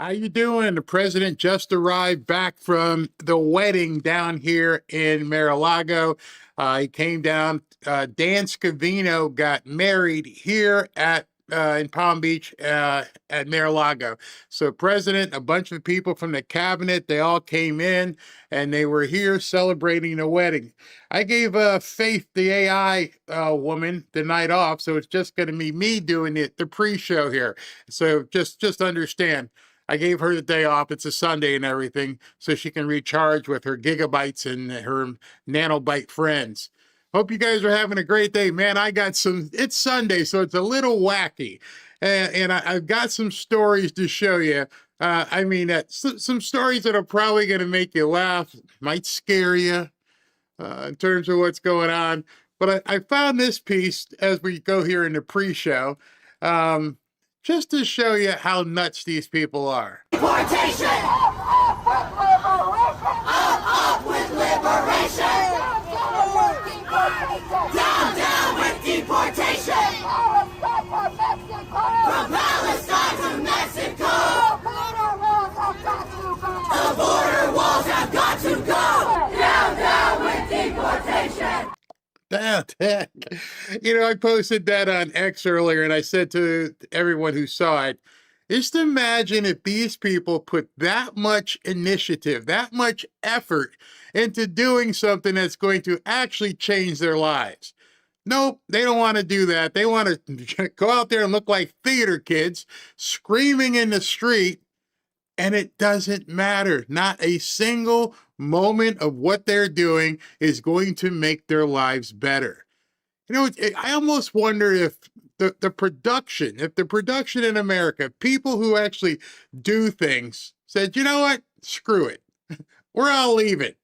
How you doing? The president just arrived back from the wedding down here in Mar-a-Lago. He came down. Dan Scavino got married here at in Palm Beach at Mar-a-Lago. So president, a bunch of people from the cabinet, they all came in and they were here celebrating the wedding. I gave Faith, the AI woman, the night off, so it's just going to be me doing it, the pre-show here. So just understand. I gave her the day off. It's a Sunday and everything, so she can recharge with her gigabytes and her nanobyte friends. Hope you guys are having a great day, man. It's Sunday, so it's a little wacky. And I've got some stories to show you. Some stories that are probably going to make you laugh, might scare you in terms of what's going on. But I found this piece as we go here in the pre-show. Just to show you how nuts these people are. Deportation! Up with liberation! Down with deportation! From Palestine to Mexico! The border walls have got to go! Down with deportation! I posted that on X earlier, and I said to everyone who saw it, just imagine if these people put that much initiative, that much effort into doing something that's going to actually change their lives. Nope, they don't want to do that. They want to go out there and look like theater kids screaming in the street, and it doesn't matter. Not a single moment of what they're doing is going to make their lives better. I almost wonder if the production in America, people who actually do things, said, you know what, screw it. We're all leaving.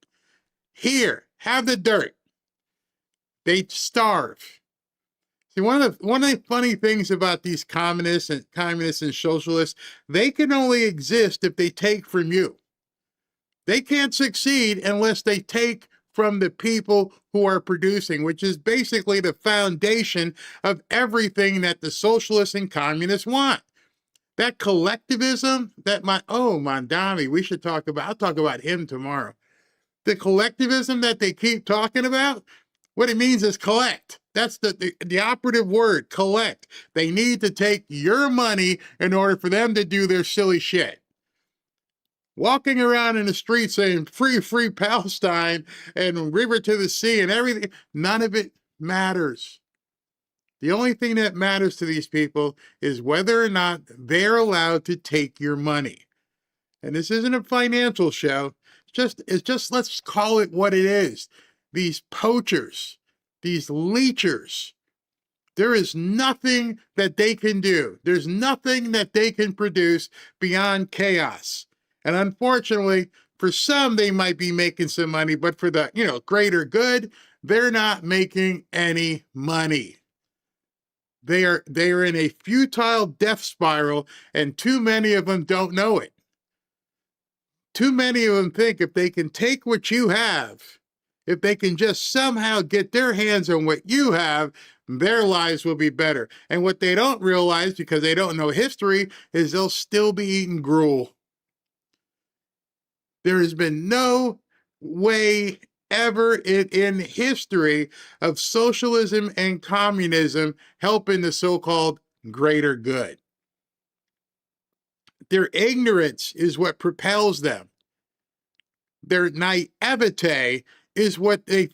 Here, have the dirt. They starve. See, one of the funny things about these communists and socialists, they can only exist if they take from you. They can't succeed unless they take from the people who are producing, which is basically the foundation of everything that the socialists and communists want. That collectivism, Mondami, I'll talk about him tomorrow. The collectivism that they keep talking about, what it means is collect. That's the operative word, collect. They need to take your money in order for them to do their silly shit. Walking around in the street saying free, free Palestine and river to the sea and everything, none of it matters. The only thing that matters to these people is whether or not they're allowed to take your money. And this isn't a financial show. It's just let's call it what it is. These poachers, these leechers, there is nothing that they can do. There's nothing that they can produce beyond chaos. And unfortunately, for some, they might be making some money, but for the, greater good, they're not making any money. They are in a futile death spiral, and too many of them don't know it. Too many of them think if they can take what you have, if they can just somehow get their hands on what you have, their lives will be better. And what they don't realize, because they don't know history, is they'll still be eating gruel. There has been no way ever in history of socialism and communism helping the so-called greater good. Their ignorance is what propels them. Their naivete is what the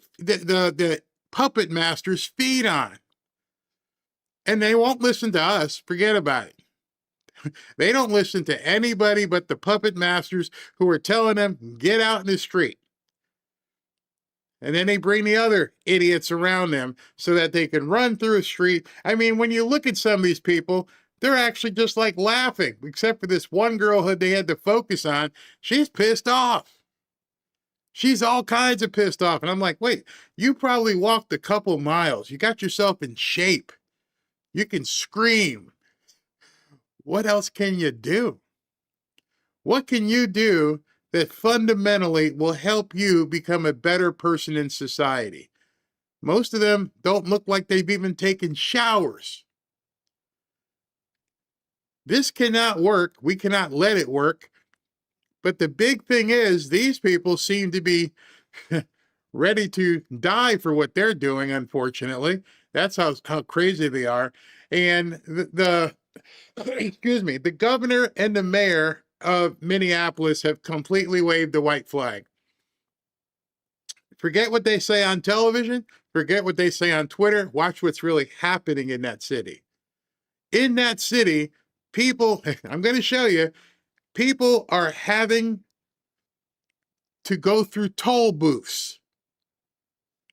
puppet masters feed on. And they won't listen to us. Forget about it. They don't listen to anybody but the puppet masters who are telling them, get out in the street. And then they bring the other idiots around them so that they can run through a street. I mean, when you look at some of these people, they're actually just like laughing, except for this one girl who they had to focus on. She's pissed off. She's all kinds of pissed off. And I'm like, wait, you probably walked a couple miles. You got yourself in shape. You can scream. What else can you do? What can you do that fundamentally will help you become a better person in society? Most of them don't look like they've even taken showers. This cannot work. We cannot let it work. But the big thing is, these people seem to be ready to die for what they're doing, unfortunately. That's how crazy they are. And the excuse me, the governor and the mayor of Minneapolis have completely waved the white flag. Forget what they say on television. Forget what they say on Twitter. Watch what's really happening in that city. In that city, people, I'm going to show you, people are having to go through toll booths.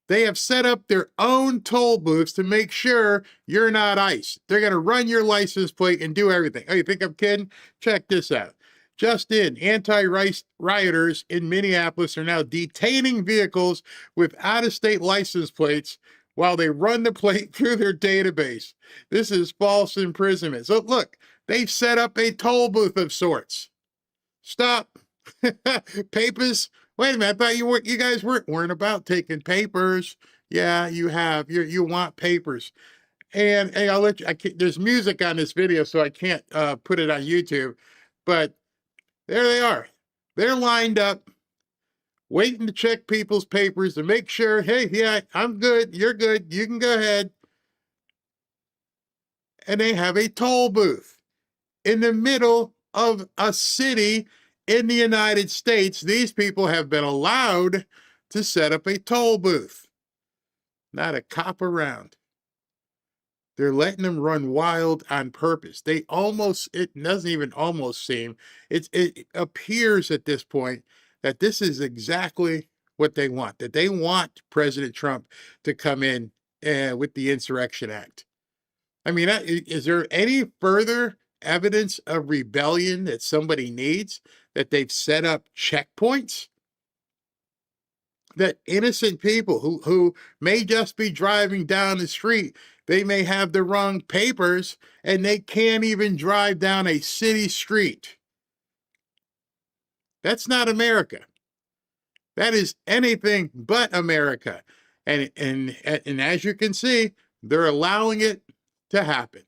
They have set up their own toll booths to make sure you're not ICE. They're going to run your license plate and do everything. Oh, you think I'm kidding? Check this out. Just in, anti-rioters in Minneapolis are now detaining vehicles with out-of-state license plates while they run the plate through their database. This is false imprisonment. So look, they've set up a toll booth of sorts. Stop. Papers. Wait a minute, I thought you guys weren't about taking papers. Yeah, you have. You want papers. And I'll let you, there's music on this video, so I can't put it on YouTube. But there they are. They're lined up, waiting to check people's papers to make sure, hey, yeah, I'm good, you're good, you can go ahead. And they have a toll booth in the middle of a city in the United States. These people have been allowed to set up a toll booth. Not a cop around. They're letting them run wild on purpose. It doesn't even almost seem, it appears at this point that this is exactly what they want, that they want President Trump to come in with the Insurrection Act. I mean, is there any further evidence of rebellion that somebody needs, that they've set up checkpoints? That innocent people who may just be driving down the street, they may have the wrong papers and they can't even drive down a city street. That's not America. That is anything but America. And as you can see, they're allowing it to happen.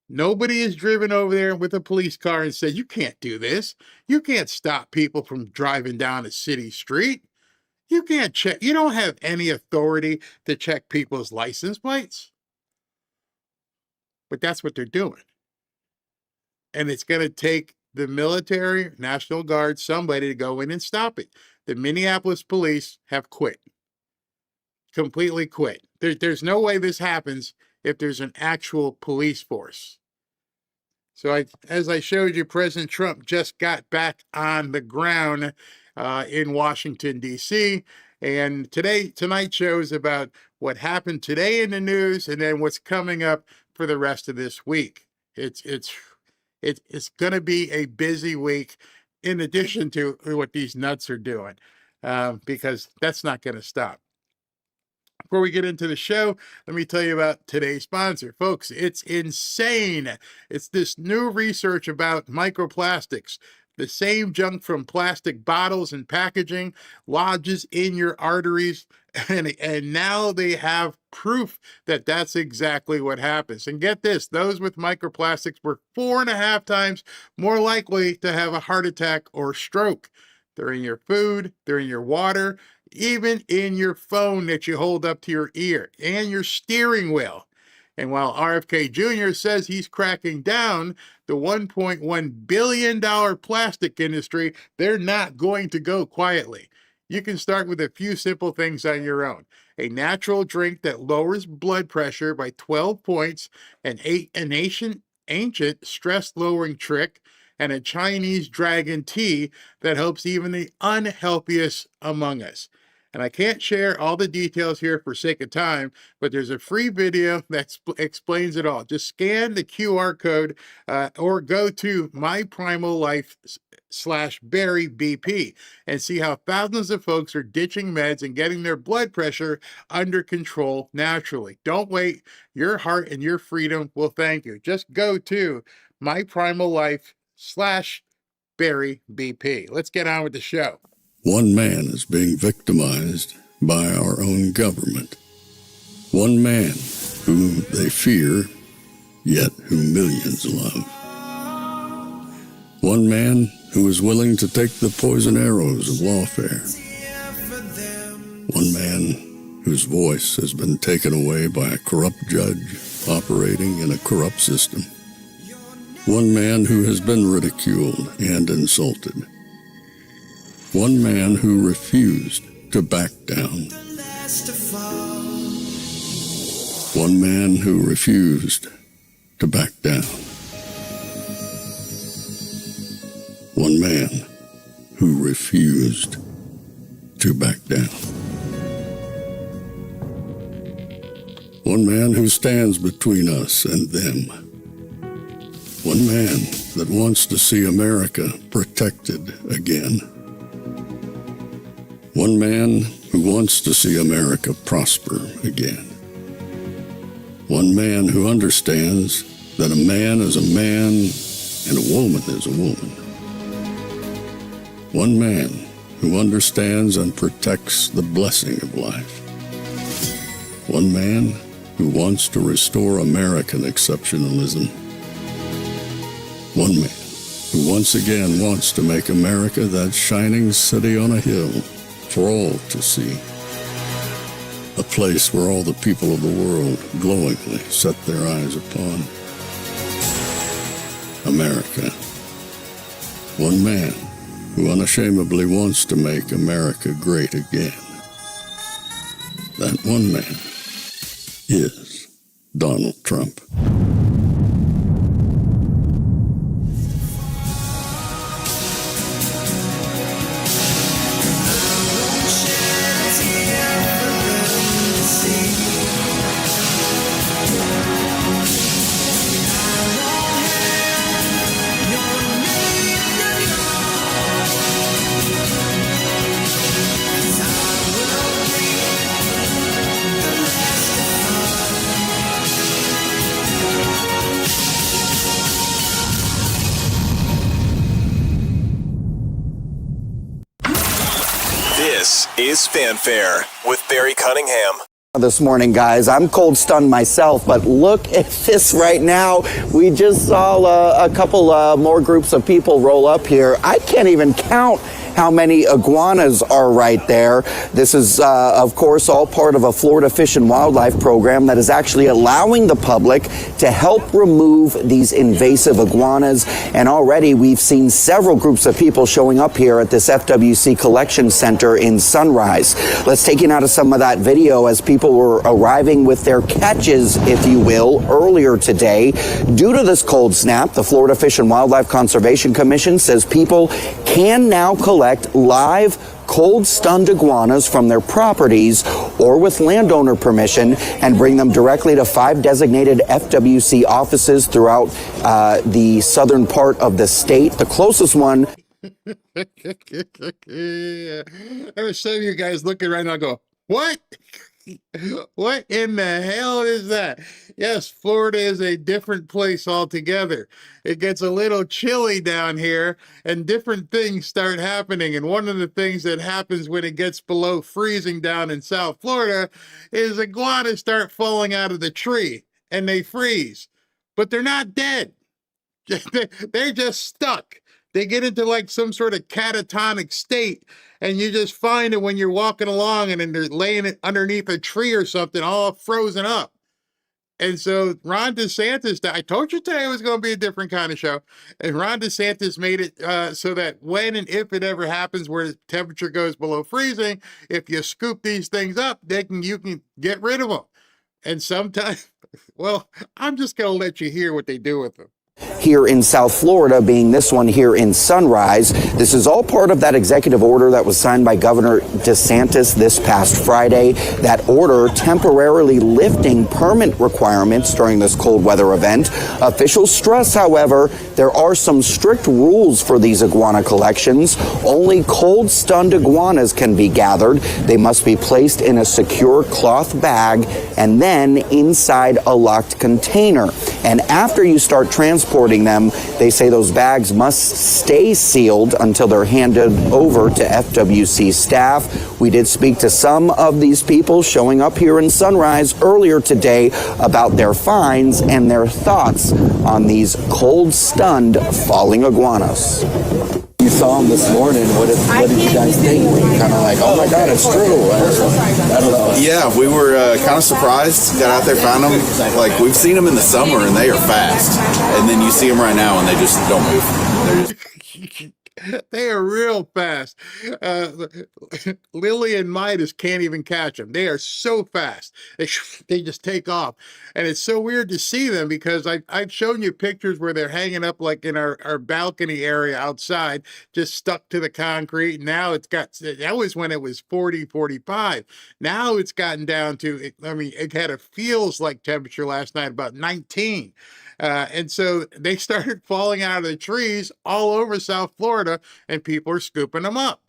Nobody is driven over there with a police car and said, you can't do this. You can't stop people from driving down a city street. You can't check. You don't have any authority to check people's license plates. But that's what they're doing. And it's going to take the military, National Guard, somebody to go in and stop it. The Minneapolis police have quit. Completely quit. There's no way this happens if there's an actual police force. So as I showed you, President Trump just got back on the ground in Washington, D.C. And tonight shows about what happened today in the news and then what's coming up for the rest of this week. It's going to be a busy week in addition to what these nuts are doing, because that's not going to stop. Before we get into the show, let me tell you about today's sponsor. Folks, it's insane. It's this new research about microplastics. The same junk from plastic bottles and packaging lodges in your arteries, and now they have proof that that's exactly what happens. And get this, those with microplastics were 4.5 times more likely to have a heart attack or stroke. They're in your food, they're in your water, even in your phone that you hold up to your ear and your steering wheel. And while RFK Jr. says he's cracking down the $1.1 billion plastic industry, they're not going to go quietly. You can start with a few simple things on your own. A natural drink that lowers blood pressure by 12 points, an ancient stress-lowering trick, and a Chinese dragon tea that helps even the unhealthiest among us. And I can't share all the details here for sake of time, but there's a free video that explains it all. Just scan the QR code or go to myprimallife.com/BarryBP and see how thousands of folks are ditching meds and getting their blood pressure under control naturally. Don't wait. Your heart and your freedom will thank you. Just go to myprimallife.com/BarryBP. Let's get on with the show. One man is being victimized by our own government. One man whom they fear, yet whom millions love. One man who is willing to take the poison arrows of lawfare. One man whose voice has been taken away by a corrupt judge operating in a corrupt system. One man who has been ridiculed and insulted. One man who refused to back down. One man who refused to back down. One man who refused to back down. One man who stands between us and them. One man that wants to see America protected again. One man who wants to see America prosper again. One man who understands that a man is a man and a woman is a woman. One man who understands and protects the blessing of life. One man who wants to restore American exceptionalism. One man who once again wants to make America that shining city on a hill for all to see. A place where all the people of the world glowingly set their eyes upon. America. One man who unashamedly wants to make America great again. That one man is Donald Trump. This is Fanfare with Barry Cunningham. This morning, guys, I'm cold stunned myself, but look at this right now. We just saw a couple more groups of people roll up here. I can't even count how many iguanas are right there. This is, of course, all part of a Florida Fish and Wildlife program that is actually allowing the public to help remove these invasive iguanas. And already we've seen several groups of people showing up here at this FWC collection center in Sunrise. Let's take you now to some of that video as people were arriving with their catches, if you will, earlier today. Due to this cold snap, the Florida Fish and Wildlife Conservation Commission says people can now collect live cold-stunned iguanas from their properties or with landowner permission and bring them directly to 5 designated FWC offices throughout the southern part of the state. The closest one... There's some of you guys looking right now and go, what? What in the hell is that? Yes, Florida is a different place altogether. It gets a little chilly down here and different things start happening. And one of the things that happens when it gets below freezing down in South Florida is iguanas start falling out of the tree and they freeze, but they're not dead. They're just stuck. They get into like some sort of catatonic state, and you just find it when you're walking along and then they're laying underneath a tree or something, all frozen up. And so Ron DeSantis, I told you today it was going to be a different kind of show, and Ron DeSantis made it so that when and if it ever happens where the temperature goes below freezing, if you scoop these things up, you can get rid of them. And sometimes, well, I'm just going to let you hear what they do with them. Here in South Florida, being this one here in Sunrise. This is all part of that executive order that was signed by Governor DeSantis this past Friday. That order temporarily lifting permit requirements during this cold weather event. Officials stress, however, there are some strict rules for these iguana collections. Only cold-stunned iguanas can be gathered. They must be placed in a secure cloth bag and then inside a locked container. And after you start transporting them, they say those bags must stay sealed until they're handed over to FWC staff. We did speak to some of these people showing up here in Sunrise earlier today about their finds and their thoughts on these cold-stunned falling iguanas. You saw them this morning. What did you guys think? Were you kind of like, oh my God, it's true? I don't know. Yeah, we were kind of surprised. Got out there, found them. Like, we've seen them in the summer, and they are fast. And then you see them right now, and they just don't move. They're just... They are real fast. Lily and Midas can't even catch them. They are so fast. They just take off. And it's so weird to see them because I've shown you pictures where they're hanging up like in our balcony area outside, just stuck to the concrete. Now that was when it was 40, 45. Now it's gotten down to, I mean, it had a feels like temperature last night, about 19. And so they started falling out of the trees all over South Florida, and people are scooping them up.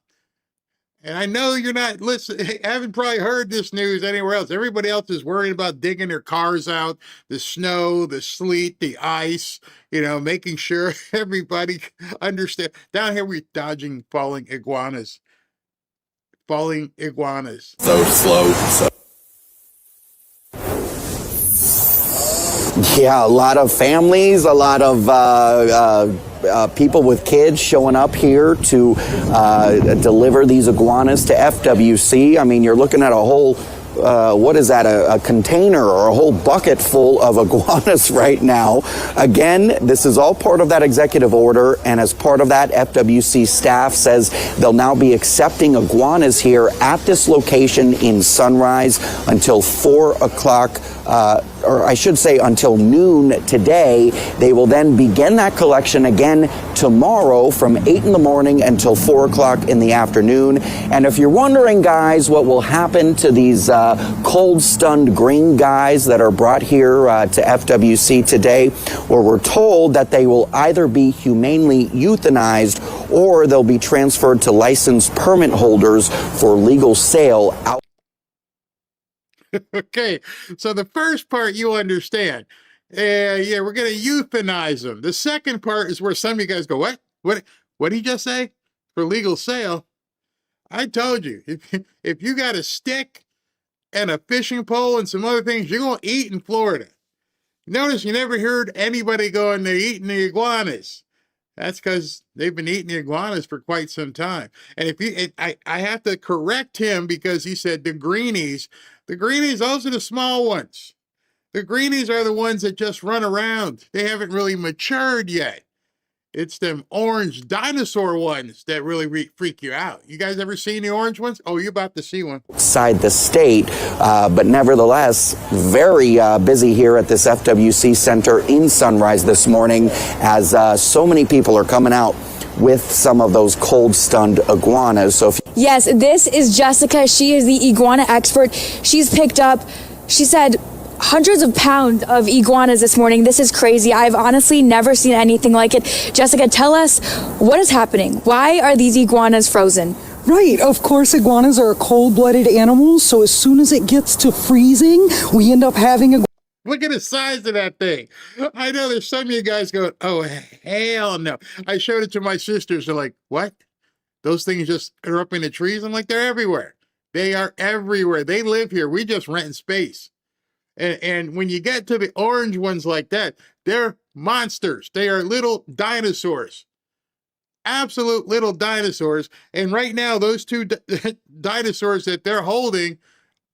And I know you're not listening, haven't probably heard this news anywhere else. Everybody else is worried about digging their cars out, the snow, the sleet, the ice, making sure everybody understands. Down here, we're dodging falling iguanas. Falling iguanas. So slow. Yeah, a lot of families, a lot of people with kids showing up here to deliver these iguanas to FWC. I mean, you're looking at a whole, what is that, a container or a whole bucket full of iguanas right now. Again, this is all part of that executive order, and as part of that, FWC staff says they'll now be accepting iguanas here at this location in Sunrise until 4 o'clock. Or I should say until noon today. They will then begin that collection again tomorrow from 8 in the morning until 4 o'clock in the afternoon. And if you're wondering, guys, what will happen to these cold-stunned green guys that are brought here to FWC today, well, we're told that they will either be humanely euthanized or they'll be transferred to licensed permit holders for legal sale out. Okay, so the first part you understand. Yeah, we're going to euthanize them. The second part is where some of you guys go, what? What did he just say? For legal sale? I told you, if you got a stick and a fishing pole and some other things, you're going to eat in Florida. Notice you never heard anybody going, they're eating the iguanas. That's because they've been eating the iguanas for quite some time. And I have to correct him because he said the greenies. The greenies, those are the small ones. The greenies are the ones that just run around. They haven't really matured yet. It's them orange dinosaur ones that really freak you out. You guys ever seen the orange ones? Oh, you're about to see one. Outside the state, but nevertheless, very busy here at this FWC Center in Sunrise this morning as so many people are coming out with some of those cold-stunned iguanas. So yes, this is Jessica. She is the iguana expert. She's picked up, she said, hundreds of pounds of iguanas this morning. This is crazy. I've honestly never seen anything like it. Jessica, tell us what is happening. Why are these iguanas frozen? Right, of course, iguanas are cold-blooded animals, so as soon as it gets to freezing, we end up having a... Look at the size of that thing. I know there's some of you guys going, oh, hell no. I showed it to my sisters. They're like, what? Those things just are up in the trees? I'm like, they're everywhere. They are everywhere. They live here. We just rent space. And when you get to the orange ones like that, they're monsters. They are little dinosaurs. Absolute little dinosaurs. And right now, those two dinosaurs that they're holding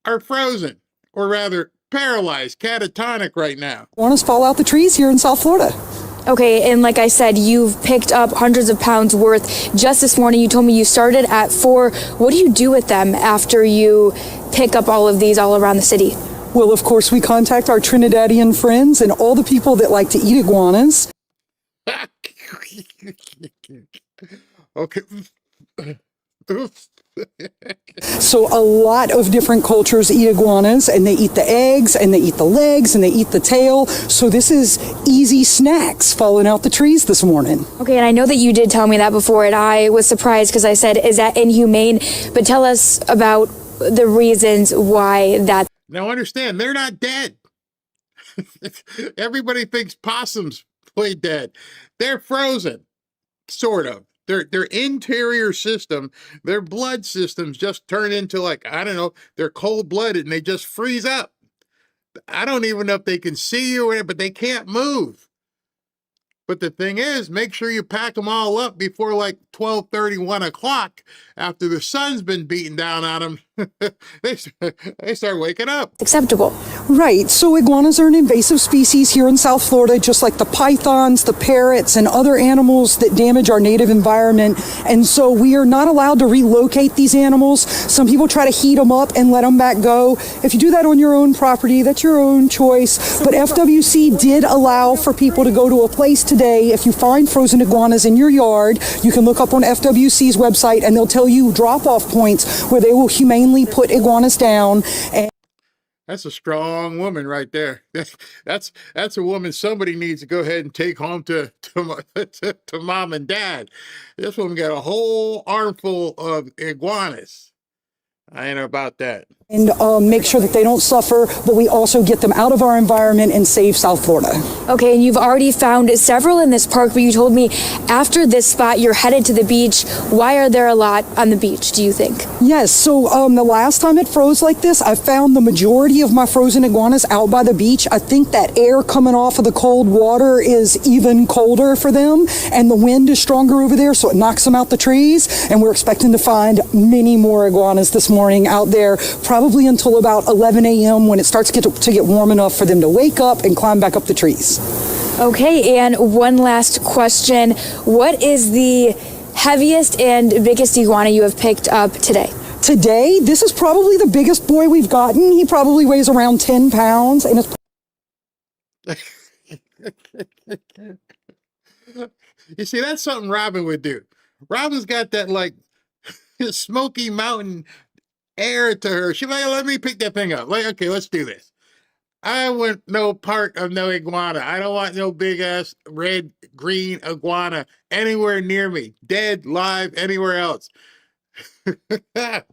are frozen, or rather paralyzed, catatonic right now. Iguanas fall out the trees here in South Florida. Okay, and like I said, you've picked up hundreds of pounds worth just this morning. You told me you started at 4. What do you do with them after you pick up all of these all around the city? Well, of course, we contact our Trinidadian friends and all the people that like to eat iguanas. Okay. So a lot of different cultures eat iguanas, and they eat the eggs, and they eat the legs, and they eat the tail. So this is easy snacks falling out the trees this morning. Okay, and I know that you did tell me that before, and I was surprised because I said, is that inhumane? But tell us about the reasons why that... Now understand, they're not dead. Everybody thinks possums play dead. They're frozen, sort of. Their interior system, their blood systems just turn into, like, I don't know, they're cold-blooded and they just freeze up. I don't even know if they can see you, but they can't move. But the thing is, make sure you pack them all up before like 12:30, 1 o'clock, after the sun's been beating down on them. they start waking up. Acceptable. Right. So iguanas are an invasive species here in South Florida, just like the pythons, the parrots, and other animals that damage our native environment. And so we are not allowed to relocate these animals. Some people try to heat them up and let them back go. If you do that on your own property, that's your own choice. But FWC did allow for people to go to a place today. If you find frozen iguanas in your yard, you can look up on FWC's website and they'll tell you drop-off points where they will humanely put iguanas down. And that's a strong woman right there. That's a woman somebody needs to go ahead and take home to mom and dad. This woman got a whole armful of iguanas. I ain't know about that. And make sure that they don't suffer, but we also get them out of our environment and save South Florida. Okay, and you've already found several in this park, but you told me after this spot you're headed to the beach. Why are there a lot on the beach, do you think? Yes, so the last time it froze like this, I found the majority of my frozen iguanas out by the beach. I think that air coming off of the cold water is even colder for them, and the wind is stronger over there, so it knocks them out the trees, and we're expecting to find many more iguanas this morning out there, probably until about 11 a.m. when it starts to get warm enough for them to wake up and climb back up the trees. Okay, and one last question. What is the heaviest and biggest iguana you have picked up today? Today, this is probably the biggest boy we've gotten. He probably weighs around 10 pounds. And You see, that's something Robin would do. Robin's got that, like, Smoky Mountain air to her. She's like, let me pick that thing up. Like, okay, let's do this. I want no part of no iguana. I don't want no big ass red, green iguana anywhere near me. Dead, live, anywhere else.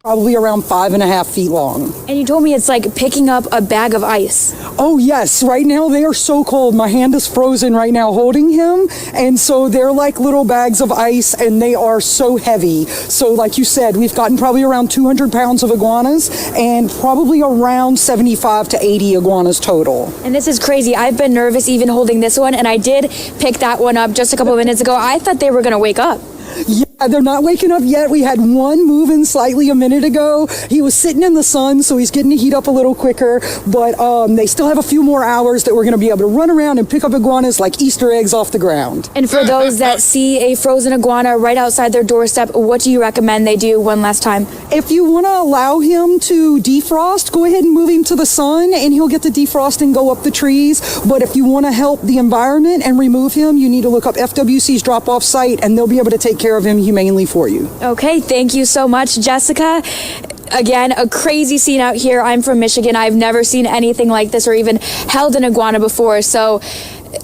Probably around 5.5 feet long. And you told me it's like picking up a bag of ice. Oh yes, right now they are so cold. My hand is frozen right now holding him. And so they're like little bags of ice and they are so heavy. So like you said, we've gotten probably around 200 pounds of iguanas and probably around 75 to 80 iguanas total. And this is crazy. I've been nervous even holding this one, and I did pick that one up just a couple of minutes ago. I thought they were going to wake up. Yeah, they're not waking up yet. We had one moving slightly a minute ago. He was sitting in the sun, so he's getting to heat up a little quicker. But they still have a few more hours that we're going to be able to run around and pick up iguanas like Easter eggs off the ground. And for those that see a frozen iguana right outside their doorstep, what do you recommend they do one last time? If you want to allow him to defrost, go ahead and move him to the sun, and he'll get to defrost and go up the trees. But if you want to help the environment and remove him, you need to look up FWC's drop-off site, and they'll be able to take care of him humanely for you. Okay, thank you so much, Jessica. Again, a crazy scene out here. I'm from Michigan. I've never seen anything like this or even held an iguana before. So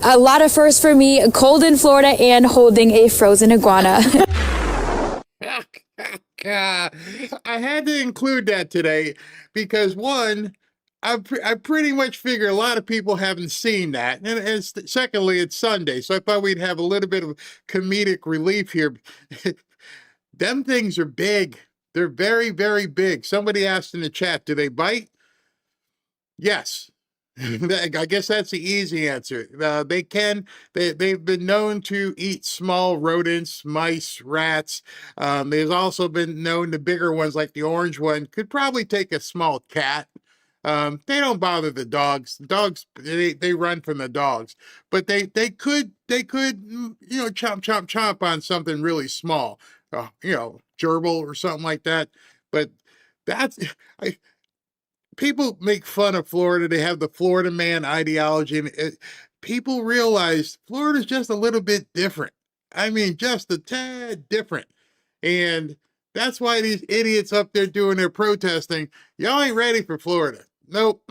a lot of firsts for me, cold in Florida and holding a frozen iguana. I had to include that today because, one, I pretty much figure a lot of people haven't seen that. And secondly, it's Sunday, so I thought we'd have a little bit of comedic relief here. Them things are big. They're very, very big. Somebody asked in the chat, do they bite? Yes. I guess that's the easy answer. They can. They've been known to eat small rodents, mice, rats. There's also been known the bigger ones, like the orange one, could probably take a small cat. They don't bother the dogs. Dogs, they run from the dogs, but they could, chomp, chomp, chomp on something really small, gerbil or something like that. But people make fun of Florida. They have the Florida man ideology, and people realize Florida's just a little bit different. I mean, just a tad different. And that's why these idiots up there doing their protesting, y'all ain't ready for Florida. Nope,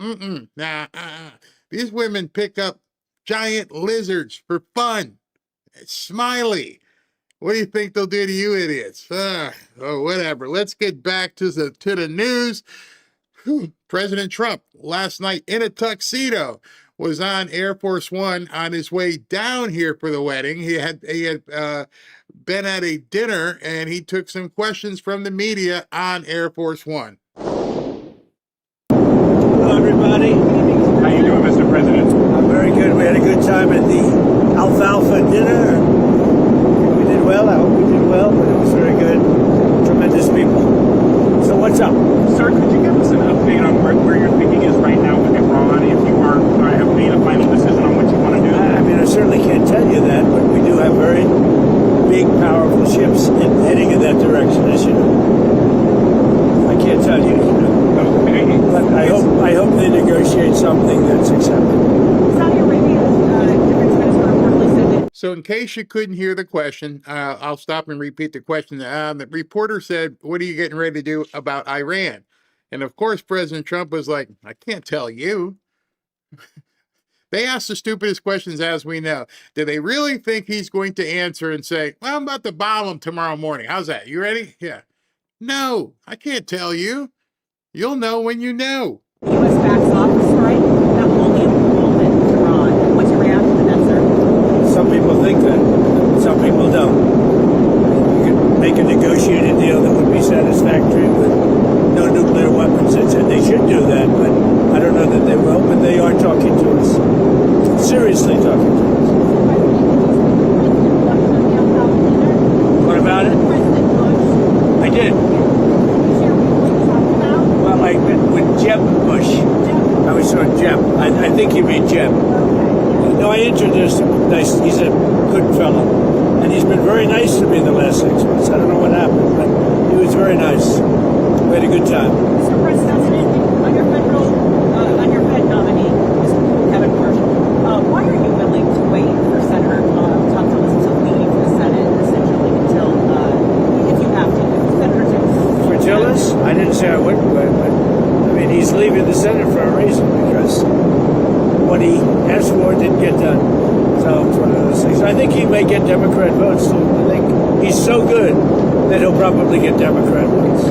nah, These women pick up giant lizards for fun. Smiley. What do you think they'll do to you idiots? Oh, whatever. Let's get back to the news. President Trump last night in a tuxedo was on Air Force One on his way down here for the wedding. He had been at a dinner, and he took some questions from the media on Air Force One. Hello, everybody. How you doing, Mr. President? I'm very good. We had a good time at the alfalfa dinner. We did well. I hope we did well, but it was very good. Tremendous people. So what's up? Sir, could you give us an update on where your thinking is right now with Iran, if you have made a final decision on what you want to do? I mean, I certainly can't tell you that, but we do have very big, powerful ships heading in that direction, as you know. I can't tell you, but I hope they negotiate something that's acceptable. Saudi Arabia's defense minister reportedly said that. So in case you couldn't hear the question, I'll stop and repeat the question. The reporter said, what are you getting ready to do about Iran? And of course, President Trump was like, I can't tell you. They ask the stupidest questions, as we know. Do they really think he's going to answer and say, well, I'm about to bomb him tomorrow morning? How's that? You ready? Yeah. No, I can't tell you. You'll know when you know. The U.S. backs off the strike that will only involve Iran. What's your reaction to that, sir? Some people think that. Some people don't. You could make a negotiated deal that would be satisfactory with no nuclear weapons. They should do that, but I don't know that they will. But they are talking to us. Seriously talking to us. What about it? I did. Well, I met with Jeb Bush. I was on Jeb. I think you mean Jeb. No, I introduced him. Nice. He's a good fellow. And he's been very nice to me the last 6 months. I don't know what happened, but he was very nice. We had a good time. Mr. President, on your Fed nominee, Kevin Marshall, why are you willing to wait for Senator Tom Tillis to leave the Senate, essentially, until, if you have to, if Senators are... For Tillis? I didn't say I wouldn't wait, but I mean, he's leaving the Senate for a reason, because what he asked for didn't get done. So it's one of those things. I think he may get Democrat votes, too. I think he's so good that he'll probably get Democrat votes.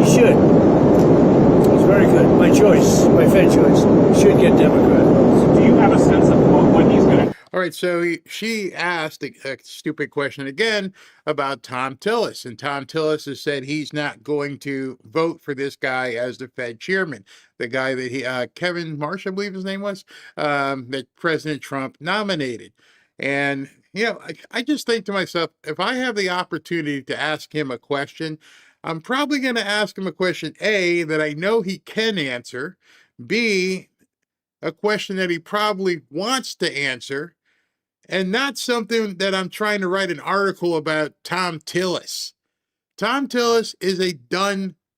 He should. It's very good. My choice, my Fed choice, should get Democrat votes. Do you have a sense of what he's going to... All right, so she asked a stupid question again about Tom Tillis, and Tom Tillis has said he's not going to vote for this guy as the Fed chairman, the guy that Kevin Marsh, I believe his name was, that President Trump nominated. And, you know, I just think to myself, if I have the opportunity to ask him a question, I'm probably going to ask him a question, A, that I know he can answer, B, a question that he probably wants to answer, and not something that I'm trying to write an article about Tom Tillis. Tom Tillis is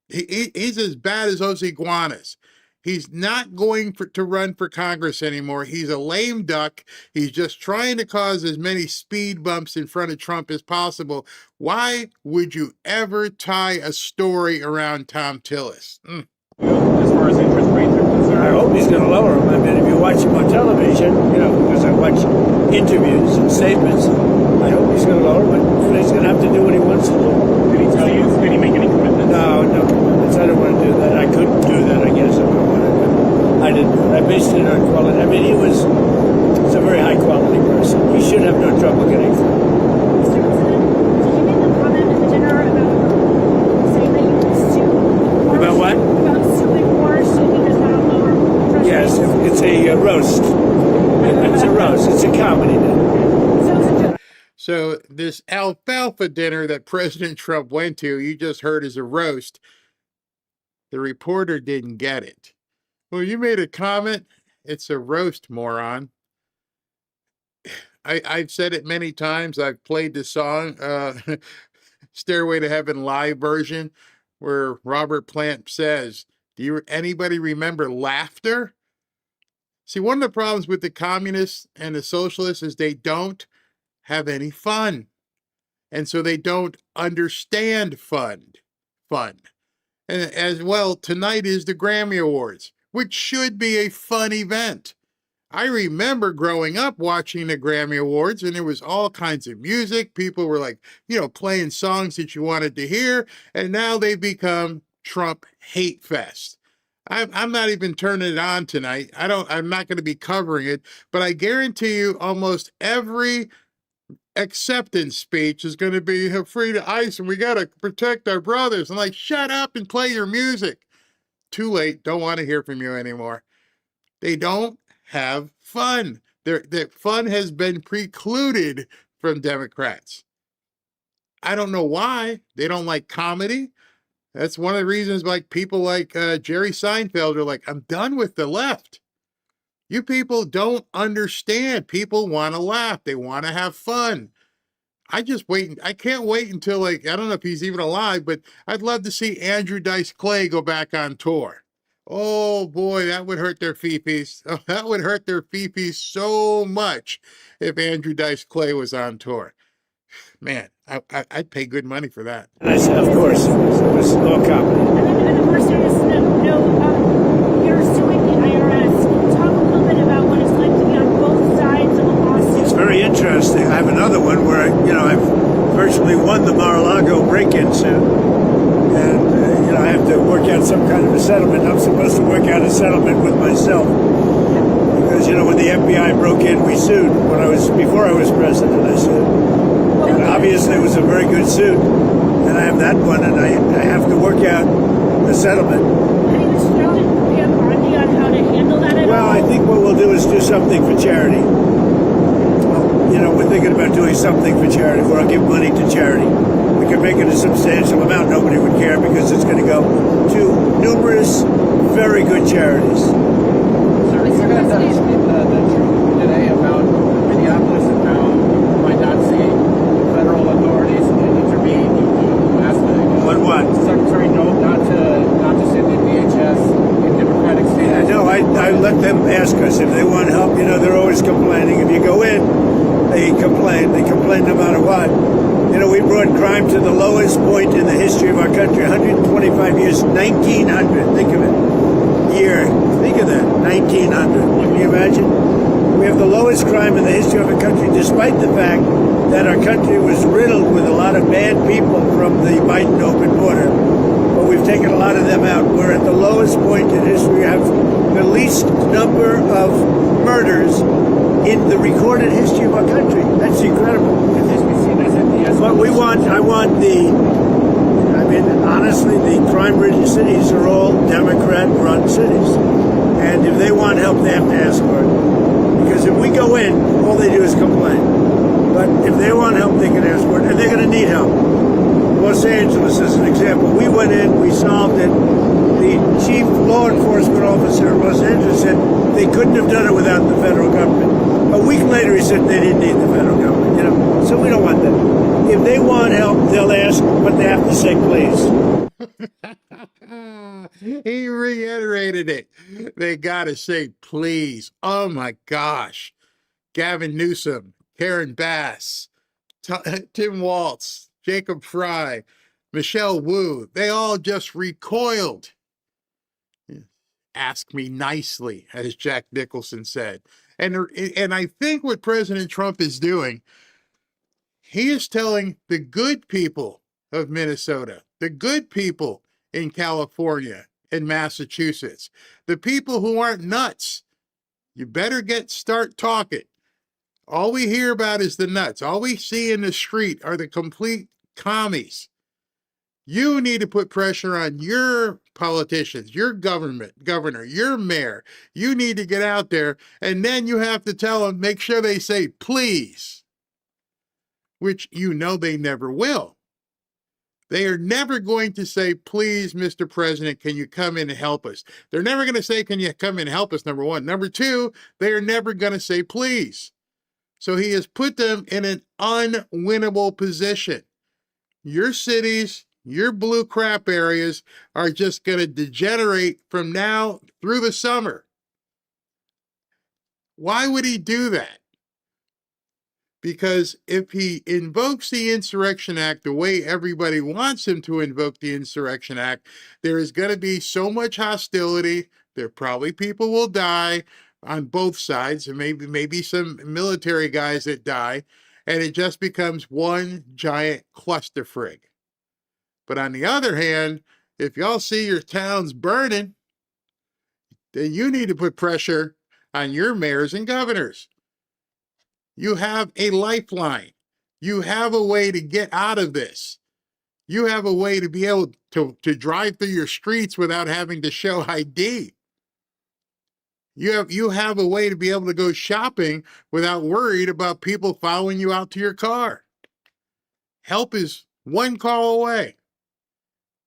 he's as bad as those iguanas. He's not going to run for Congress anymore. He's a lame duck. He's just trying to cause as many speed bumps in front of Trump as possible. Why would you ever tie a story around Tom Tillis? As far as interest rates are concerned? I hope he's going to lower them. I mean, if you watch him on television, you know, because I watch interviews and statements, I hope he's going to lower them, but he's going to have to do what he wants to do. Did he tell you? Did he make any commitments? No commitments. I don't want to do that. I couldn't do that, I guess, if I wanted to. I didn't. I based it on quality. I mean, he's a very high quality person. He should have no trouble getting through. Mr. President, did you make a comment at the dinner about saying that you would sue? About what? About suing Porsche because that will lower interest Yes, rates? it's a roast. It's a roast. It's a comedy dinner. So this alfalfa dinner that President Trump went to, you just heard is a roast. The reporter didn't get it. Well, you made a comment. It's a roast, moron. I've said it many times. I've played the song, Stairway to Heaven live version, where Robert Plant says, anybody remember laughter? See, one of the problems with the communists and the socialists is they don't have any fun. And so they don't understand fun. And as well, tonight is the Grammy Awards, which should be a fun event. I remember growing up watching the Grammy Awards, and there was all kinds of music. People were like, playing songs that you wanted to hear. And now they've become Trump hate fest. I'm not even turning it on tonight. I'm not going to be covering it, but I guarantee you almost every acceptance speech is going to be free to ICE and we got to protect our brothers. I'm like, shut up and play your music. Too late. Don't want to hear from you anymore. They don't have fun. Their fun has been precluded from Democrats. I don't know why. They don't like comedy. That's one of the reasons like people like Jerry Seinfeld are like, I'm done with the left. You people don't understand. People want to laugh. They want to have fun. I just wait. I can't wait until like, I don't know if he's even alive, but I'd love to see Andrew Dice Clay go back on tour. Oh boy, that would hurt their fifis. Oh, that would hurt their fifis so much if Andrew Dice Clay was on tour. Man, I'd pay good money for that. Of course, it was all comedy. And of course, there is you're suing the IRS. Talk a little bit about what it's like to be on both sides of a lawsuit. It's very interesting. I have another one where I've virtually won the Mar-a-Lago break-in suit, and I have to work out some kind of a settlement. I'm supposed to work out a settlement with myself because when the FBI broke in, we sued. Before I was president, I sued. And obviously, it was a very good suit, and I have that one, and I have to work out a settlement. Have you instructed Pam Bondi on how to handle that at all? Well, I think what we'll do is do something for charity. We're thinking about doing something for charity, where I'll give money to charity. We could make it a substantial amount. Nobody would care because it's going to go to numerous, very good charities. Sir, you're going to have the truth today about Minneapolis and how you might not see federal authorities intervene. You asked What? Secretary Note not to send in DHS in Democratic states. Yeah, no, I let them ask us if they want help. They're always complaining. If you go in, they complain. They complain no matter what. We brought crime to the lowest point in the history of our country. 125 years, 1900. Think of it. Year. Think of that. 1900. Can you imagine? We have the lowest crime in the history of our country, despite the fact that our country was riddled with a lot of bad people from the Biden open border. But we've taken a lot of them out. We're at the lowest point in history. We have the least number of murders in the recorded history of our country. That's incredible. What we want, honestly, the crime-ridden cities are all Democrat-run cities. And if they want help, they have to ask for it. Because if we go in, all they do is complain. But if they want help, they can ask for it. And they're going to need help. Los Angeles is an example. We went in, we solved it. The chief law enforcement officer in Los Angeles said they couldn't have done it without the federal government. A week later, he said they didn't need the federal government. So we don't want that. If they want help, they'll ask, but they have to say please. He reiterated it. They got to say please. Oh my gosh. Gavin Newsom, Karen Bass, Tim Walz, Jacob Fry, Michelle Wu, they all just recoiled. Ask me nicely, as Jack Nicholson said. And I think what President Trump is doing, he is telling the good people of Minnesota, the good people in California and Massachusetts, the people who aren't nuts, you better start talking. All we hear about is the nuts. All we see in the street are the complete commies. You need to put pressure on your politicians, your governor, your mayor. You need to get out there, and then you have to tell them, make sure they say please, which they never will. They are never going to say, please, Mr. President, can you come in and help us? They're never going to say, can you come in and help us, number one. Number two, they are never going to say, please. So he has put them in an unwinnable position. Your cities, your blue crap areas are just going to degenerate from now through the summer. Why would he do that? Because if he invokes the Insurrection Act the way everybody wants him to invoke the Insurrection Act, there is going to be so much hostility. There probably people will die on both sides, and maybe some military guys that die, and it just becomes one giant clusterfrig. But on the other hand, if y'all see your towns burning, then you need to put pressure on your mayors and governors. You have a lifeline. You have a way to get out of this. You have a way to be able to drive through your streets without having to show ID. You have a way to be able to go shopping without worried about people following you out to your car. Help is one call away.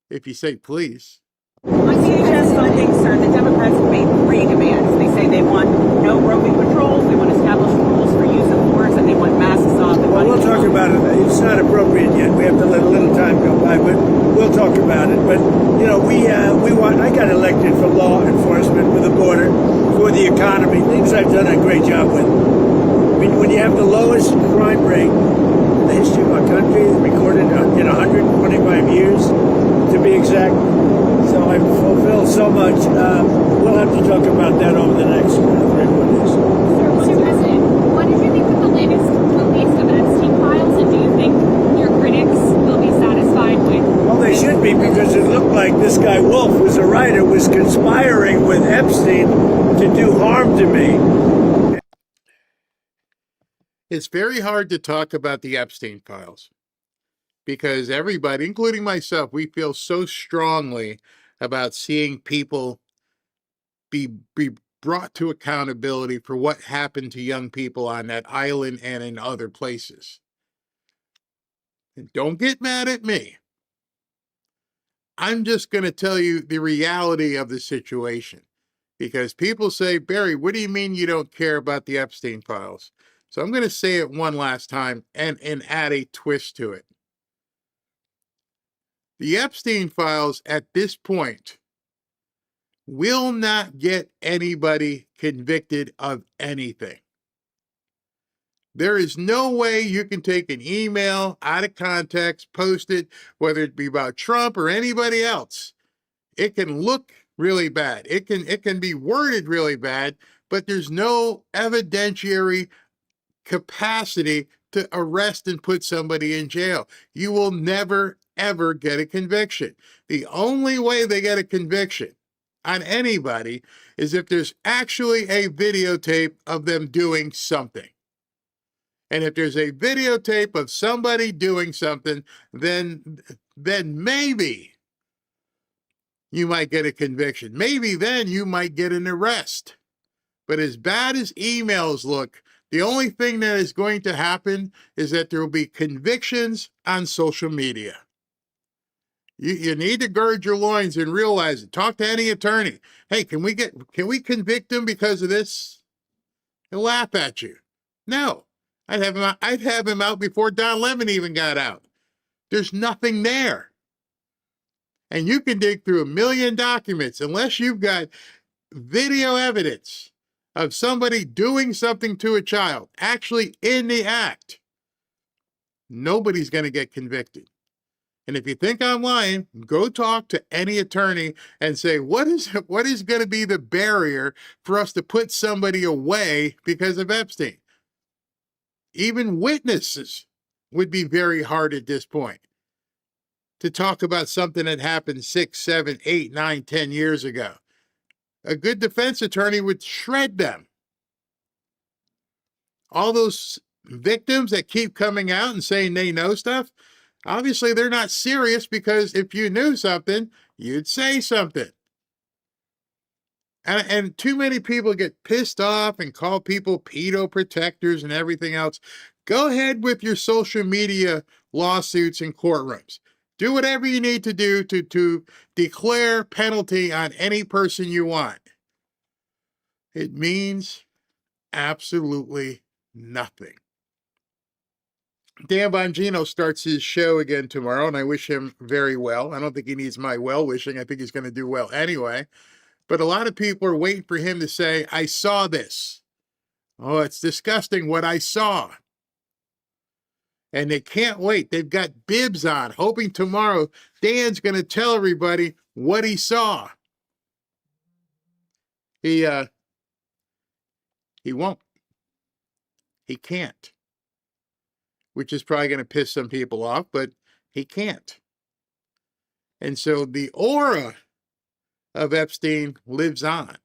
If you say please. On DHS funding, sir, the Democrats have made 3 demands. They say they want no roving patrols, they want established rules for use of force, and they want mass assault. Well, we'll talk about it. It's not appropriate yet. We have to let a little time go by, but we'll talk about it. But you know, we want. I got elected for law enforcement with the border, for the economy, things I've done a great job with. I mean, when you have the lowest crime rate in the history of our country, recorded in 125 years, to be exact. So I've fulfilled so much. We'll have to talk about that over the next 3 or 4 days. Mr. President, what did you think of the latest release of Epstein files, and do you think your critics will be satisfied with? Well, they should be, because it looked like this guy Wolf, who's a writer, was conspiring with Epstein to do harm to me. It's very hard to talk about the Epstein files because everybody, including myself, we feel so strongly about seeing people be brought to accountability for what happened to young people on that island and in other places. And don't get mad at me. I'm just going to tell you the reality of the situation, because people say, Barry, what do you mean you don't care about the Epstein files? So I'm going to say it one last time and add a twist to it. The Epstein files at this point will not get anybody convicted of anything. There is no way you can take an email out of context, post it, whether it be about Trump or anybody else. It can look really bad. It can be worded really bad, but there's no evidentiary capacity to arrest and put somebody in jail. You will never, ever get a conviction. The only way they get a conviction on anybody is if there's actually a videotape of them doing something. And if there's a videotape of somebody doing something, then maybe you might get a conviction. Maybe then you might get an arrest. But as bad as emails look, the only thing that is going to happen is that there will be convictions on social media. You need to gird your loins and realize it. Talk to any attorney. Hey, can we convict him because of this? He'll laugh at you. No, I'd have him out before Don Lemon even got out. There's nothing there. And you can dig through 1 million documents unless you've got video evidence of somebody doing something to a child, actually in the act. Nobody's going to get convicted. And if you think I'm lying, go talk to any attorney and say, what is going to be the barrier for us to put somebody away because of Epstein? Even witnesses would be very hard at this point to talk about something that happened 6, 7, 8, 9, 10 years ago. A good defense attorney would shred them. All those victims that keep coming out and saying they know stuff, obviously they're not serious, because if you knew something, you'd say something. And too many people get pissed off and call people pedo protectors and everything else. Go ahead with your social media lawsuits and courtrooms. Do whatever you need to do to declare penalty on any person you want. It means absolutely nothing. Dan Bongino starts his show again tomorrow, and I wish him very well. I don't think he needs my well-wishing. I think he's going to do well anyway. But a lot of people are waiting for him to say, I saw this. Oh, it's disgusting what I saw. And they can't wait. They've got bibs on, hoping tomorrow Dan's going to tell everybody what he saw. He won't. He can't. Which is probably going to piss some people off, but he can't. And so the aura of Epstein lives on.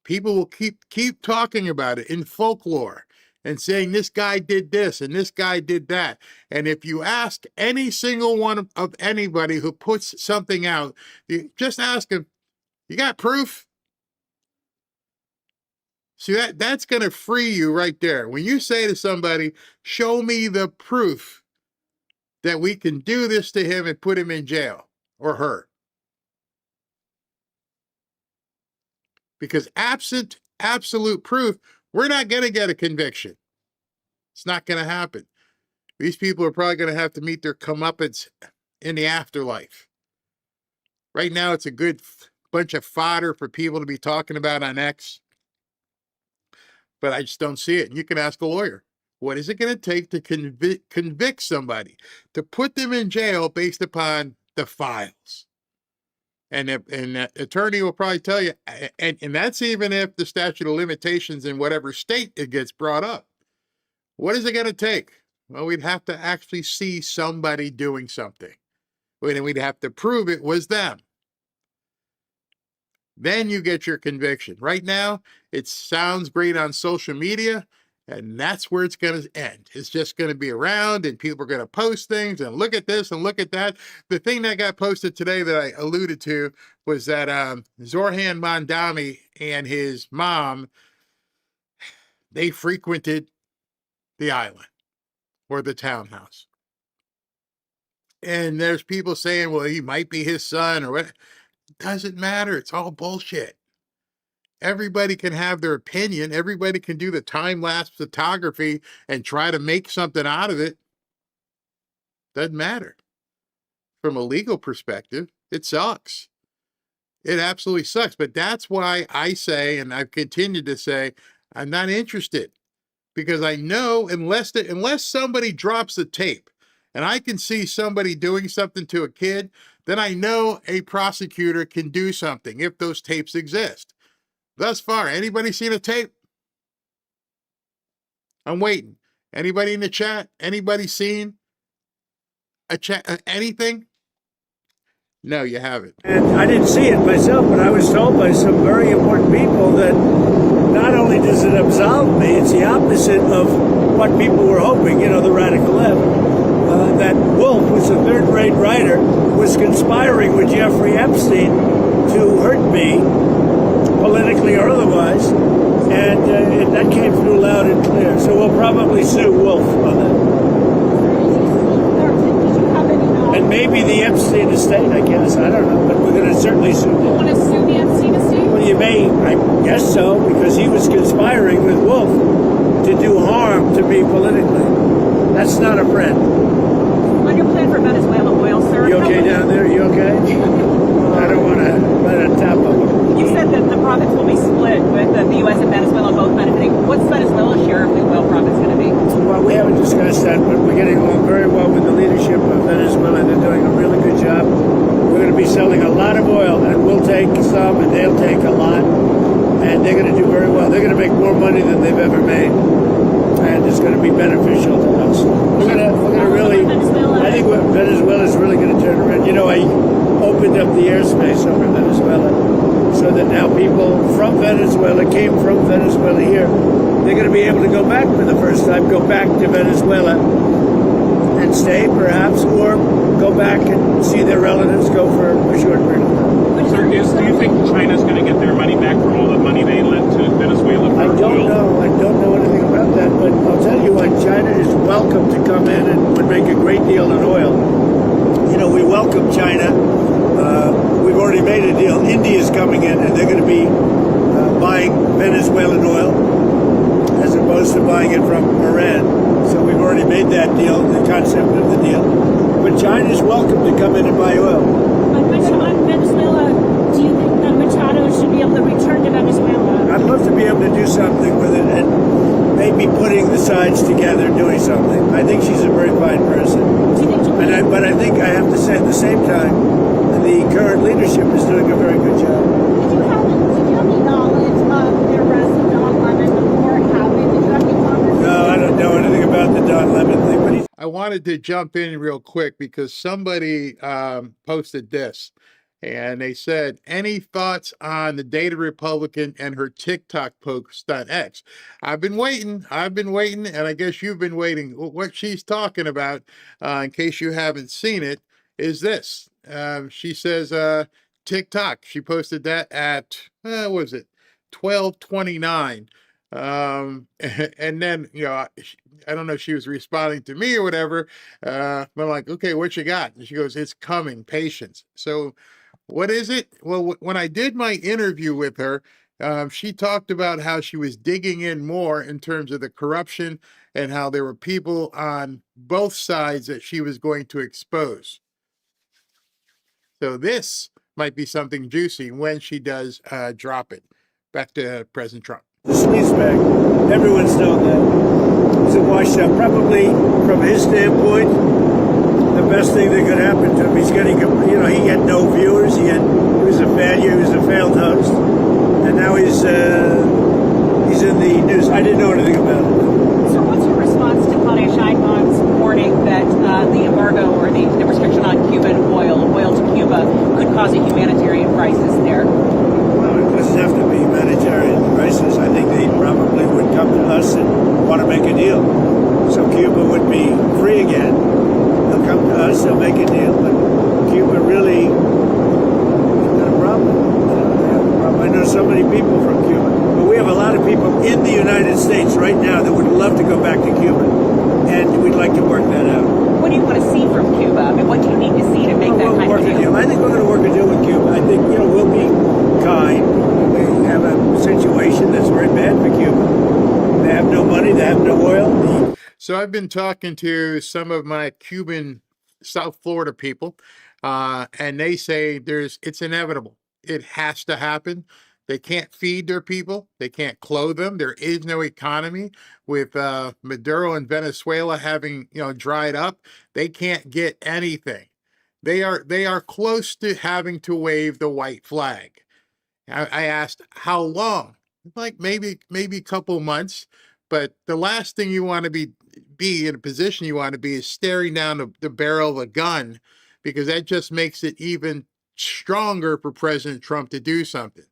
People will keep talking about it in folklore and saying this guy did this and this guy did that. And if you ask any single one of anybody who puts something out, you just ask them, you got proof? See, that's going to free you right there. When you say to somebody, show me the proof that we can do this to him and put him in jail or her. Because absent absolute proof, we're not going to get a conviction. It's not going to happen. These people are probably going to have to meet their comeuppance in the afterlife. Right now, it's a good bunch of fodder for people to be talking about on X. But I just don't see it. You can ask a lawyer. What is it going to take to convict somebody, to put them in jail based upon the files? And the attorney will probably tell you, and that's even if the statute of limitations in whatever state it gets brought up. What is it going to take? Well, we'd have to actually see somebody doing something. And we'd have to prove it was them. Then you get your conviction. Right now, it sounds great on social media, and that's where it's going to end. It's just going to be around, and people are going to post things, and look at this, and look at that. The thing that got posted today that I alluded to was that Zorhan Mondami and his mom, they frequented the island or the townhouse. And there's people saying, well, he might be his son or what. It doesn't matter. It's all bullshit. Everybody can have their opinion. Everybody can do the time-lapse photography and try to make something out of it. Doesn't matter. From a legal perspective, it sucks. It absolutely sucks. But that's why I say, and I've continued to say, I'm not interested. Because I know unless somebody drops a tape and I can see somebody doing something to a kid, then I know a prosecutor can do something if those tapes exist. Thus far, anybody seen a tape? I'm waiting. Anybody in the chat? Anybody seen a chat? Anything? No, you haven't. And I didn't see it myself, but I was told by some very important people that not only does it absolve me, it's the opposite of what people were hoping, the radical left. That Wolf was a third-rate writer, was conspiring with Jeffrey Epstein to hurt me, politically or otherwise, and that came through loud and clear. So we'll probably sue Wolf on that. And maybe the Epstein estate, I guess. I don't know, but we're going to certainly sue them. You want to sue the Epstein estate? Well, you may, I guess so, because he was conspiring with Wolf to do harm to me politically. That's not a friend. On your plan for Venezuela oil, sir. You okay down there? You okay? I don't want to let it tap up. You said that the profits will be split with the U.S. and Venezuela both benefiting. What's Venezuela's share of the oil profits going to be? Well, we haven't discussed that, but we're getting along very well with the leadership of Venezuela. They're doing a really good job. We're going to be selling a lot of oil, and we'll take some, and they'll take a lot, and they're going to do very well. They're going to make more money than they've ever made, and it's going to be beneficial to us. We're going to really, I think Venezuela is really going to turn around. I opened up the airspace over Venezuela so that now people from Venezuela came from Venezuela here. They're going to be able to go back for the first time, go back to Venezuela and stay perhaps, or go back and see their relatives, go for a short period of time. Sir, do you think China's going to get their money back for all the money they lent to Venezuela for I don't know. I don't know anything about that, but I'll tell you what, China is welcome to come in and would make a great deal in oil. We welcome China. We've already made a deal. India's coming in, and they're going to be buying Venezuelan oil as opposed to buying it from Iran. So we've already made that deal, the concept of the deal. But China's welcome to come in and buy oil. On Venezuela, do you think that Machado should be able to return to Venezuela? I'd love to be able to do something with it and maybe putting the sides together, doing something. I think she's a very fine person. But I think I have to say at the same time, the current leadership is doing a very good job. Did you have any knowledge of the arrest of Don Lemon before it happened? Did you have any conversation? No, I don't know anything about the Don Lemon thing. But I wanted to jump in real quick because somebody posted this. And they said, any thoughts on the Data Republican and her TikTok post on X? I've been waiting, and I guess you've been waiting. What she's talking about, in case you haven't seen it, is this. She says, TikTok, she posted that at, what was it, 12:29. And then, I don't know if she was responding to me or whatever, but I'm like, okay, what you got? And she goes, it's coming, patience. So what is it? Well, when I did my interview with her, she talked about how she was digging in more in terms of the corruption and how there were people on both sides that she was going to expose. So this might be something juicy when she does drop it. Back to President Trump. The sleazebag, everyone's known that. It's a washout. Probably, from his standpoint, the best thing that could happen to him, he's getting, he had no viewers, he was a failure, he was a failed host, and now he's in the news. I didn't know anything about it. So what's your response to Claudia Sheinbaum's warning that the embargo or the restriction on Cuban oil to Cuba, could cause a humanitarian crisis there? Well, it doesn't have to be humanitarian crisis. I think they probably would come to us and want to make a deal. So Cuba would be free again. They'll come to us, they'll make a deal, but Cuba really has got a problem. They have a problem. I know so many people from Cuba, but we have a lot of people in the United States right now that would love to go back to Cuba, and we'd like to work that out. What do you want to see from Cuba? I mean, what do you need to see to make that kind of deal? I think we're going to work a deal with Cuba. I think, we'll be kind. We have a situation that's very bad for Cuba. They have no money, they have no oil. So I've been talking to some of my Cuban South Florida people, and they say it's inevitable. It has to happen. They can't feed their people. They can't clothe them. There is no economy. With Maduro and Venezuela having dried up, they can't get anything. They are close to having to wave the white flag. I asked how long, like maybe a couple months, but the last thing you want to be in a position you want to be is staring down the barrel of a gun, because that just makes it even stronger for President Trump to do something.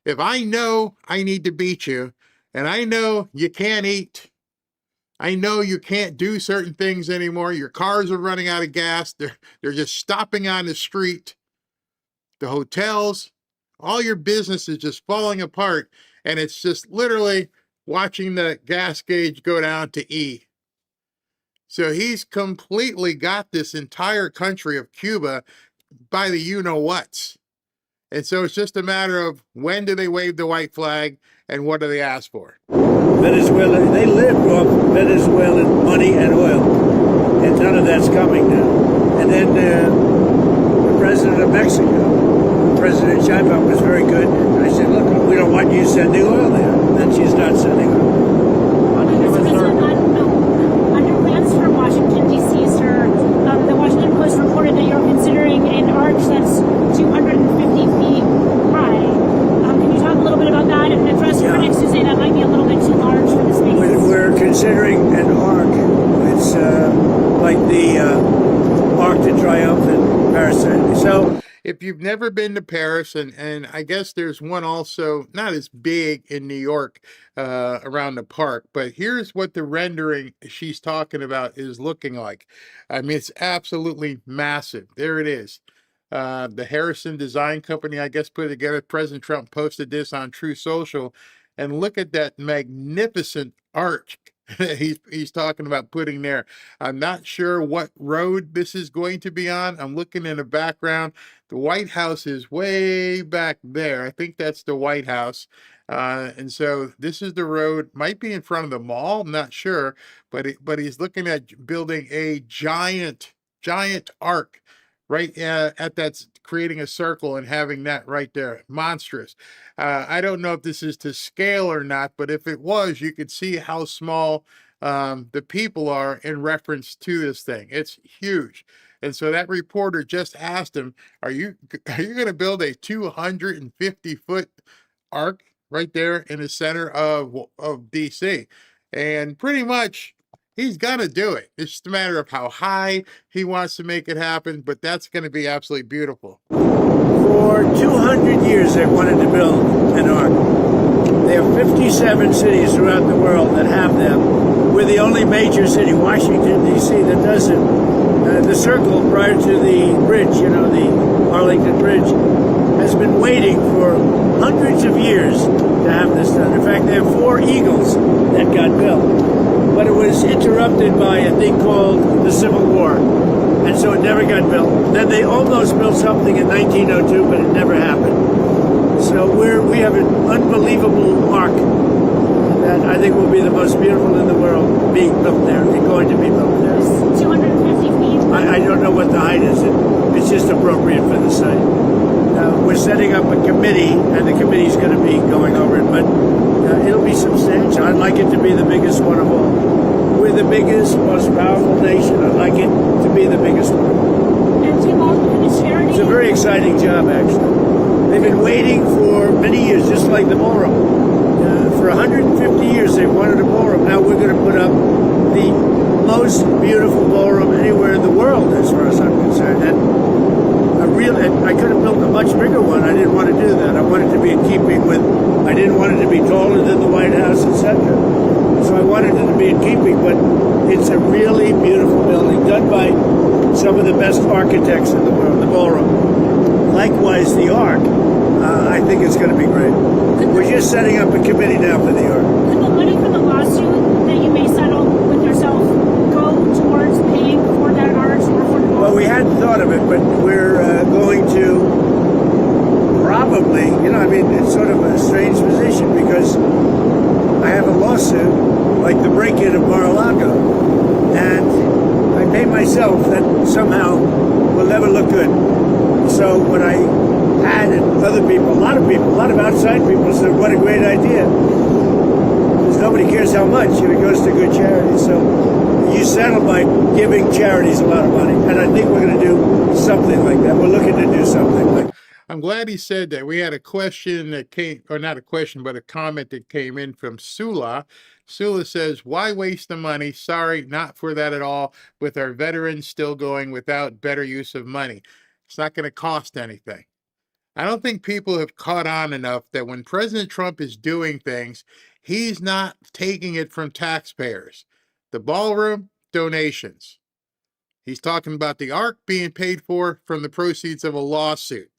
If I know I need to beat you, and I know you can't eat, I know you can't do certain things anymore, your cars are running out of gas, they're just stopping on the street, the hotels, all your business is just falling apart, and it's just literally watching the gas gauge go down to E. So he's completely got this entire country of Cuba by the you-know-whats. And so it's just a matter of when do they wave the white flag and what do they ask for? Venezuela, they live off Venezuelan money and oil, and none of that's coming now. And then the president of Mexico, President Sheinbaum, was very good. I said, look, we don't want you sending oil there. And she's not sending oil. Under plans for Washington, D.C., sir, the Washington Post reported that you're considering an arch that's 250 feet high. Can you talk a little bit about that and address critics who say that might be a little bit too large for the space? We're considering an arc. It's like the Arc de Triomphe in Paris. So if you've never been to Paris, and I guess there's one also not as big in New York around the park, but here's what the rendering she's talking about is looking like. I mean, it's absolutely massive. There it is. The Harrison Design Company, I guess, put it together. President Trump posted this on True Social, and look at that magnificent arch he's talking about putting there. I'm not sure what road this is going to be on. I'm looking in the background. The White House is way back there. I think that's the White House. And so this is the road, might be in front of the mall. I'm not sure, but he's looking at building a giant arc right at that, creating a circle and having that right there. Monstrous. I don't know if this is to scale or not, but if it was, you could see how small the people are in reference to this thing. It's huge. And so that reporter just asked him, are you going to build a 250-foot arc right there in the center of DC? And pretty much He's going to do it. It's just a matter of how high he wants to make it happen, but that's going to be absolutely beautiful. For 200 years, they wanted to build an ark. There are 57 cities throughout the world that have them. We're the only major city, Washington, D.C., that doesn't. The circle prior to the bridge, the Arlington Bridge, has been waiting for hundreds of years to have this done. In fact, there are 4 Eagles that got built. But it was interrupted by a thing called the Civil War. And so it never got built. Then they almost built something in 1902, but it never happened. So we have an unbelievable ark that I think will be the most beautiful in the world being built there. It's going to be built there. It's 250 feet. I don't know what the height is. It's just appropriate for the site. We're setting up a committee, and the committee's going to be going over it, but it'll be substantial. I'd like it to be the biggest one of all. We're the biggest, most powerful nation. I'd like it to be the biggest one. And to all the charity. It's a very exciting job, actually. They've been waiting for many years, just like the ballroom. For 150 years, they've wanted a ballroom. Now we're going to put up the most beautiful ballroom anywhere in the world, as far as I'm concerned. And I could have built a much bigger one. I didn't want to do that. I wanted to be in keeping with. I didn't want it to be taller than the White House, etc. So I wanted it to be in keeping, but it's a really beautiful building done by some of the best architects in the world, the ballroom. Likewise, the Ark, I think it's going to be great. We're just setting up a committee now for the Ark. Could the money from the lawsuit that you may settle with yourself go towards paying for that Ark or for the Well, we hadn't thought of it, but we're going to probably, it's sort of a strange position because I have a lawsuit like the break-in of Mar-a-Lago, and I pay myself. That somehow will never look good. So what I had, and other people, a lot of outside people said, what a great idea. Because nobody cares how much if it goes to good charities. So you settle by giving charities a lot of money. And I think we're going to do something like that. We're looking to do something like that. I'm glad he said that. We had a question that came, or not a question, but a comment that came in from Sula. Sula says, why waste the money? Sorry, not for that at all. With our veterans still going without better use of money. It's not going to cost anything. I don't think people have caught on enough that when President Trump is doing things, he's not taking it from taxpayers. The ballroom, donations. He's talking about the Ark being paid for from the proceeds of a lawsuit.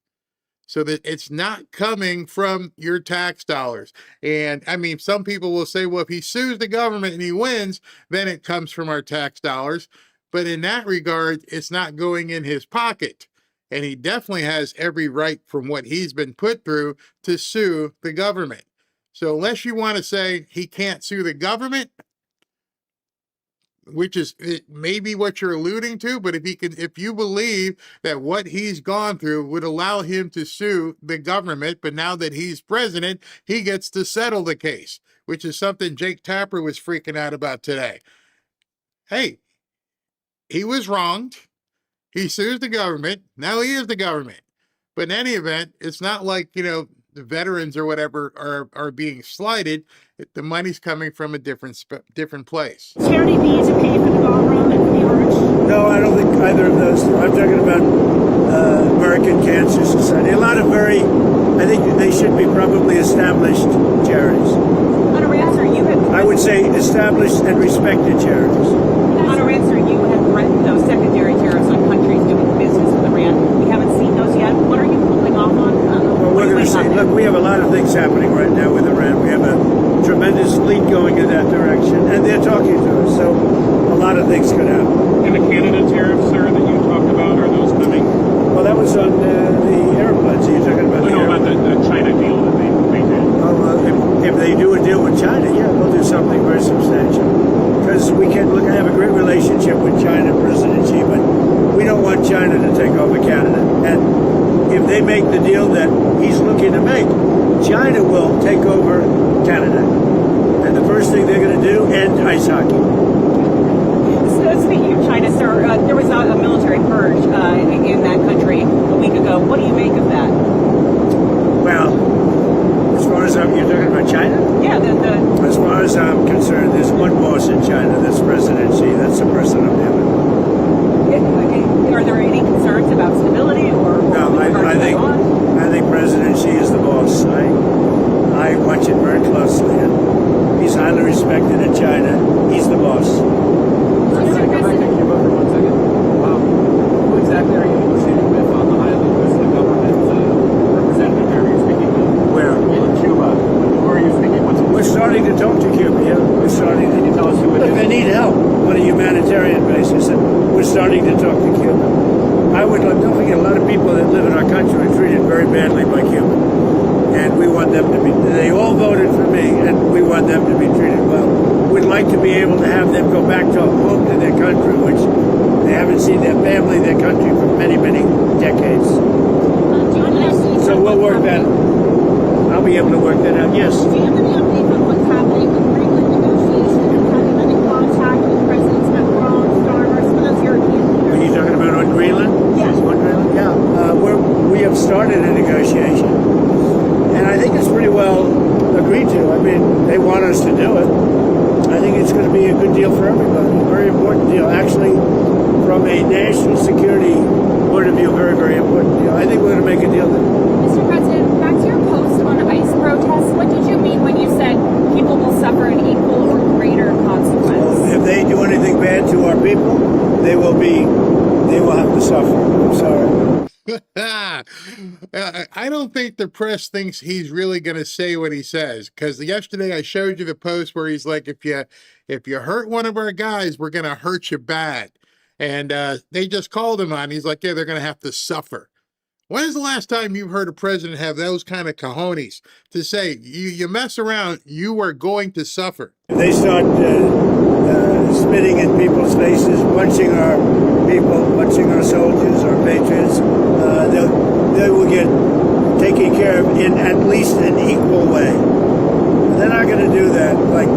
So that it's not coming from your tax dollars. And I mean, some people will say, well, if he sues the government and he wins, then it comes from our tax dollars. But in that regard, it's not going in his pocket. And he definitely has every right from what he's been put through to sue the government. So unless you want to say he can't sue the government, which is maybe what you're alluding to, but if you believe that what he's gone through would allow him to sue the government, but now that he's president, he gets to settle the case, which is something Jake Tapper was freaking out about today. Hey, he was wronged. He sues the government. Now he is the government. But in any event, it's not like, the veterans or whatever are being slighted. The money's coming from a different place. charity be to pay for the ballroom and for the arch? No, I don't think either of those. I'm talking about American Cancer Society. A lot of I think they should be probably established charities. On a answer, you had. I would say established and respected charities. On a answer, you had threatened those secondary tariffs on countries doing business with Iran. We haven't seen those yet. What are you holding off on? Well, we're going to see. Look, we have a lot of things happening right now with Iran. We have a tremendous fleet going in that direction, and they're talking to us. So a lot of things could happen. And the Canada tariffs, sir, that you talked about, are those coming? Well, that was on the airplanes. You're talking about the China deal that they did. If they do a deal with China, yeah, we'll do something very substantial. Because we can look. I have a great relationship with China, President Xi, but we don't want China to take over Canada. And if they make the deal that he's looking to make, China will take over Canada. And the first thing they're going to do, end ice hockey. So speaking of China, sir, there was a military purge in that country a week ago. What do you make of that? Well, as far as you're talking about about China? Yeah, As far as I'm concerned, there's one boss in China. That's President Xi. That's the person I'm dealing with. Are there any concerns about stability or No, I think President Xi is the boss. I watch it very closely, and he's highly respected in China. He's the boss. Let's go back to Cuba for 1 second. Who exactly are you negotiating with on the island? Who's the government representative there you're speaking with? Where? In Cuba. Who are you speaking with? We're starting to talk to Cuba. Yeah, we're starting. Can you tell us who it Look, is? they need help on a humanitarian basis, and we're starting to talk to Cuba. Don't forget, a lot of people that live in our country are treated very badly by Cuba, and we want them to be. They all voted for me, and we want them to be treated well. We'd like to be able to have them go back to home to their country, which they haven't seen their family, their country for many, many decades. So we'll work that. I'll be able to work that out. Yes. Do you have any update on what's happening with Greenland negotiations? Have you been in contact with Presidents Macron, Starmer, some of those European leaders? Are you talking about on Greenland? Yes. On Greenland? Yeah. We have started a negotiation, and I think it's pretty well agreed to. I mean, they want us to do it. I think it's going to be a good deal for everybody. A very important deal. Actually, from a national security point of view, very, very important deal. I think we're going to make a deal there. Mr. President, back to your post on ICE protests, what did you mean when you said people will suffer an equal or greater consequence? If they do anything bad to our people, they will have to suffer. I'm sorry. I don't think the press thinks he's really going to say what he says, because yesterday I showed you the post where he's like, if you hurt one of our guys, we're going to hurt you bad. And they just called him on. He's like, yeah, they're going to have to suffer. When is the last time you've heard a president have those kind of cojones to say, you mess around, you are going to suffer? If they start spitting in people's faces, punching our people, punching our soldiers, our patriots, they will get taken care of in at least an equal way. They're not going to do that. Like,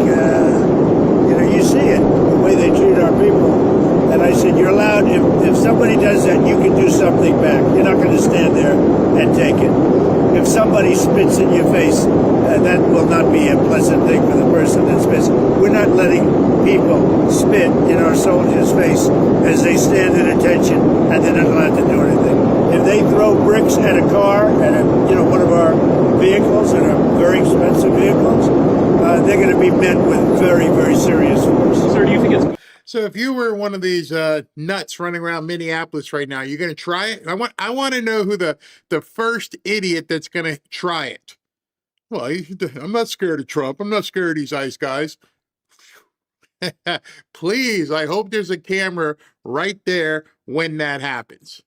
you see it, the way they treat our people. And I said, you're allowed, if somebody does that, you can do something back. You're not going to stand there and take it. If somebody spits in your face, that will not be a pleasant thing for the person that spits. We're not letting people spit in our soldiers' face as they stand at attention, and they're not allowed to do anything. If they throw bricks at a car, at one of our vehicles, and are very expensive vehicles, they're going to be met with very, very serious force. Sir, do you think it's... So if you were one of these nuts running around Minneapolis right now, you're going to try it? I want to know who the first idiot that's going to try it. Well, I'm not scared of Trump. I'm not scared of these ICE guys. Please, I hope there's a camera right there when that happens.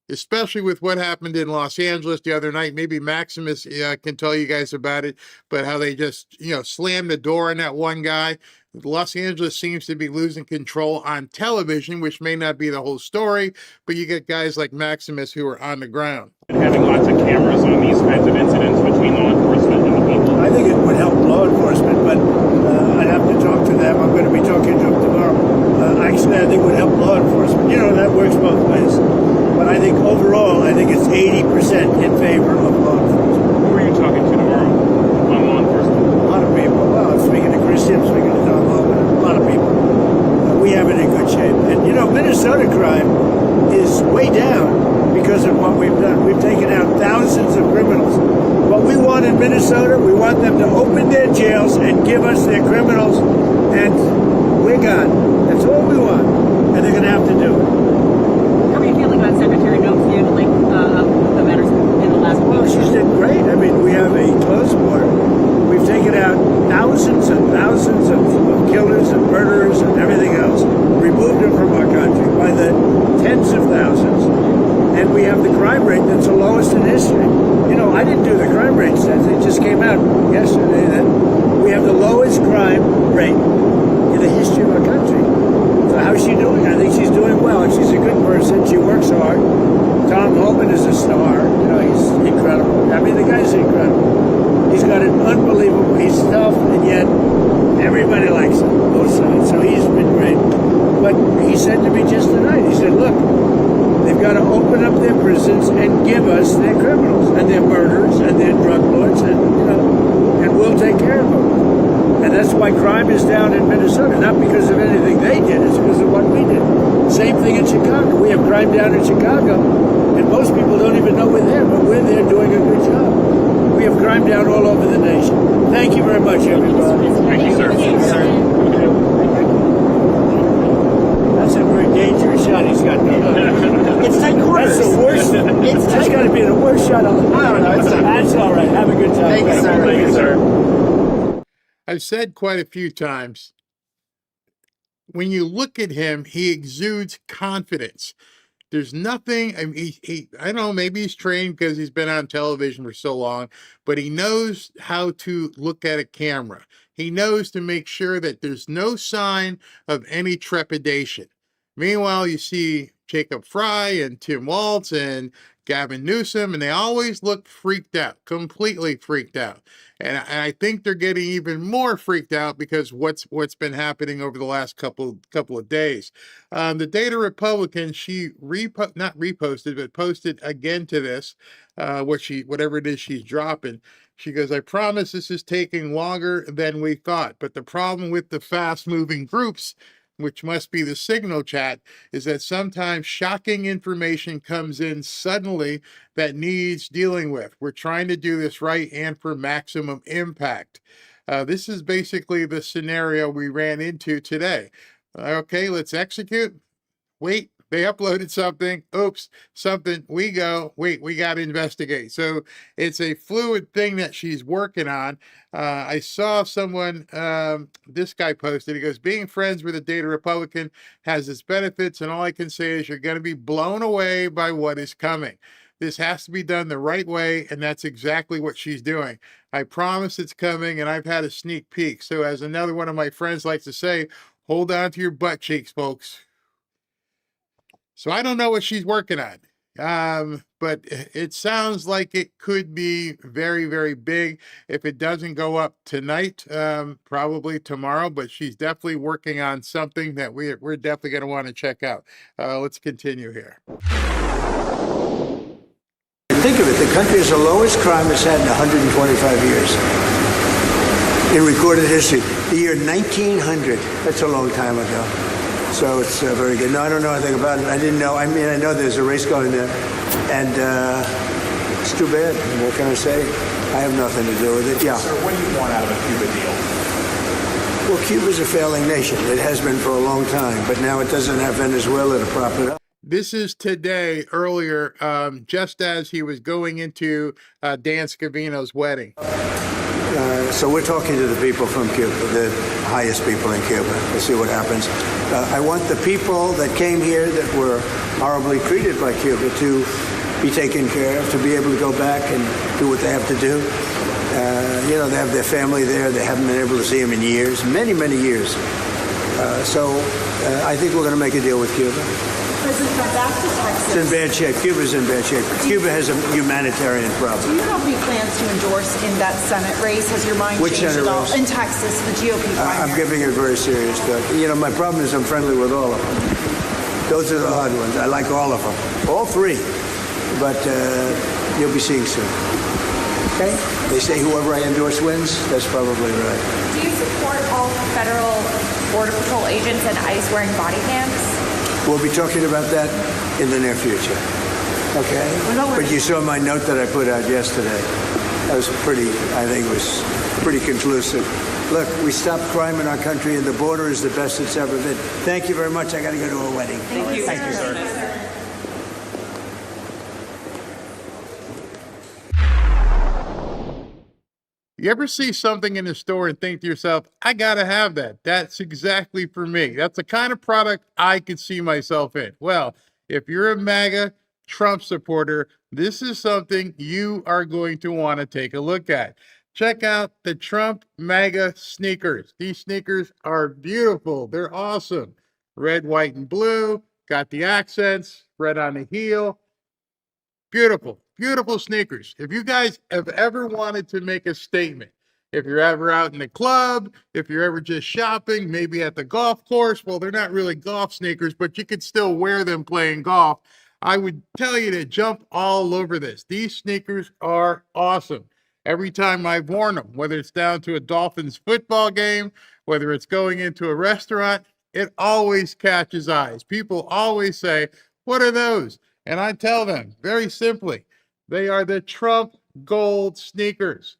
Especially with what happened in Los Angeles the other night. Maybe Maximus can tell you guys about it, but how they just, slammed the door on that one guy. Los Angeles seems to be losing control on television, which may not be the whole story, but you get guys like Maximus who are on the ground. Having lots of cameras on these kinds of incidents between law enforcement and the people. I think it would help law enforcement, but I'd have to talk to them. I'm going to be talking to them tomorrow. Actually, I think it would help law enforcement. That works both ways. But I think overall, it's 80% in favor of law enforcement. Who are you talking to tomorrow on law enforcement? A lot of people. Well, I'm speaking to Christian, I'm speaking to Don Logan, a lot of people. We have it in good shape. And, Minnesota crime is way down because of what we've done. We've taken out thousands of criminals. What we want in Minnesota, we want them to open their jails and give us their criminals, and we're gone. That's all we want. And they're going to have to do it. How are you feeling about Secretary Noakes handling the matters in the last week? Well, she's did great. I mean, we have a close border. We've taken out thousands and thousands of killers and murderers and everything else, removed them from our country by the tens of thousands, and we have the crime rate that's the lowest in history. I didn't do the crime rate stats. It just came out yesterday that we have the lowest crime rate in the history of our country. So how's she doing? I think she's doing well, and she's a good person. She works hard. Tom Homan is a star. He's incredible. I mean, the guy's incredible. He's got an unbelievable, he's tough, and yet everybody likes him, both sides. So he's been great. But he said to me just tonight, he said, look, they've got to open up their prisons and give us their criminals and their murderers and their drug lords and, and we'll take care of them. And that's why crime is down in Minnesota, not because of anything they did, it's because of what we did. Same thing in Chicago. We have crime down in Chicago, and most people don't even know we're there, but we're there doing a good job. We have crime down all over the nation. Thank you very much, everybody. Thank you, sir. That's a very dangerous shot he's got. It's tight quarters. That's the worst. That's got to be the worst shot on the I don't know. That's all right. Have a good time. Thank you, sir. Thank you, sir. I've said quite a few times, when you look at him, he exudes confidence. There's nothing, I mean, I don't know, maybe he's trained because he's been on television for so long, but he knows how to look at a camera. He knows to make sure that there's no sign of any trepidation. Meanwhile, you see Jacob Fry and Tim Waltz and Gavin Newsom, and they always look freaked out, completely freaked out. And I think they're getting even more freaked out because what's been happening over the last couple of days. The Data Republican, she not reposted, but posted again to this, whatever it is she's dropping. She goes, I promise this is taking longer than we thought, but the problem with the fast-moving groups, which must be the Signal chat, is that sometimes shocking information comes in suddenly that needs dealing with. We're trying to do this right and for maximum impact. This is basically the scenario we ran into today. Okay, let's execute. Wait, they uploaded something. Oops, something. We go. Wait, we got to investigate. So it's a fluid thing that she's working on. I saw someone, this guy posted, he goes, being friends with a Data Republican has its benefits, and all I can say is you're going to be blown away by what is coming. This has to be done the right way, and that's exactly what she's doing. I promise it's coming, and I've had a sneak peek. So as another one of my friends likes to say, hold on to your butt cheeks, folks. So I don't know what she's working on, but it sounds like it could be very, very big. If it doesn't go up tonight, probably tomorrow, but she's definitely working on something that we're definitely going to want to check out. Let's continue here. Think of it, the country has the lowest crime it's had in 125 years in recorded history. The year 1900, that's a long time ago. So it's very good. No, I don't know anything about it. I didn't know. I mean, I know there's a race going there. And it's too bad. What can I say? I have nothing to do with it. Yeah. Sir, what do you want out of a Cuba deal? Well, Cuba's a failing nation. It has been for a long time. But now it doesn't have Venezuela to prop it up. This is today, earlier, just as he was going into Dan Scavino's wedding. So we're talking to the people from Cuba, the highest people in Cuba. We'll see what happens. I want the people that came here that were horribly treated by Cuba to be taken care of, to be able to go back and do what they have to do. You know, they have their family there. They haven't been able to see them in years, many, many years. So I think we're going to make a deal with Cuba. President, come back to Texas. It's in bad shape. Cuba's in bad shape. Cuba has a humanitarian problem. Do you have any plans to endorse in that Senate race? Has your mind Which changed Senate at all? race? In Texas, the GOP primary. I'm giving it very serious thought. You know, my problem is I'm friendly with all of them. Those are the hard ones. I like all of them. All three. But you'll be seeing soon. Okay? They say whoever I endorse wins. That's probably right. Do you support all federal Border Patrol agents and ICE wearing body cams? We'll be talking about that in the near future. Okay? But you saw my note that I put out yesterday. That was I think it was pretty conclusive. Look, we stopped crime in our country, and the border is the best it's ever been. Thank you very much. I got to go to a wedding. Thank you. Thank you, sir. You ever see something in the store and think to yourself, I got to have that. That's exactly for me. That's the kind of product I could see myself in. Well, if you're a MAGA Trump supporter, this is something you are going to want to take a look at. Check out the Trump MAGA sneakers. These sneakers are beautiful. They're awesome. Red, white, and blue. Got the accents. Red on the heel. Beautiful, beautiful sneakers. If you guys have ever wanted to make a statement, if you're ever out in the club, if you're ever just shopping, maybe at the golf course, well, they're not really golf sneakers, but you could still wear them playing golf. I would tell you to jump all over this. These sneakers are awesome. Every time I've worn them, whether it's down to a Dolphins football game, whether it's going into a restaurant, it always catches eyes. People always say, "What are those?" And I tell them very simply, they are the Trump gold sneakers.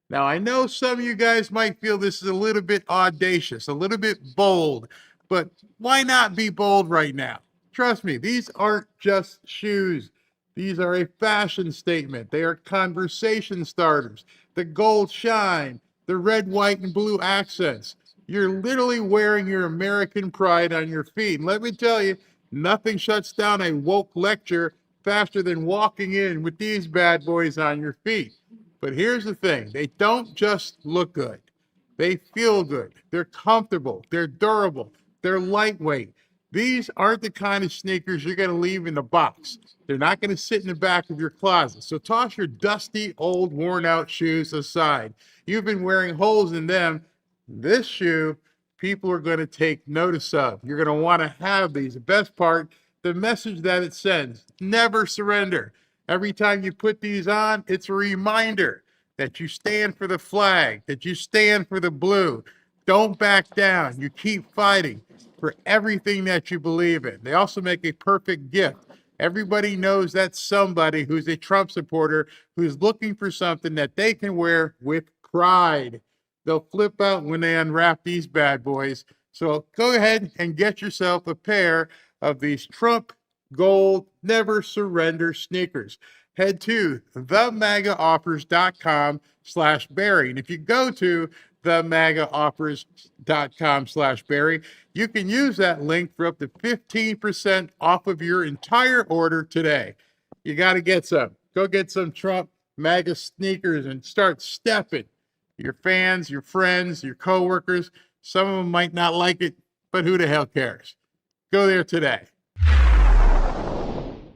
Now, I know some of you guys might feel this is a little bit audacious, a little bit bold, but why not be bold right now? Trust me, these aren't just shoes. These are a fashion statement. They are conversation starters. The gold shine, the red, white, and blue accents. You're literally wearing your American pride on your feet. And let me tell you, nothing shuts down a woke lecture faster than walking in with these bad boys on your feet. But here's the thing, they don't just look good. They feel good. They're comfortable. They're durable. They're lightweight. These aren't the kind of sneakers you're going to leave in the box. They're not going to sit in the back of your closet. So toss your dusty, old, worn out shoes aside. You've been wearing holes in them. This shoe, people are going to take notice of. You're going to want to have these. The best part, the message that it sends, never surrender. Every time you put these on, it's a reminder that you stand for the flag, that you stand for the blue. Don't back down. You keep fighting for everything that you believe in. They also make a perfect gift. Everybody knows that's somebody who's a Trump supporter who's looking for something that they can wear with pride. They'll flip out when they unwrap these bad boys. So go ahead and get yourself a pair of these Trump gold never surrender sneakers. Head to themagaoffers.com/Barry. And if you go to themagaoffers.com/Barry, you can use that link for up to 15% off of your entire order today. You got to get some. Go get some Trump MAGA sneakers and start stepping. Your fans, your friends, your coworkers, some of them might not like it, but who the hell cares? Go there today.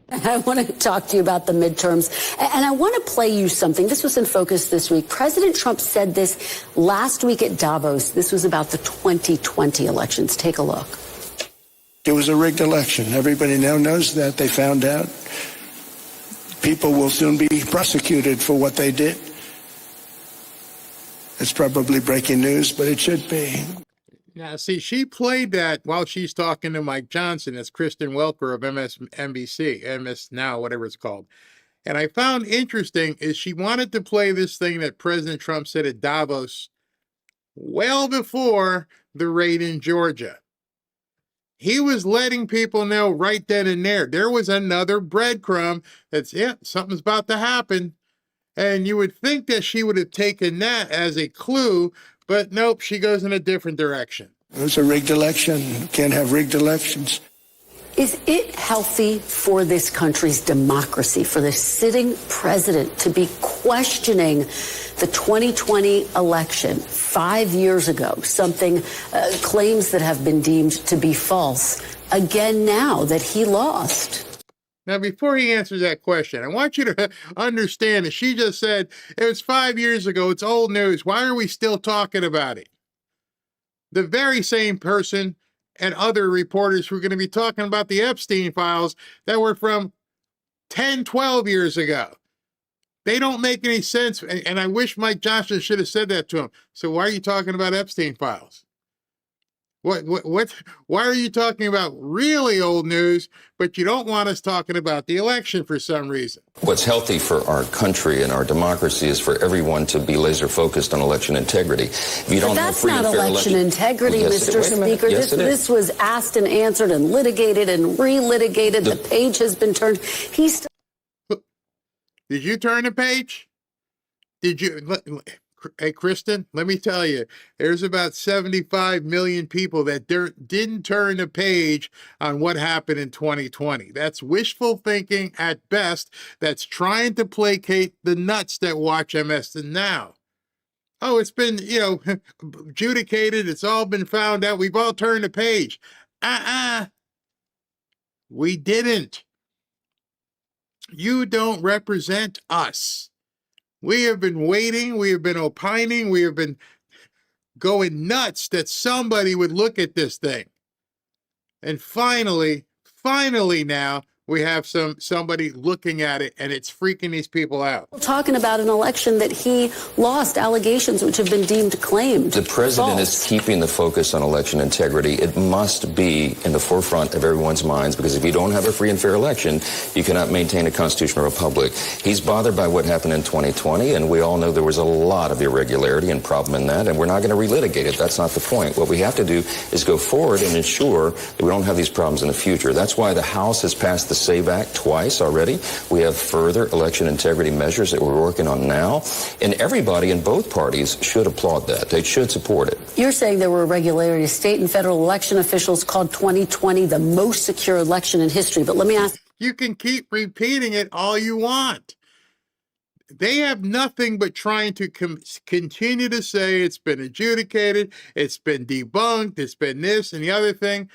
I want to talk to you about the midterms, and I want to play you something. This was in focus this week. President Trump said this last week at Davos. This was about the 2020 elections. Take a look. It was a rigged election. Everybody now knows that. They found out. People will soon be prosecuted for what they did. It's probably breaking news, but it should be. Now, see, she played that while she's talking to Mike Johnson. That's Kristen Welker of MSNBC, MS Now, whatever it's called. And I found interesting is she wanted to play this thing that President Trump said at Davos well before the raid in Georgia. He was letting people know right then and there was another breadcrumb that's it, something's about to happen. And you would think that she would have taken that as a clue, but nope, she goes in a different direction. It was a rigged election. Can't have rigged elections. Is it healthy for this country's democracy, for the sitting president to be questioning the 2020 election 5 years ago, something claims that have been deemed to be false, again now that he lost? Now, before he answers that question, I want you to understand that she just said, it was 5 years ago, it's old news. Why are we still talking about it? The very same person and other reporters who are going to be talking about the Epstein files that were from 10, 12 years ago. They don't make any sense, and I wish Mike Johnson should have said that to him. So why are you talking about Epstein files? What? Why are you talking about really old news, but you don't want us talking about the election for some reason? What's healthy for our country and our democracy is for everyone to be laser focused on election integrity. If you don't but that's not election integrity, well, yes, Mr. Speaker. Yes, this was asked and answered and litigated and relitigated. The page has been turned. He's. Did you turn the page? Did you? Hey, Kristen, let me tell you, there's about 75 million people that didn't turn the page on what happened in 2020. That's wishful thinking at best. That's trying to placate the nuts that watch MS Now. Oh, it's been, adjudicated. It's all been found out. We've all turned the page. We didn't. You don't represent us. We have been waiting, we have been opining, we have been going nuts that somebody would look at this thing. And finally now, we have somebody looking at it, and it's freaking these people out. Talking about an election that he lost, allegations which have been deemed claimed. The president false. is keeping the focus on election integrity. It must be in the forefront of everyone's minds, because if you don't have a free and fair election, you cannot maintain a constitutional republic. He's bothered by what happened in 2020, and we all know there was a lot of irregularity and problem in that, and we're not going to relitigate it. That's not the point. What we have to do is go forward and ensure that we don't have these problems in the future. That's why the House has passed the SAVE Act twice already. We have further election integrity measures that we're working on now, and everybody in both parties should applaud that. They should support it. You're saying there were irregularities. State and federal election officials called 2020 the most secure election in history. But let me ask. You can keep repeating it all you want. They have nothing but trying to continue to say it's been adjudicated, it's been debunked, it's been this and the other thing,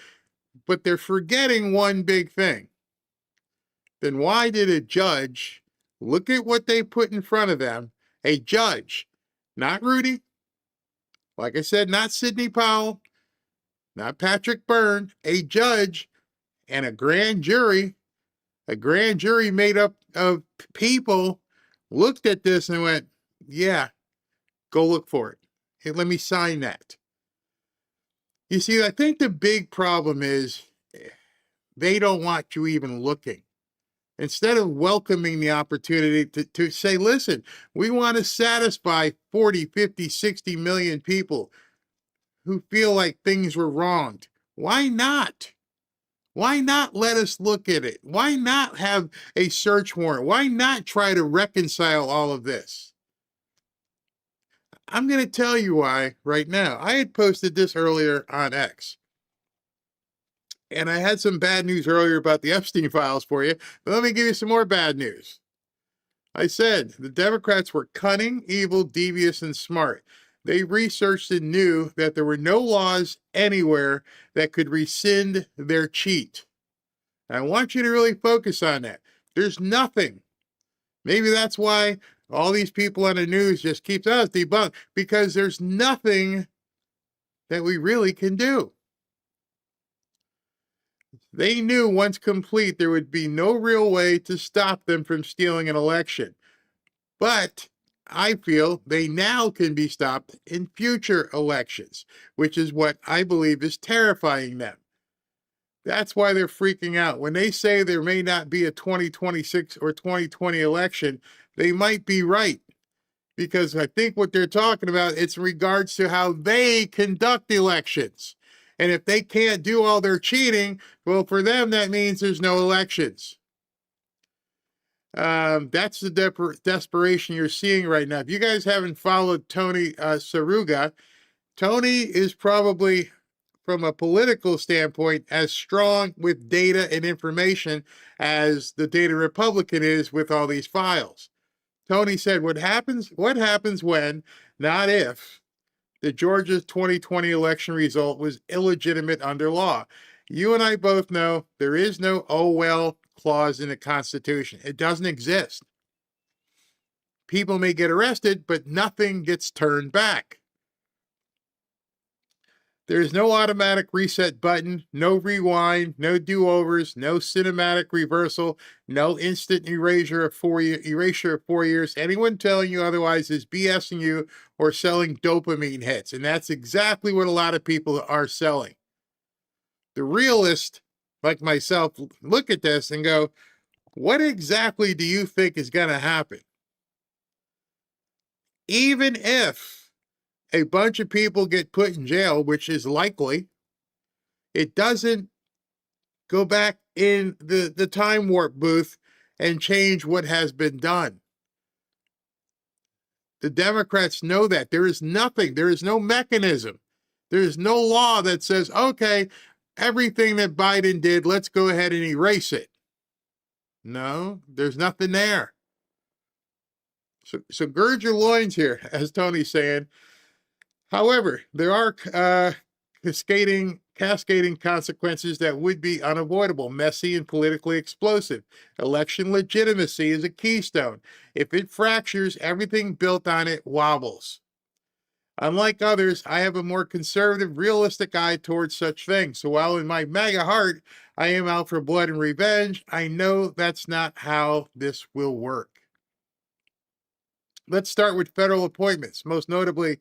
but they're forgetting one big thing. Then why did a judge look at what they put in front of them? A judge, not Rudy, like I said, not Sidney Powell, not Patrick Byrne, a judge and a grand jury made up of people looked at this and went, yeah, go look for it. Hey, let me sign that. You see, I think the big problem is they don't want you even looking. Instead of welcoming the opportunity to say, listen, we want to satisfy 40, 50, 60 million people who feel like things were wronged. Why not? Why not let us look at it? Why not have a search warrant? Why not try to reconcile all of this? I'm going to tell you why right now. I had posted this earlier on X. And I had some bad news earlier about the Epstein files for you, but let me give you some more bad news. I said the Democrats were cunning, evil, devious, and smart. They researched and knew that there were no laws anywhere that could rescind their cheat. And I want you to really focus on that. There's nothing. Maybe that's why all these people on the news just keep us debunked, because there's nothing that we really can do. They knew once complete there would be no real way to stop them from stealing an election. But I feel they now can be stopped in future elections, which is what I believe is terrifying them. That's why they're freaking out. When they say there may not be a 2026 or 2020 election, they might be right. Because I think what they're talking about, it's in regards to how they conduct elections. And if they can't do all their cheating, well, for them, that means there's no elections. That's the desperation you're seeing right now. If you guys haven't followed Tony Saruga, Tony is probably, from a political standpoint, as strong with data and information as the data Republican is with all these files. Tony said, what happens when, not if, the Georgia 2020 election result was illegitimate under law? You and I both know there is no "oh well" clause in the Constitution. It doesn't exist. People may get arrested, but nothing gets turned back. There's no automatic reset button, no rewind, no do-overs, no cinematic reversal, no instant erasure of 4 years. Anyone telling you otherwise is BSing you or selling dopamine hits. And that's exactly what a lot of people are selling. The realist, like myself, look at this and go, what exactly do you think is going to happen? Even if a bunch of people get put in jail, which is likely, it doesn't go back in the time warp booth and change what has been done. The Democrats know that. There is nothing. There is no mechanism. There is no law that says, okay, everything that Biden did, let's go ahead and erase it. No, there's nothing there. So gird your loins here, as Tony's saying. However, there are cascading consequences that would be unavoidable, messy, and politically explosive. Election legitimacy is a keystone. If it fractures, everything built on it wobbles. Unlike others, I have a more conservative, realistic eye towards such things. So while in my MAGA heart, I am out for blood and revenge. I know that's not how this will work. Let's start with federal appointments, most notably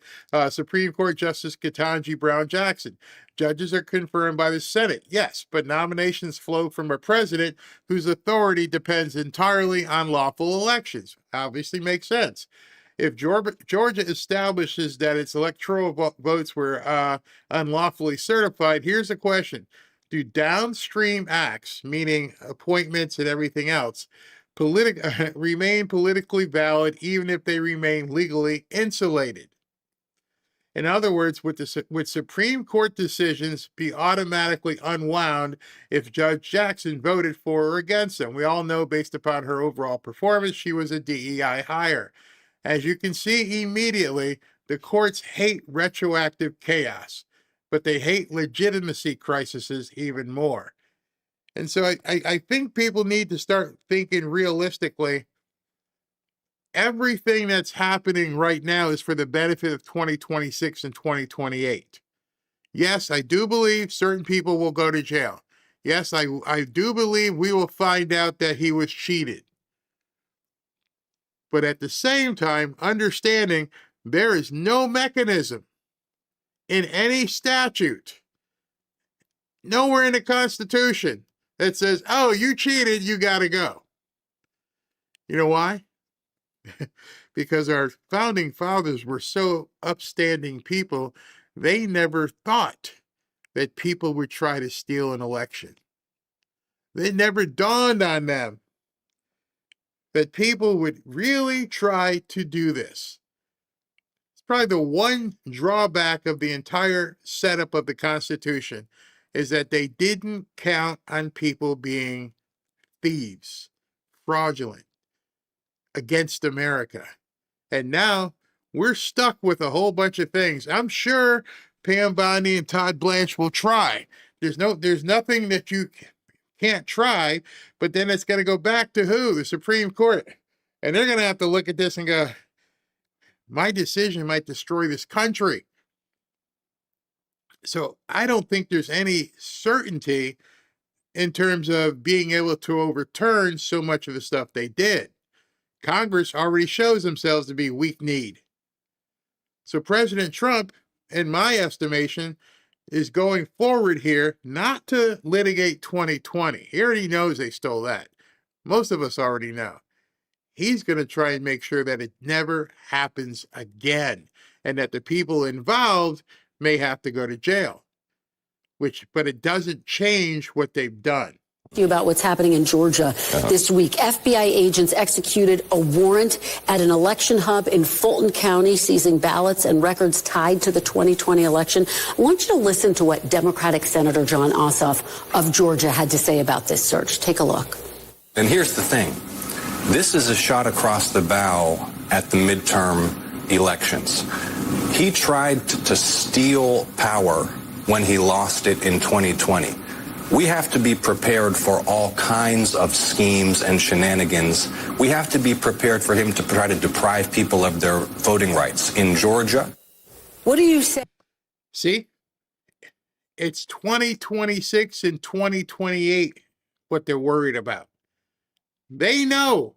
Supreme Court Justice Ketanji Brown Jackson. Judges are confirmed by the Senate, yes, but nominations flow from a president whose authority depends entirely on lawful elections. Obviously makes sense. If Georgia establishes that its electoral votes were unlawfully certified, here's a question. Do downstream acts, meaning appointments and everything else, remain politically valid even if they remain legally insulated? In other words, would Supreme Court decisions be automatically unwound if Judge Jackson voted for or against them? We all know, based upon her overall performance, she was a DEI hire. As you can see immediately, the courts hate retroactive chaos, but they hate legitimacy crises even more. And so I think people need to start thinking realistically. Everything that's happening right now is for the benefit of 2026 and 2028. Yes, I do believe certain people will go to jail. Yes, I do believe we will find out that he was cheated. But at the same time, understanding there is no mechanism in any statute, nowhere in the Constitution, that says, oh, you cheated, you got to go. You know why? Because our founding fathers were so upstanding people, they never thought that people would try to steal an election. It never dawned on them that people would really try to do this. It's probably the one drawback of the entire setup of the Constitution is that they didn't count on people being thieves, fraudulent, against America. And now we're stuck with a whole bunch of things. I'm sure Pam Bondi and Todd Blanche will try. There's nothing that you can't try, but then it's going to go back to who? The Supreme Court. And they're going to have to look at this and go, my decision might destroy this country. So I don't think there's any certainty in terms of being able to overturn so much of the stuff they did. Congress already shows themselves to be weak-kneed. So President Trump, in my estimation, is going forward here not to litigate 2020. He already knows they stole that. Most of us already know. He's going to try and make sure that it never happens again and that the people involved may have to go to jail, but it doesn't change what they've done. You about what's happening in Georgia this week. FBI agents executed a warrant at an election hub in Fulton County, seizing ballots and records tied to the 2020 election. I want you to listen to what Democratic Senator Jon Ossoff of Georgia had to say about this search. Take a look. And here's the thing. This is a shot across the bow at the midterm elections. He tried to steal power when he lost it in 2020. We have to be prepared for all kinds of schemes and shenanigans. We have to be prepared for him to try to deprive people of their voting rights in Georgia. What do you say? See, it's 2026 and 2028 what they're worried about. They know,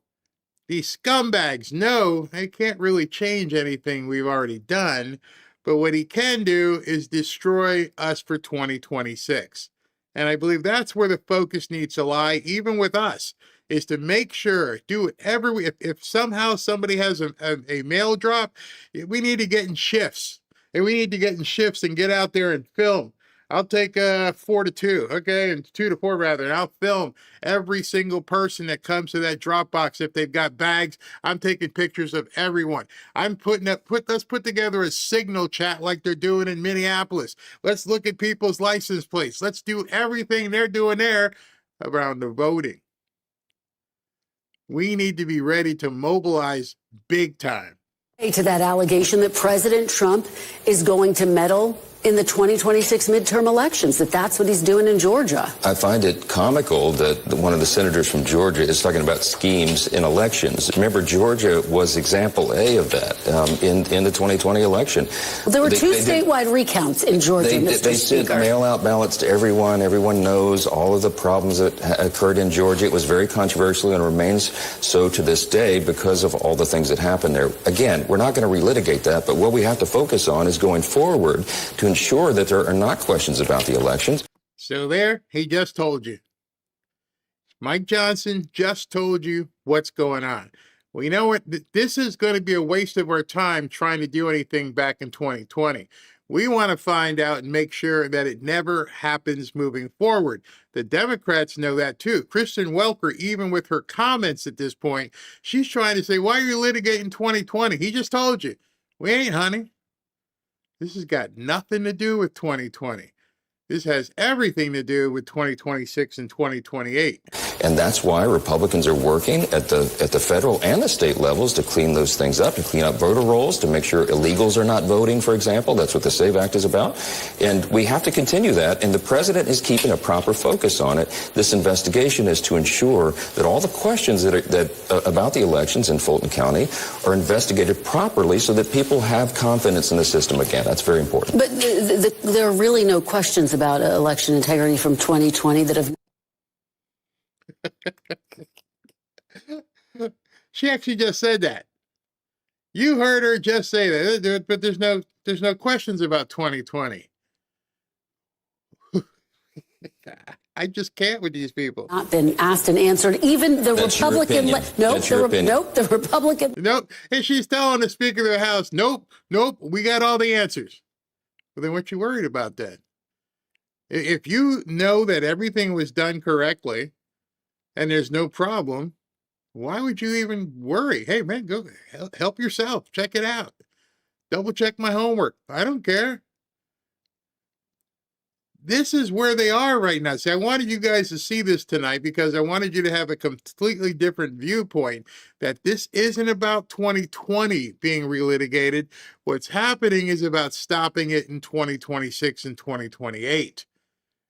these scumbags know they can't really change anything we've already done, but what he can do is destroy us for 2026. And I believe that's where the focus needs to lie, even with us, is to make sure, do whatever if somehow somebody has a mail drop, we need to get in shifts. And we need to get in shifts and get out there and film. I'll take 4 to 2, okay, and 2 to 4 rather, and I'll film every single person that comes to that drop box. If they've got bags, I'm taking pictures of everyone. I'm let's put together a signal chat like they're doing in Minneapolis. Let's look at people's license plates. Let's do everything they're doing there around the voting. We need to be ready to mobilize big time. To that allegation that President Trump is going to meddle in the 2026 midterm elections, that's what he's doing in Georgia. I find it comical that one of the senators from Georgia is talking about schemes in elections. Remember, Georgia was example A of that in the 2020 election. Well, there were two statewide recounts in Georgia, Mr. They Speaker. sent mail-out ballots to everyone. Everyone knows all of the problems that occurred in Georgia. It was very controversial and remains so to this day because of all the things that happened there. Again, we're not going to relitigate that, but what we have to focus on is going forward to ensure that there are not questions about the elections. So there, he just told you. Mike Johnson just told you what's going on. Well, you know what? This is going to be a waste of our time trying to do anything back in 2020. We want to find out and make sure that it never happens moving forward. The Democrats know that too. Kristen Welker, even with her comments at this point, she's trying to say, why are you litigating 2020? He just told you. We ain't, honey. This has got nothing to do with 2020. This has everything to do with 2026 and 2028. And that's why Republicans are working at the federal and the state levels to clean those things up, to clean up voter rolls, to make sure illegals are not voting, for example. That's what the SAVE Act is about. And we have to continue that. And the president is keeping a proper focus on it. This investigation is to ensure that all the questions about the elections in Fulton County are investigated properly so that people have confidence in the system again. That's very important. But there are really no questions about election integrity from 2020 that have. She actually just said that. You heard her just say that, but there's no questions about 2020. I just can't with these people. Not been asked and answered. Even the That's Republican. the Republican. Nope. And she's telling the Speaker of the House, nope, we got all the answers. Well, then what you worried about then? If you know that everything was done correctly and there's no problem, why would you even worry? Hey, man, go help yourself. Check it out. Double check my homework. I don't care. This is where they are right now. See, I wanted you guys to see this tonight because I wanted you to have a completely different viewpoint, that this isn't about 2020 being relitigated. What's happening is about stopping it in 2026 and 2028.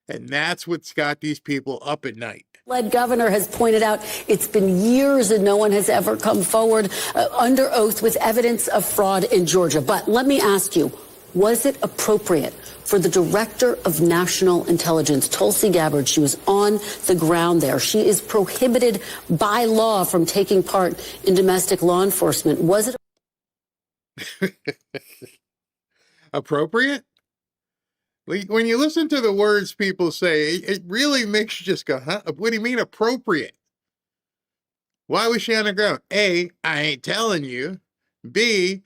And that's what's got these people up at night. Led governor has pointed out it's been years and no one has ever come forward under oath with evidence of fraud in Georgia. But let me ask you, was it appropriate for the director of national intelligence, Tulsi Gabbard? She was on the ground there. She is prohibited by law from taking part in domestic law enforcement. Was it appropriate? When you listen to the words people say, it really makes you just go, huh? What do you mean appropriate? Why was she on the ground? A, I ain't telling you. B,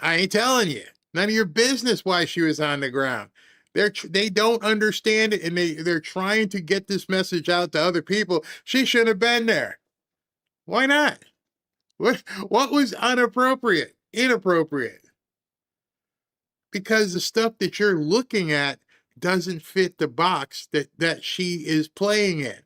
I ain't telling you. None of your business why she was on the ground. They don't understand it, and they're trying to get this message out to other people. She shouldn't have been there. Why not? What was inappropriate? Because the stuff that you're looking at doesn't fit the box that she is playing in.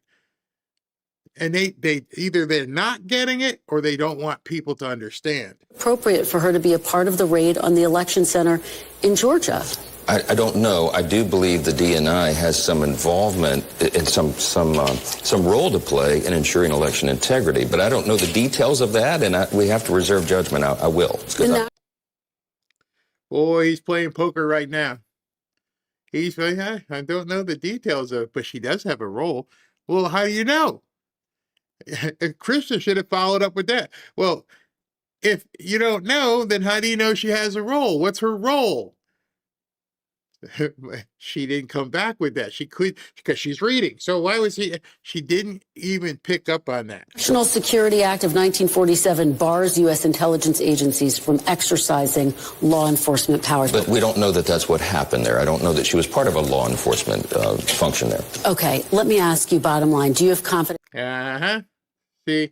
And they either they're not getting it or they don't want people to understand. Appropriate for her to be a part of the raid on the election center in Georgia? I don't know. I do believe the DNI has some involvement and some role to play in ensuring election integrity, but I don't know the details of that, and we have to reserve judgment. I will. Boy, he's playing poker right now. He's like, I don't know the details of it, but she does have a role. Well, how do you know? Krista should have followed up with that. Well, if you don't know, then how do you know she has a role? What's her role? She didn't come back with that. She could, because she's reading. So why was she didn't even pick up on that. National Security Act of 1947 bars U.S. intelligence agencies from exercising law enforcement powers. But we don't know that that's what happened there. I don't know that she was part of a law enforcement function there. Okay, let me ask you, bottom line, do you have confidence? See,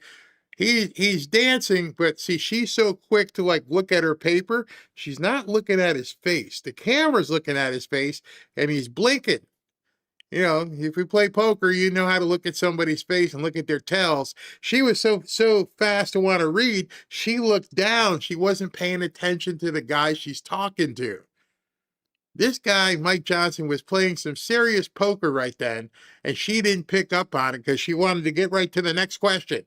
he's dancing, but see, she's so quick to look at her paper. She's not looking at his face. The camera's looking at his face, and he's blinking. You know, if we play poker, you know how to look at somebody's face and look at their tells. She was so fast to want to read, she looked down. She wasn't paying attention to the guy she's talking to. This guy, Mike Johnson, was playing some serious poker right then, and she didn't pick up on it because she wanted to get right to the next question.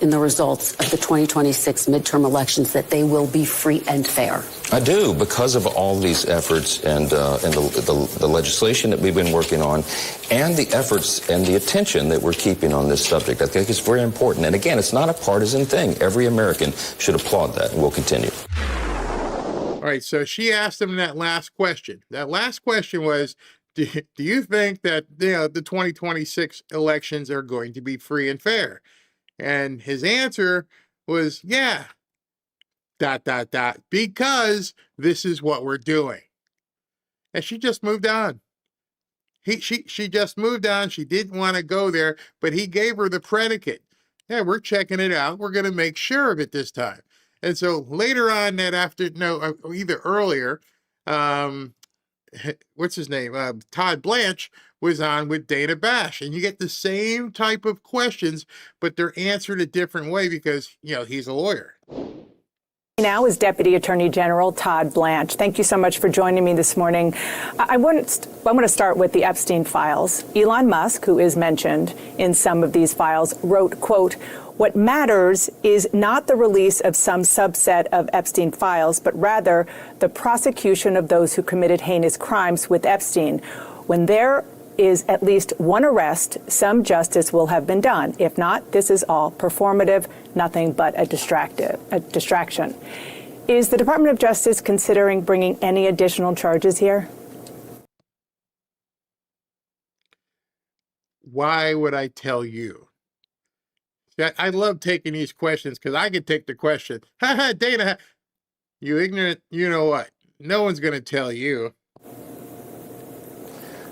In the results of the 2026 midterm elections that they will be free and fair? I do, because of all these efforts and the legislation that we've been working on and the efforts and the attention that we're keeping on this subject. I think it's very important. And again, it's not a partisan thing. Every American should applaud that, and we'll continue. All right, so she asked him that last question. That last question was, do you think that the 2026 elections are going to be free and fair? And his answer was, yeah, ... because this is what we're doing. And she just moved on. She just moved on. She didn't want to go there, but he gave her the predicate. Yeah, we're checking it out. We're going to make sure of it this time. And so later on that either earlier, what's his name? Todd Blanche was on with Dana Bash, and you get the same type of questions, but they're answered a different way because, he's a lawyer. Now is Deputy Attorney General Todd Blanche. Thank you so much for joining me this morning. I want to start with the Epstein files. Elon Musk, who is mentioned in some of these files, wrote, quote, "What matters is not the release of some subset of Epstein files, but rather the prosecution of those who committed heinous crimes with Epstein. When there is at least one arrest, some justice will have been done. If not, this is all performative, nothing but a distraction." Is the Department of Justice considering bringing any additional charges here? Why would I tell you? I love taking these questions because I can take the question. Ha ha, Dana, you ignorant, you know what? No one's going to tell you.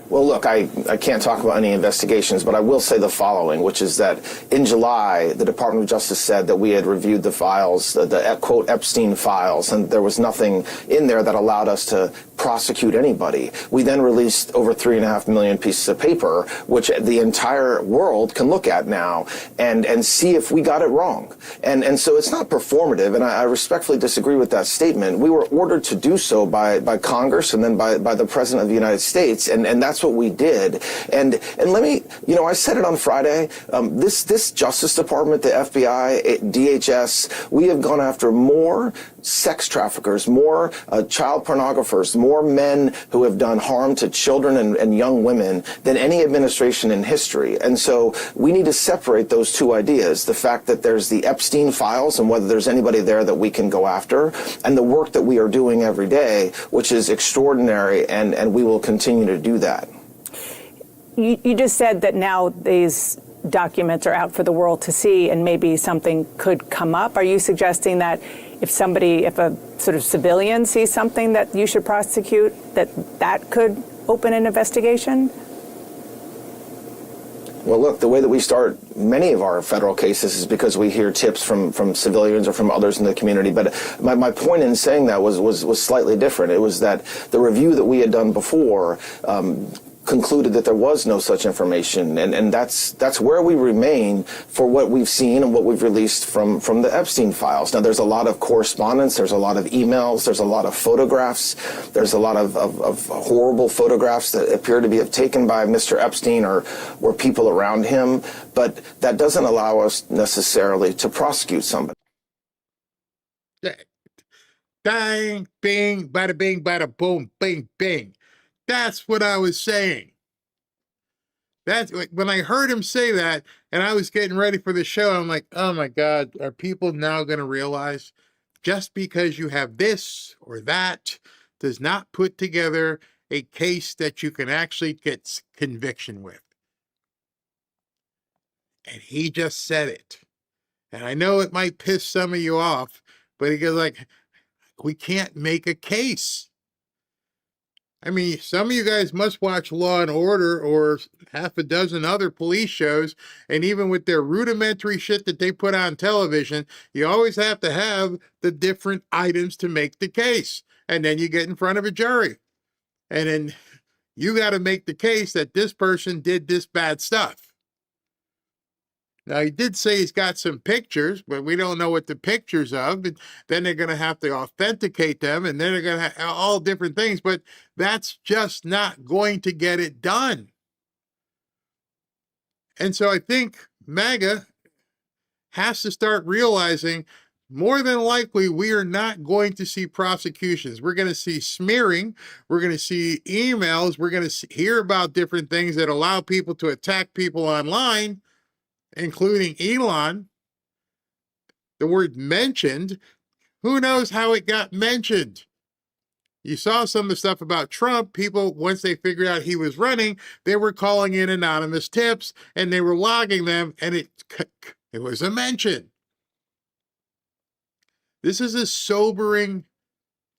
Well, look, I can't talk about any investigations, but I will say the following, which is that in July, the Department of Justice said that we had reviewed the files, the quote, Epstein files, and there was nothing in there that allowed us to prosecute anybody. We then released over 3.5 million pieces of paper, which the entire world can look at now and see if we got it wrong. And so it's not performative, and I respectfully disagree with that statement. We were ordered to do so by Congress and then by the President of the United States, and that's what we did. And let me, I said it on Friday, this Justice Department, the FBI, DHS, we have gone after more sex traffickers, more child pornographers, more men who have done harm to children and young women than any administration in history. And so we need to separate those two ideas, the fact that there's the Epstein files and whether there's anybody there that we can go after, and the work that we are doing every day, which is extraordinary, and we will continue to do that. You just said that now these documents are out for the world to see and maybe something could come up. Are you suggesting that if a sort of civilian sees something that you should prosecute, that could open an investigation? Well, look, the way that we start many of our federal cases is because we hear tips from civilians or from others in the community. But my point in saying that was slightly different. It was that the review that we had done before concluded that there was no such information, and that's where we remain for what we've seen and what we've released from the Epstein files. Now, there's a lot of correspondence, there's a lot of emails, there's a lot of photographs, there's a lot of horrible photographs that appear to be taken by Mr. Epstein or people around him, but that doesn't allow us necessarily to prosecute somebody. Bang, bing, bada bing, bada boom, bing, bing. That's what I was saying. That's when I heard him say that, and I was getting ready for the show, I'm like, oh my God, are people now going to realize just because you have this or that does not put together a case that you can actually get conviction with? And he just said it. And I know it might piss some of you off, but he goes like, we can't make a case. I mean, some of you guys must watch Law and Order or half a dozen other police shows, and even with their rudimentary shit that they put on television, you always have to have the different items to make the case. And then you get in front of a jury. And then you got to make the case that this person did this bad stuff. Now, he did say he's got some pictures, but we don't know what the pictures of. And then they're going to have to authenticate them, and then they're going to have all different things. But that's just not going to get it done. And so I think MAGA has to start realizing more than likely we are not going to see prosecutions. We're going to see smearing. We're going to see emails. We're going to hear about different things that allow people to attack people online, including Elon. The word mentioned, who knows how it got mentioned? You saw some of the stuff about Trump. People, once they figured out he was running, they were calling in anonymous tips and they were logging them, and it was a mention. This is a sobering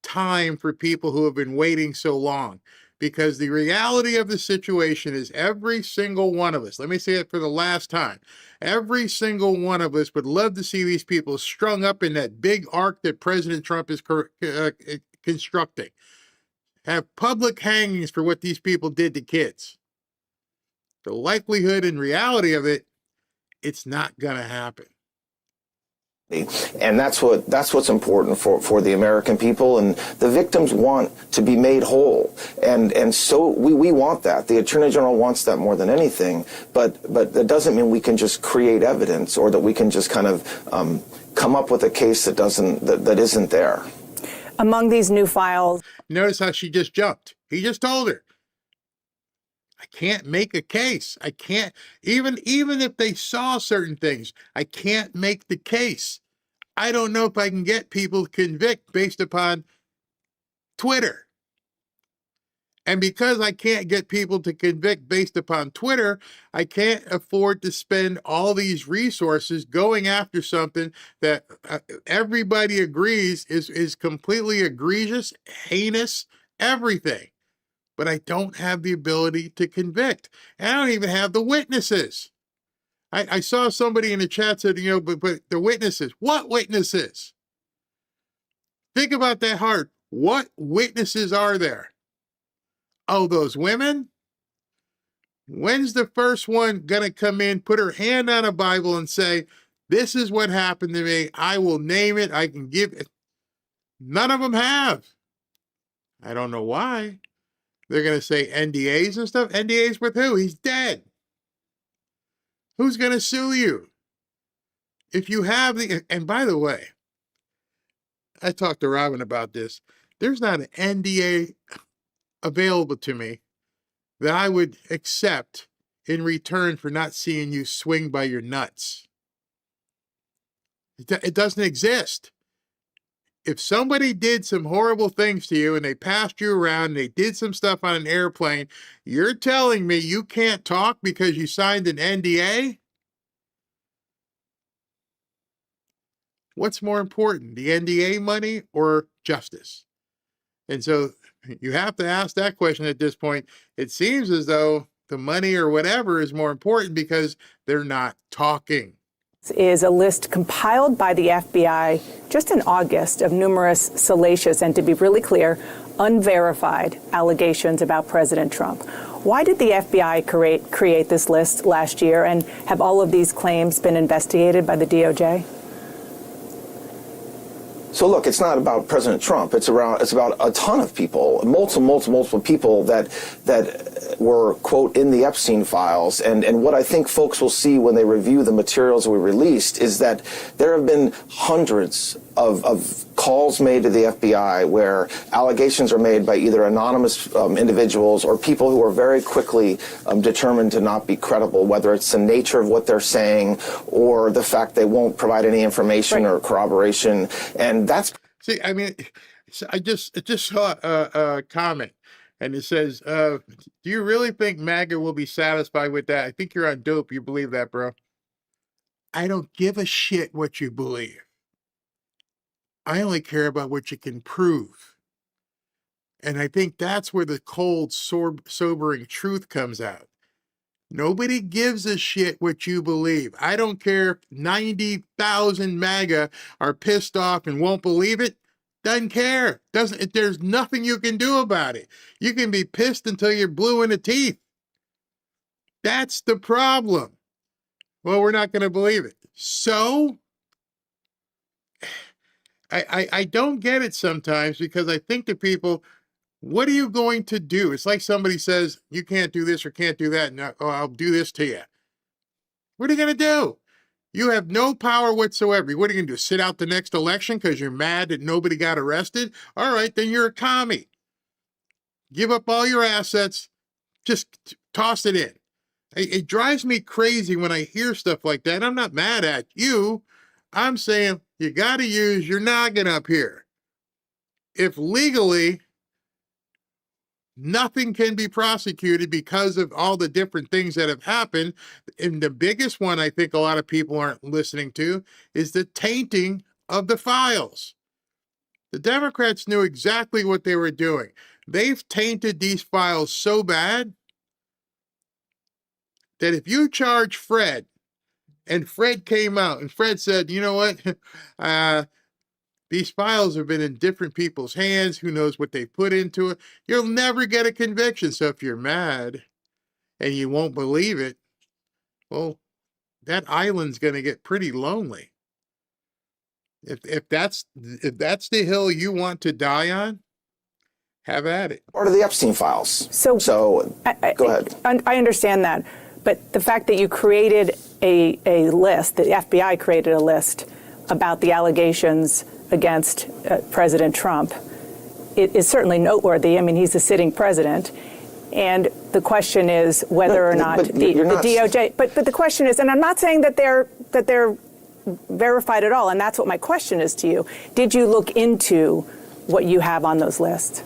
time for people who have been waiting so long, because the reality of the situation is every single one of us, let me say it for the last time, every single one of us would love to see these people strung up in that big arc that President Trump is constructing. Have public hangings for what these people did to kids. The likelihood and reality of it, it's not going to happen. And that's what's important for the American people, and the victims want to be made whole, and so we want that. The Attorney General wants that more than anything, but that doesn't mean we can just create evidence, or that we can just kind of come up with a case that isn't there. Among these new files, notice how she just jumped. He just told her, I can't make a case. I can't, even if they saw certain things, I can't make the case. I don't know if I can get people to convict based upon Twitter. And because I can't get people to convict based upon Twitter, I can't afford to spend all these resources going after something that everybody agrees is completely egregious, heinous, everything. But I don't have the ability to convict. And I don't even have the witnesses. I saw somebody in the chat said, but the witnesses. What witnesses? Think about that hard. What witnesses are there? Oh, those women? When's the first one going to come in, put her hand on a Bible and say, this is what happened to me. I will name it. I can give it. None of them have. I don't know why. They're going to say NDAs and stuff. NDAs with who? He's dead. Who's going to sue you? If you have and by the way, I talked to Robin about this. There's not an NDA available to me that I would accept in return for not seeing you swing by your nuts. It doesn't exist. If somebody did some horrible things to you and they passed you around and they did some stuff on an airplane, you're telling me you can't talk because you signed an NDA? What's more important, the NDA money or justice? And so you have to ask that question at this point. It seems as though the money or whatever is more important because they're not talking. Is a list compiled by the FBI just in August of numerous salacious and, to be really clear, unverified allegations about President Trump. Why did the FBI create this list last year, and have all of these claims been investigated by the DOJ? So look, it's not about President Trump. It's about a ton of people, multiple people that were, quote, in the Epstein files. And what I think folks will see when they review the materials we released is that there have been hundreds of calls made to the FBI where allegations are made by either anonymous individuals or people who are very quickly determined to not be credible, whether it's the nature of what they're saying or the fact they won't provide any information or corroboration. And that's... See, I mean, I just saw a comment, and it says, do you really think MAGA will be satisfied with that? I think you're on dope. You believe that, bro. I don't give a shit what you believe. I only care about what you can prove. And I think that's where the cold, sobering truth comes out. Nobody gives a shit what you believe. I don't care if 90,000 MAGA are pissed off and won't believe it. Doesn't care. There's nothing you can do about it. You can be pissed until you're blue in the teeth. That's the problem. Well, we're not going to believe it. So I don't get it sometimes, because I think to people, what are you going to do? It's like somebody says, you can't do this or can't do that, and I'll do this to you. What are you going to do? You have no power whatsoever. What are you going to do? Sit out the next election because you're mad that nobody got arrested? All right, then you're a commie. Give up all your assets. Just toss it in. It drives me crazy when I hear stuff like that. I'm not mad at you. I'm saying you got to use your noggin up here. If legally nothing can be prosecuted because of all the different things that have happened, and the biggest one I think a lot of people aren't listening to is the tainting of the files. The Democrats knew exactly what they were doing. They've tainted these files so bad that if you charge Fred, and Fred came out and Fred said, you know what, these files have been in different people's hands, who knows what they put into it, you'll never get a conviction. So if you're mad and you won't believe it, well, that island's going to get pretty lonely. If that's the hill you want to die on, have at it. Part of the Epstein files. So go ahead. I understand that. But the fact that you created a list, the FBI created a list about the allegations against President Trump, it is certainly noteworthy. I mean, he's the sitting president. And the question is whether or not the DOJ. But the question is, and I'm not saying that they're verified at all, and that's what my question is to you. Did you look into what you have on those lists?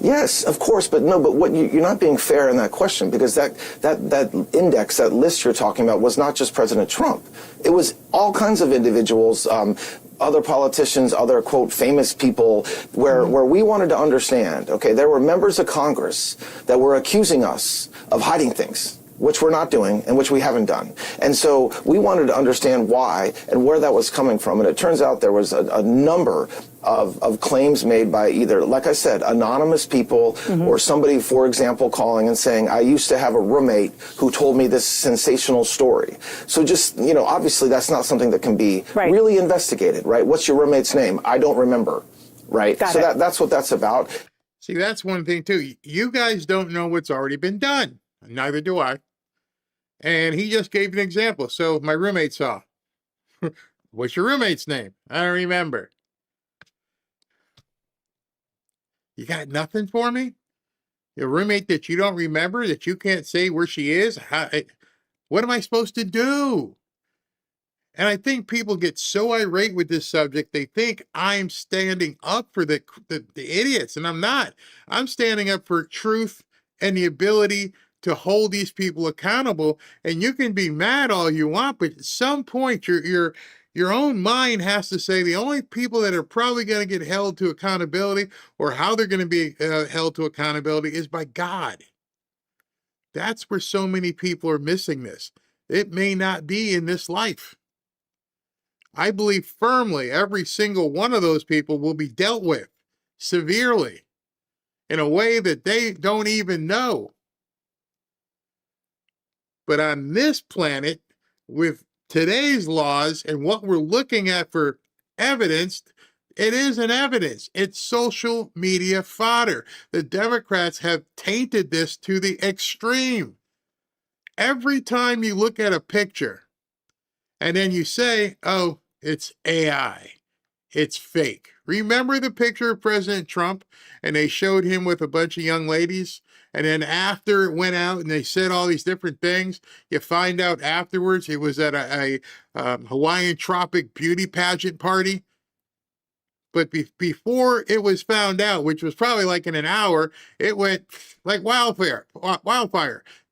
Yes, of course, but what you're not being fair in that question, because that index, that list you're talking about, was not just President Trump. It was all kinds of individuals, other politicians, other, quote, famous people, where we wanted to understand, okay, there were members of Congress that were accusing us of hiding things, which we're not doing and which we haven't done. And so we wanted to understand why and where that was coming from. And it turns out there was a number of claims made by either, like I said, anonymous people or somebody, for example, calling and saying, I used to have a roommate who told me this sensational story. So just, obviously that's not something that can be really investigated, right? What's your roommate's name? I don't remember, right? So that's what that's about. See, that's one thing too. You guys don't know what's already been done. Neither do I. And he just gave an example. So my roommate saw. What's your roommate's name? I don't remember. You got nothing for me? Your roommate that you don't remember, that you can't say where she is? What am I supposed to do? And I think people get so irate with this subject, they think I'm standing up for the idiots, and I'm not. I'm standing up for truth and the ability to hold these people accountable. And you can be mad all you want, but at some point your own mind has to say the only people that are probably going to get held to accountability, or how they're going to be held to accountability, is by God. That's where so many people are missing this. It may not be in this life. I believe firmly every single one of those people will be dealt with severely in a way that they don't even know. But on this planet, with today's laws and what we're looking at for evidence, it isn't evidence. It's social media fodder. The Democrats have tainted this to the extreme. Every time you look at a picture and then you say, oh, it's AI, it's fake. Remember the picture of President Trump and they showed him with a bunch of young ladies? And then after it went out and they said all these different things, you find out afterwards it was at a Hawaiian tropic beauty pageant party. But before it was found out, which was probably like in an hour, it went like wildfire.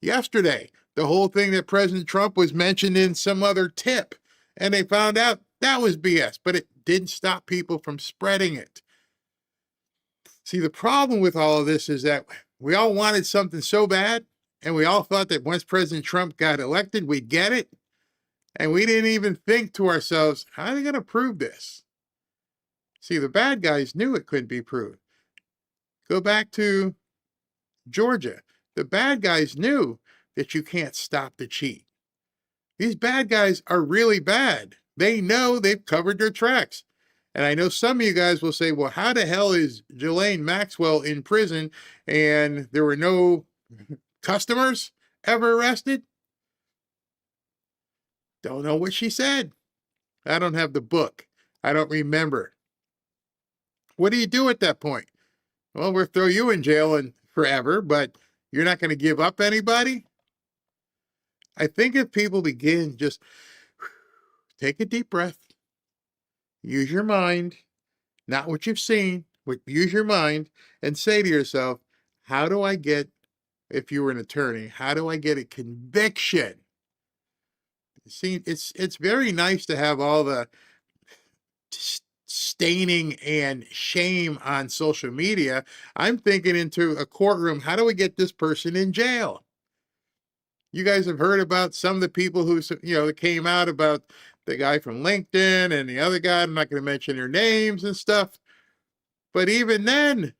Yesterday, the whole thing that President Trump was mentioned in some other tip, and they found out that was BS, but it didn't stop people from spreading it. See, the problem with all of this is that we all wanted something so bad, and we all thought that once President Trump got elected, we'd get it. And we didn't even think to ourselves, how are they going to prove this? See, the bad guys knew it couldn't be proved. Go back to Georgia. The bad guys knew that you can't stop the cheat. These bad guys are really bad. They know they've covered their tracks. And I know some of you guys will say, well, how the hell is Ghislaine Maxwell in prison and there were no customers ever arrested? Don't know what she said. I don't have the book. I don't remember. What do you do at that point? Well, we'll throw you in jail and forever, but you're not going to give up anybody? I think if people begin, just take a deep breath, use your mind, not what you've seen, but use your mind and say to yourself, how do I get, if you were an attorney, how do I get a conviction? See, it's very nice to have all the staining and shame on social media. I'm thinking into a courtroom, how do we get this person in jail? You guys have heard about some of the people who, that came out about the guy from LinkedIn and the other guy. I'm not going to mention their names and stuff. But even then,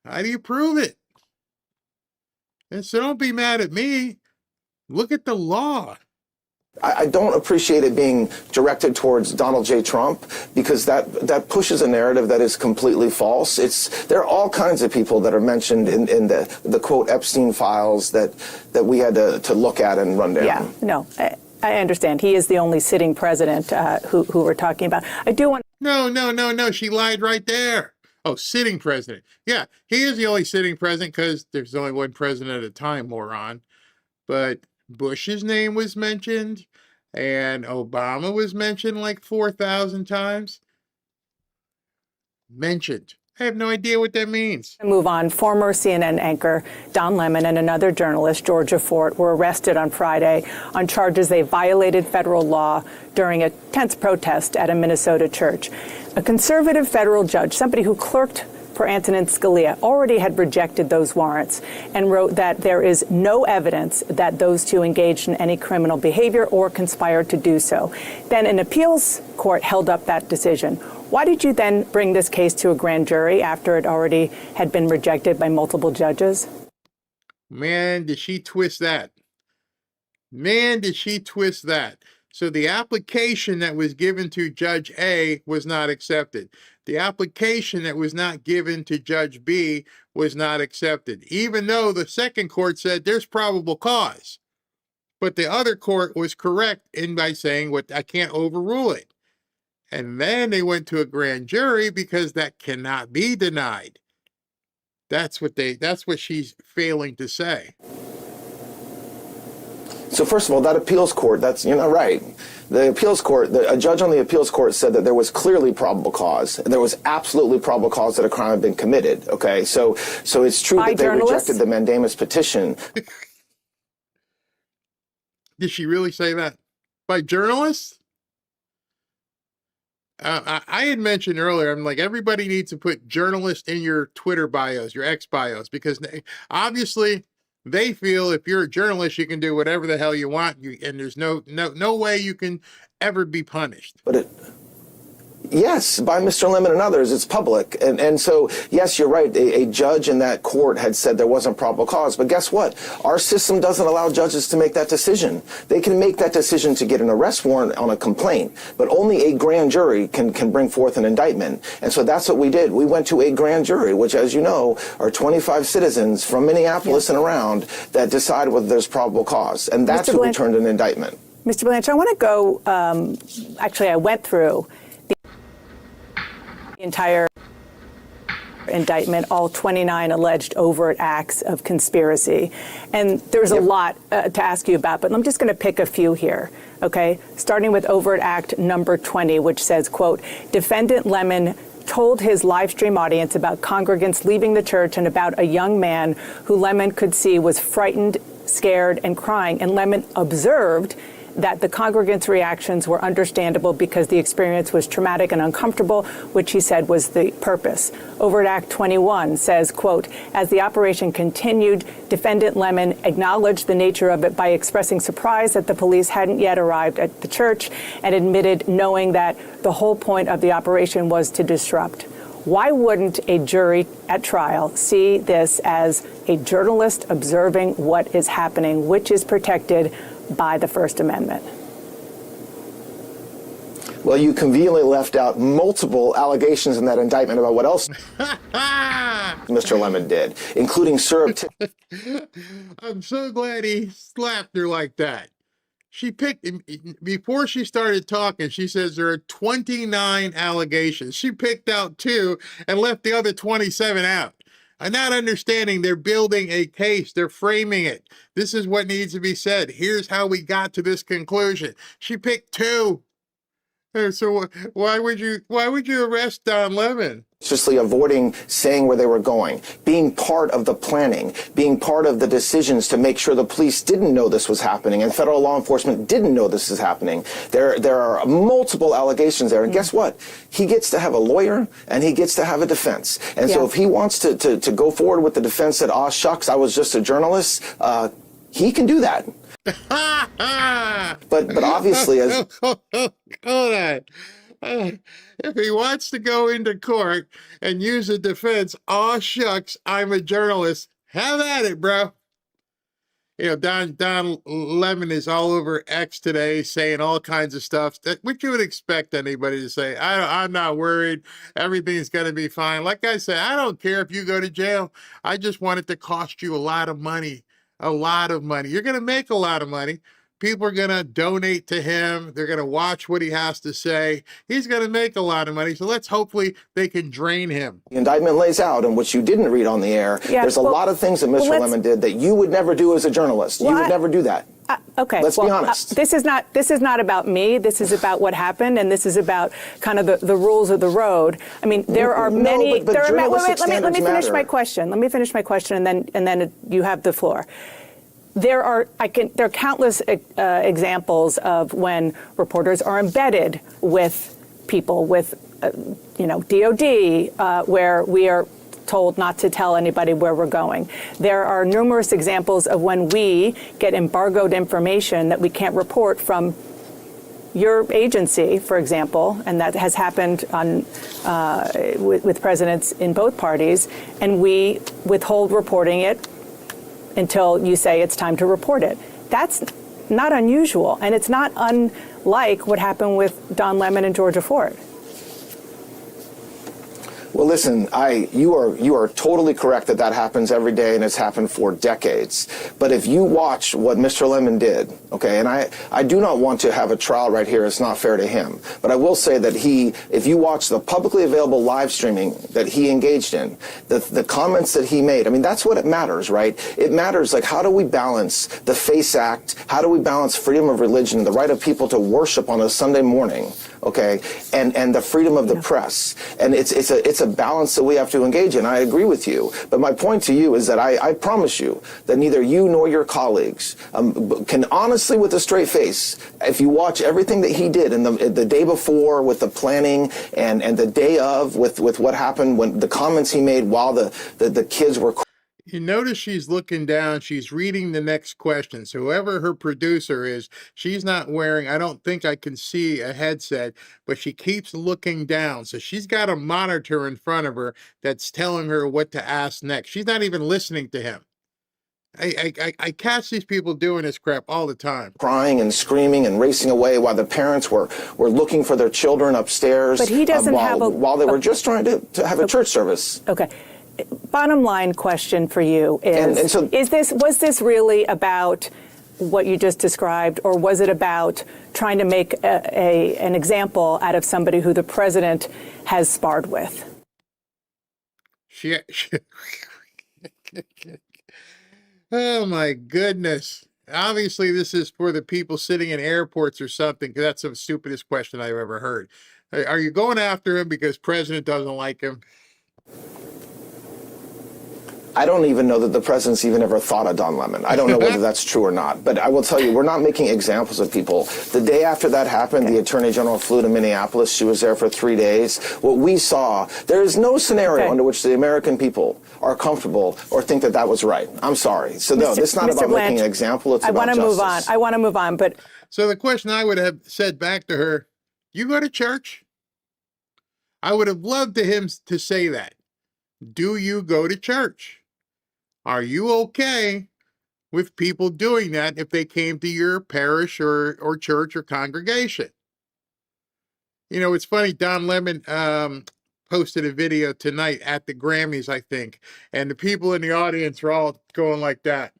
how do you prove it? And so don't be mad at me. Look at the law. I don't appreciate it being directed towards Donald J. Trump because that pushes a narrative that is completely false. There are all kinds of people that are mentioned in the quote Epstein files that we had to look at and run down. Yeah, no, I understand. He is the only sitting president who we're talking about. I do want. No. She lied right there. Oh, sitting president. Yeah, he is the only sitting president because there's only one president at a time, moron. But Bush's name was mentioned, and Obama was mentioned like 4,000 times. Mentioned. I have no idea what that means. Move on. Former CNN anchor Don Lemon and another journalist, Georgia Fort, were arrested on Friday on charges they violated federal law during a tense protest at a Minnesota church. A conservative federal judge, somebody who clerked for Antonin Scalia, already had rejected those warrants and wrote that there is no evidence that those two engaged in any criminal behavior or conspired to do so. Then an appeals court held up that decision. Why did you then bring this case to a grand jury after it already had been rejected by multiple judges? Man, did she twist that. Man, did she twist that. So the application that was given to Judge A was not accepted. The application that was not given to Judge B was not accepted, even though the second court said there's probable cause. But the other court was correct by saying, I can't overrule it. And then they went to a grand jury because that cannot be denied. That's what she's failing to say. So first of all, that appeals court, you're not right. The appeals court, a judge on the appeals court said that there was clearly probable cause. There was absolutely probable cause that a crime had been committed. Okay, so it's true that they rejected the mandamus petition. Did she really say that? By journalists? I had mentioned earlier, I'm like, everybody needs to put journalist in your Twitter bios, your X bios, because obviously they feel if you're a journalist, you can do whatever the hell you want, and there's no way you can ever be punished. But yes, by Mr. Lemon and others, it's public. And so, yes, you're right. A judge in that court had said there wasn't probable cause. But guess what? Our system doesn't allow judges to make that decision. They can make that decision to get an arrest warrant on a complaint, but only a grand jury can bring forth an indictment. And so that's what we did. We went to a grand jury, which, as you know, are 25 citizens from Minneapolis and around that decide whether there's probable cause. And that's who returned an indictment. Mr. Blanche, I want to go, actually, I went through the entire indictment, all 29 alleged overt acts of conspiracy. And there's a lot to ask you about, but I'm just going to pick a few here, okay? Starting with overt act number 20, which says, quote, defendant Lemon told his live stream audience about congregants leaving the church and about a young man who Lemon could see was frightened, scared, and crying. And Lemon observed that the congregants' reactions were understandable because the experience was traumatic and uncomfortable, which he said was the purpose. Overt Act 21 says, quote, as the operation continued, defendant Lemon acknowledged the nature of it by expressing surprise that the police hadn't yet arrived at the church and admitted knowing that the whole point of the operation was to disrupt. Why wouldn't a jury at trial see this as a journalist observing what is happening, which is protected by the First Amendment? Well, you conveniently left out multiple allegations in that indictment about what else Mr. Lemon did, including surreptitious. I'm so glad he slapped her like that. She picked, before she started talking, she says there are 29 allegations. She picked out 2 and left the other 27 out. I'm not understanding. They're building a case. They're framing it. This is what needs to be said. Here's how we got to this conclusion. She picked 2. So why would you arrest Don Lemon? Avoiding saying where they were going, being part of the planning, being part of the decisions to make sure the police didn't know this was happening and federal law enforcement didn't know this is happening. There are multiple allegations there. And guess what? He gets to have a lawyer and he gets to have a defense. And so if he wants to go forward with the defense that, aw, shucks, I was just a journalist, he can do that. but obviously, as hold on. If he wants to go into court and use a defense, aw shucks, I'm a journalist. Have at it, bro. You know, Don Lemon is all over X today saying all kinds of stuff that which you would expect anybody to say. I'm not worried. Everything's going to be fine. Like I said, I don't care if you go to jail. I just want it to cost you a lot of money. A lot of money. You're going to make a lot of money. People are going to donate to him. They're going to watch what he has to say. He's going to make a lot of money. So hopefully they can drain him. The indictment lays out, and which you didn't read on the air, there's a lot of things that Mr. Lemon did that you would never do as a journalist. You would never do that. Okay. Let's be honest. This is not about me. This is about what happened, and this is about kind of the rules of the road. I mean, there are many. But let me finish my question. Let me finish my question, and then you have the floor. There are countless examples of when reporters are embedded with people with, DOD, where we are told not to tell anybody where we're going. There are numerous examples of when we get embargoed information that we can't report from your agency, for example, and that has happened with presidents in both parties, and we withhold reporting it until you say it's time to report it. That's not unusual, and it's not unlike what happened with Don Lemon and Georgia Ford. Well, listen, you are totally correct that happens every day, and it's happened for decades. But if you watch what Mr. Lemon did, okay, and I do not want to have a trial right here. It's not fair to him. But I will say that if you watch the publicly available live streaming that he engaged in, the comments that he made, I mean, that's what it matters, right? It matters, like, how do we balance the FACE Act? How do we balance freedom of religion, the right of people to worship on a Sunday morning, okay, and the freedom of the press? And it's a balance that we have to engage in. I agree with you. But my point to you is that I promise you that neither you nor your colleagues can honestly, with a straight face, if you watch everything that he did in the day before with the planning and the day of with what happened when the comments he made while the kids were. You notice she's looking down. She's reading the next question. So whoever her producer is, she's not wearing, I don't think I can see a headset, but she keeps looking down. So she's got a monitor in front of her that's telling her what to ask next. She's not even listening to him. I catch these people doing this crap all the time. Crying and screaming and racing away while the parents were looking for their children upstairs. But he doesn't while they were just trying to have a church service. Okay. Bottom line question for you is, was this really about what you just described, or was it about trying to make an example out of somebody who the president has sparred with? Oh my goodness. Obviously this is for the people sitting in airports or something, because that's the stupidest question I've ever heard. Are you going after him because president doesn't like him? I don't even know that the president's even ever thought of Don Lemon. I don't know whether that's true or not. But I will tell you, we're not making examples of people. The day after that happened, the Attorney General flew to Minneapolis. She was there for 3 days. What we saw, there is no scenario under which the American people are comfortable or think that was right. I'm sorry. So no, it's not about making an example. It's about justice. I want to move on. But so the question I would have said back to her, you go to church? I would have loved him to say that. Do you go to church? Are you okay with people doing that if they came to your parish or church or congregation. You know, it's funny, Don Lemon posted a video tonight at the Grammys, I think, and the people in the audience are all going like that.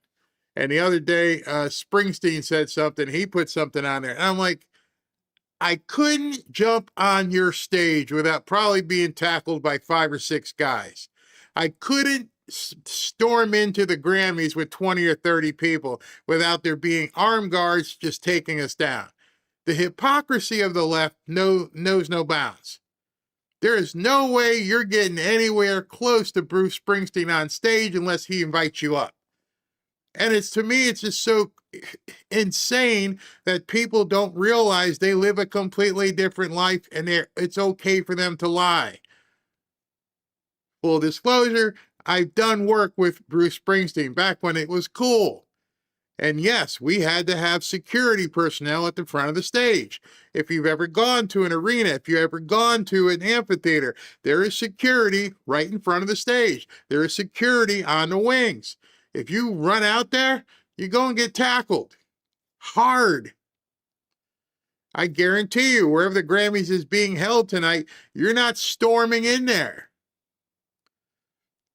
And the other day, Springsteen said something, he put something on there, and I'm like, I couldn't jump on your stage without probably being tackled by 5 or 6 guys. I couldn't storm into the Grammys with 20 or 30 people without there being armed guards just taking us down. The hypocrisy of the left knows no bounds. There is no way you're getting anywhere close to Bruce Springsteen on stage unless he invites you up. And to me, it's just so insane that people don't realize they live a completely different life and it's okay for them to lie. Full disclosure, I've done work with Bruce Springsteen back when it was cool. And yes, we had to have security personnel at the front of the stage. If you've ever gone to an arena, if you've ever gone to an amphitheater, there is security right in front of the stage. There is security on the wings. If you run out there, you're going to get tackled. Hard. I guarantee you, wherever the Grammys is being held tonight, you're not storming in there.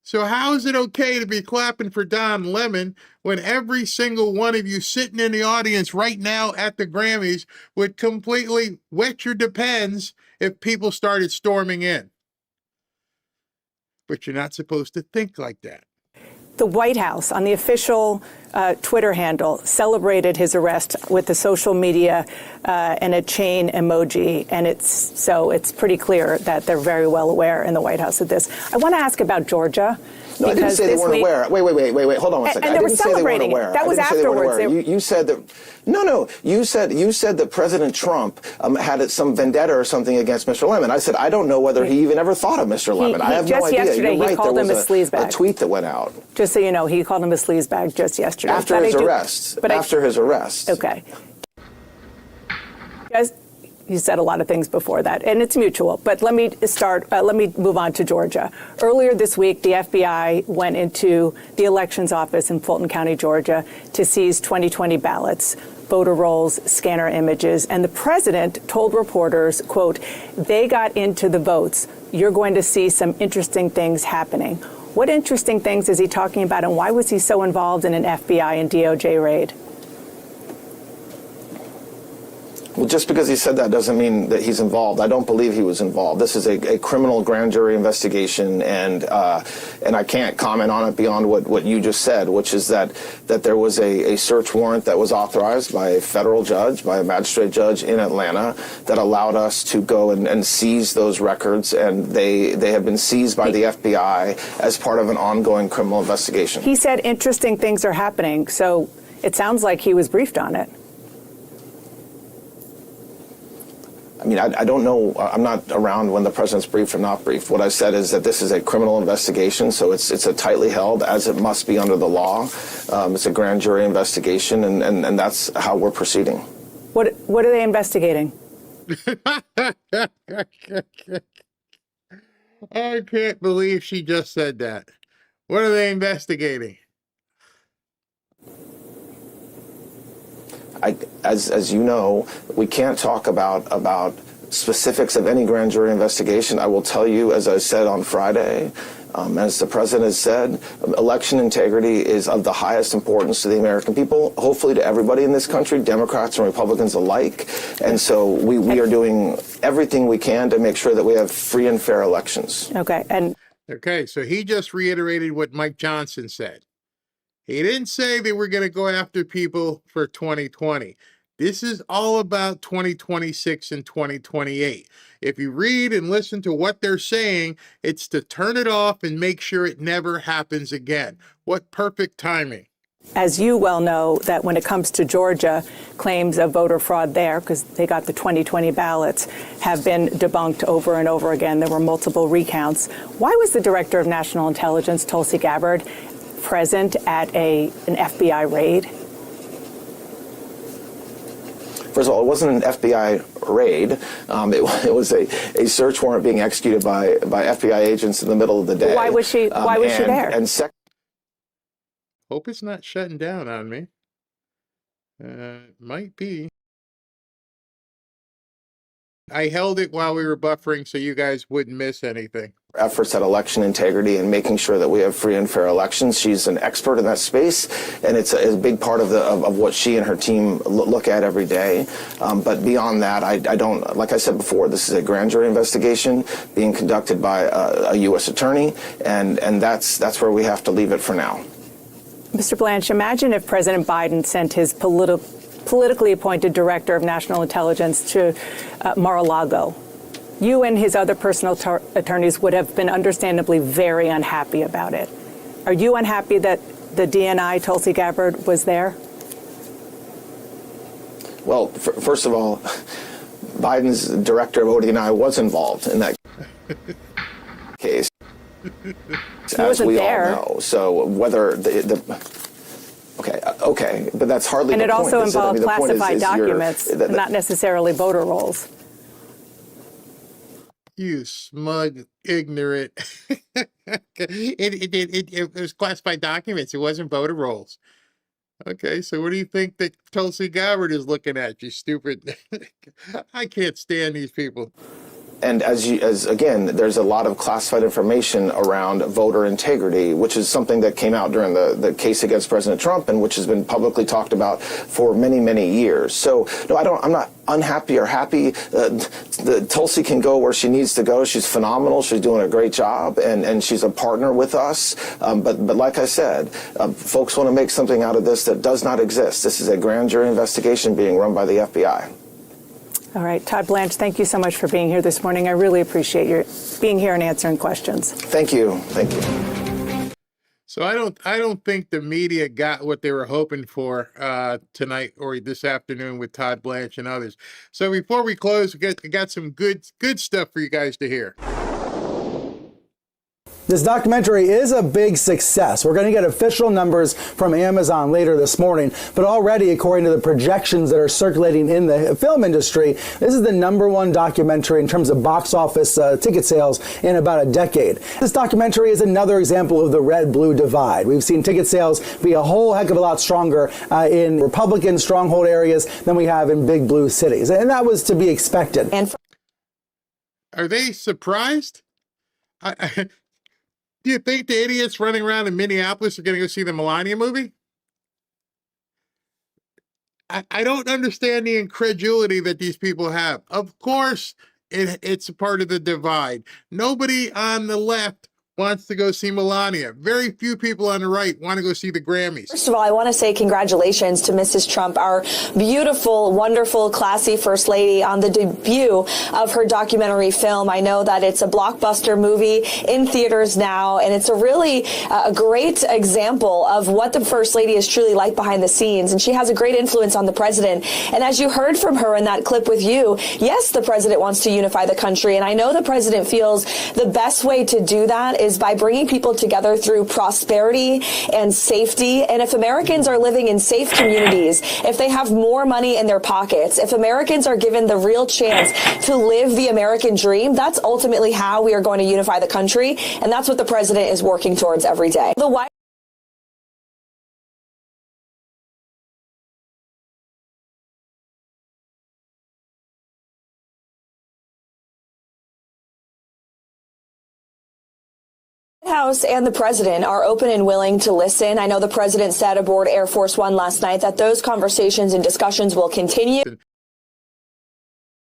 So how is it okay to be clapping for Don Lemon when every single one of you sitting in the audience right now at the Grammys would completely wet your depends if people started storming in? But you're not supposed to think like that. The White House, on the official Twitter handle, celebrated his arrest with the social media and a chain emoji. And it's pretty clear that they're very well aware in the White House of this. I want to ask about Georgia. No, I didn't say they weren't aware. Wait. Hold on one second. And they were celebrating it. That was afterwards. You said that. No. You said that President Trump had some vendetta or something against Mr. Lemon. I said I don't know whether he even ever thought of Mr. Lemon. I have no idea. Yesterday, You're right. He called him a sleazebag. A tweet that went out. Just so you know, he called him a sleazebag just yesterday. After his arrest. After his arrest. Okay. Guys, you said a lot of things before that, and it's mutual. But let me move on to Georgia. Earlier this week, the FBI went into the elections office in Fulton County, Georgia, to seize 2020 ballots, voter rolls, scanner images, and the president told reporters, quote, they got into the votes. You're going to see some interesting things happening. What interesting things is he talking about, and why was he so involved in an FBI and DOJ raid? Well, just because he said that doesn't mean that he's involved. I don't believe he was involved. This is a criminal grand jury investigation, and I can't comment on it beyond what you just said, which is that there was a search warrant that was authorized by a federal judge, by a magistrate judge in Atlanta, that allowed us to go and seize those records, and they have been seized by the FBI as part of an ongoing criminal investigation. He said interesting things are happening, so it sounds like he was briefed on it. I mean, I don't know. I'm not around when the president's briefed or not briefed. What I said is that this is a criminal investigation, so it's a tightly held, as it must be under the law. It's a grand jury investigation, and that's how we're proceeding. What are they investigating? I can't believe she just said that. What are they investigating? As you know, we can't talk about specifics of any grand jury investigation. I will tell you, as I said on Friday, as the president has said, election integrity is of the highest importance to the American people, hopefully to everybody in this country, Democrats and Republicans alike. And so we are doing everything we can to make sure that we have free and fair elections. Okay, so he just reiterated what Mike Johnson said. He didn't say they were going to go after people for 2020. This is all about 2026 and 2028. If you read and listen to what they're saying, it's to turn it off and make sure it never happens again. What perfect timing. As you well know, that when it comes to Georgia, claims of voter fraud there, because they got the 2020 ballots, have been debunked over and over again. There were multiple recounts. Why was the Director of National Intelligence, Tulsi Gabbard, present at an FBI raid? First of all, it wasn't an FBI raid. It was a search warrant being executed by FBI agents in the middle of the day. Why was she there? Hope it's not shutting down on me. Might be. I held it while we were buffering so you guys wouldn't miss anything. Efforts at election integrity and making sure that we have free and fair elections. She's an expert in that space, and it's a big part of what she and her team look at every day. But beyond that, I don't, like I said before, this is a grand jury investigation being conducted by a U.S. attorney, and that's where we have to leave it for now. Mr. Blanche, imagine if President Biden sent his politically appointed director of national intelligence to Mar-a-Lago. You and his other personal attorneys would have been understandably very unhappy about it. Are you unhappy that the DNI, Tulsi Gabbard, was there? Well, first of all, Biden's director of ODNI was involved in that case. As we all know. So whether okay, but that's hardly and the point. And it also involved classified documents, not necessarily voter rolls. You smug, ignorant. It was classified documents. It wasn't voter rolls. Okay, so what do you think that Tulsi Gabbard is looking at, you stupid? I can't stand these people. And as again, there's a lot of classified information around voter integrity, which is something that came out during the case against President Trump, and which has been publicly talked about for many, many years. So no, I'm not unhappy or happy. Tulsi can go where she needs to go. She's phenomenal. She's doing a great job, and she's a partner with us. But like I said, folks want to make something out of this that does not exist. This is a grand jury investigation being run by the FBI. All right, Todd Blanche, thank you so much for being here this morning. I really appreciate your being here and answering questions. Thank you. Thank you. So I don't think the media got what they were hoping for tonight or this afternoon with Todd Blanche and others. So before we close, we got some good stuff for you guys to hear. This documentary is a big success. We're going to get official numbers from Amazon later this morning, but already, according to the projections that are circulating in the film industry, this is the #1 documentary in terms of box office ticket sales in about a decade. This documentary is another example of the red-blue divide. We've seen ticket sales be a whole heck of a lot stronger in Republican stronghold areas than we have in big blue cities, and that was to be expected. Are they surprised? Do you think the idiots running around in Minneapolis are going to go see the Melania movie? I don't understand the incredulity that these people have. Of course, it's a part of the divide. Nobody on the left wants to go see Melania. Very few people on the right want to go see the Grammys. First of all, I want to say congratulations to Mrs. Trump, our beautiful, wonderful, classy First Lady, on the debut of her documentary film. I know that it's a blockbuster movie in theaters now, and it's a really a great example of what the First Lady is truly like behind the scenes, and she has a great influence on the president. And as you heard from her in that clip with you, yes, the president wants to unify the country, and I know the president feels the best way to do that is by bringing people together through prosperity and safety. And if Americans are living in safe communities, if they have more money in their pockets, if Americans are given the real chance to live the American dream, that's ultimately how we are going to unify the country. And that's what the president is working towards every day. The White House and the president are open and willing to listen. I know the president said aboard Air Force One last night that those conversations and discussions will continue.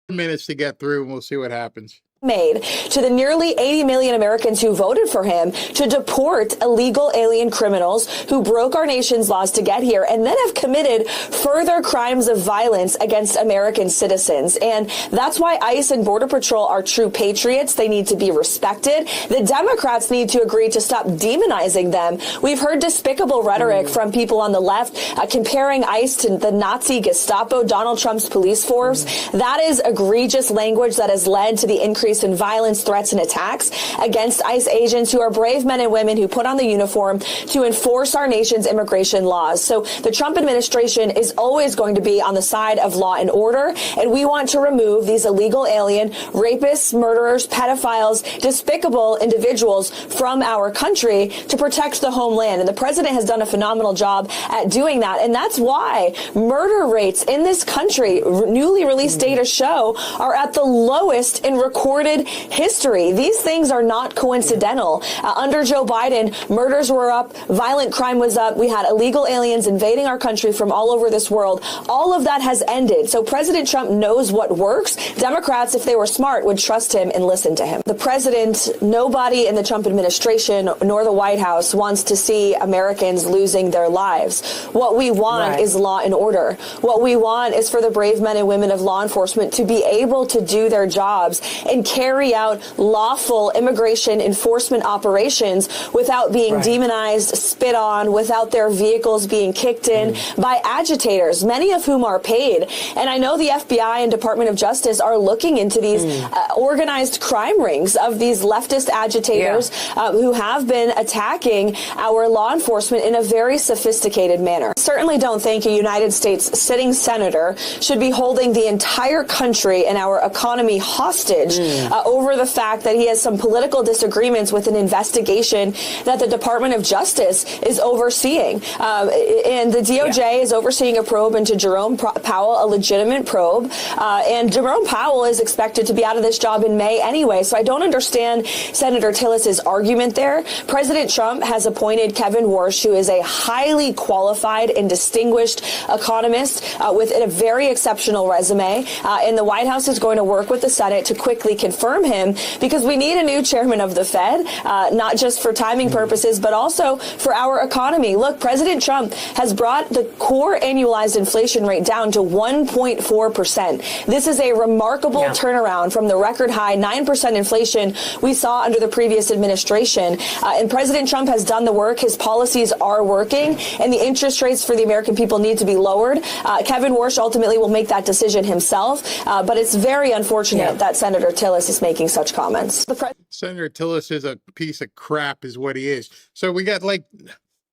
Minutes to get through, and we'll see what happens. Made to the nearly 80 million Americans who voted for him to deport illegal alien criminals who broke our nation's laws to get here and then have committed further crimes of violence against American citizens. And that's why ICE and Border Patrol are true patriots. They need to be respected. The Democrats need to agree to stop demonizing them. We've heard despicable rhetoric from people on the left comparing ICE to the Nazi Gestapo, Donald Trump's police force. That is egregious language that has led to the increase increase in violence, threats, and attacks against ICE agents who are brave men and women who put on the uniform to enforce our nation's immigration laws. So the Trump administration is always going to be on the side of law and order, and we want to remove these illegal alien rapists, murderers, pedophiles, despicable individuals from our country to protect the homeland. And the president has done a phenomenal job at doing that. And that's why murder rates in this country, newly released data show, are at the lowest in recorded history. These things are not coincidental. Under Joe Biden, murders were up, violent crime was up, we had illegal aliens invading our country from all over this world. All of that has ended. So President Trump knows what works. Democrats, if they were smart, would trust him and listen to him. The president, nobody in the Trump administration nor the White House wants to see Americans losing their lives. What we want is law and order. What we want is for the brave men and women of law enforcement to be able to do their jobs and carry out lawful immigration enforcement operations without being demonized, spit on, without their vehicles being kicked in by agitators, many of whom are paid. And I know the FBI and Department of Justice are looking into these organized crime rings of these leftist agitators who have been attacking our law enforcement in a very sophisticated manner. Certainly don't think a United States sitting senator should be holding the entire country and our economy hostage over the fact that he has some political disagreements with an investigation that the Department of Justice is overseeing. And the DOJ is overseeing a probe into Jerome Powell, a legitimate probe. And Jerome Powell is expected to be out of this job in May anyway. So I don't understand Senator Tillis's argument there. President Trump has appointed Kevin Warsh, who is a highly qualified and distinguished economist with a very exceptional resume. And the White House is going to work with the Senate to quickly confirm him, because we need a new chairman of the Fed, not just for timing purposes, but also for our economy. Look, President Trump has brought the core annualized inflation rate down to 1.4%. This is a remarkable turnaround from the record high 9% inflation we saw under the previous administration. And President Trump has done the work. His policies are working, and the interest rates for the American people need to be lowered. Kevin Warsh ultimately will make that decision himself, but it's very unfortunate that Senator Tillis is making such comments. Senator Tillis is a piece of crap is what he is. So we got like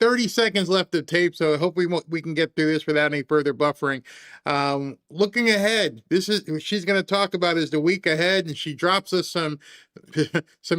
30 seconds left of tape, so I hope we can get through this without any further buffering. Looking ahead, she's going to talk about is the week ahead, and she drops us some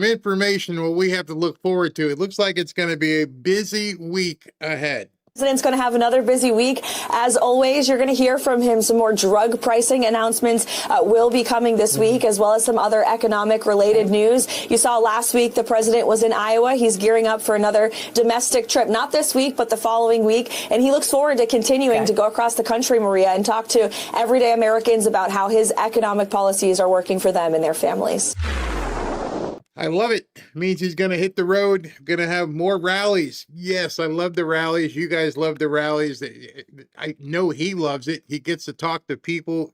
information what we have to look forward to. It looks like it's going to be a busy week ahead. The president's going to have another busy week. As always, you're going to hear from him. Some more drug pricing announcements will be coming this week, as well as some other economic related news. You saw last week the president was in Iowa. He's gearing up for another domestic trip, not this week, but the following week. And he looks forward to continuing to go across the country, Maria, and talk to everyday Americans about how his economic policies are working for them and their families. I love it. Means he's going to hit the road, going to have more rallies. Yes, I love the rallies. You guys love the rallies. I know he loves it. He gets to talk to people.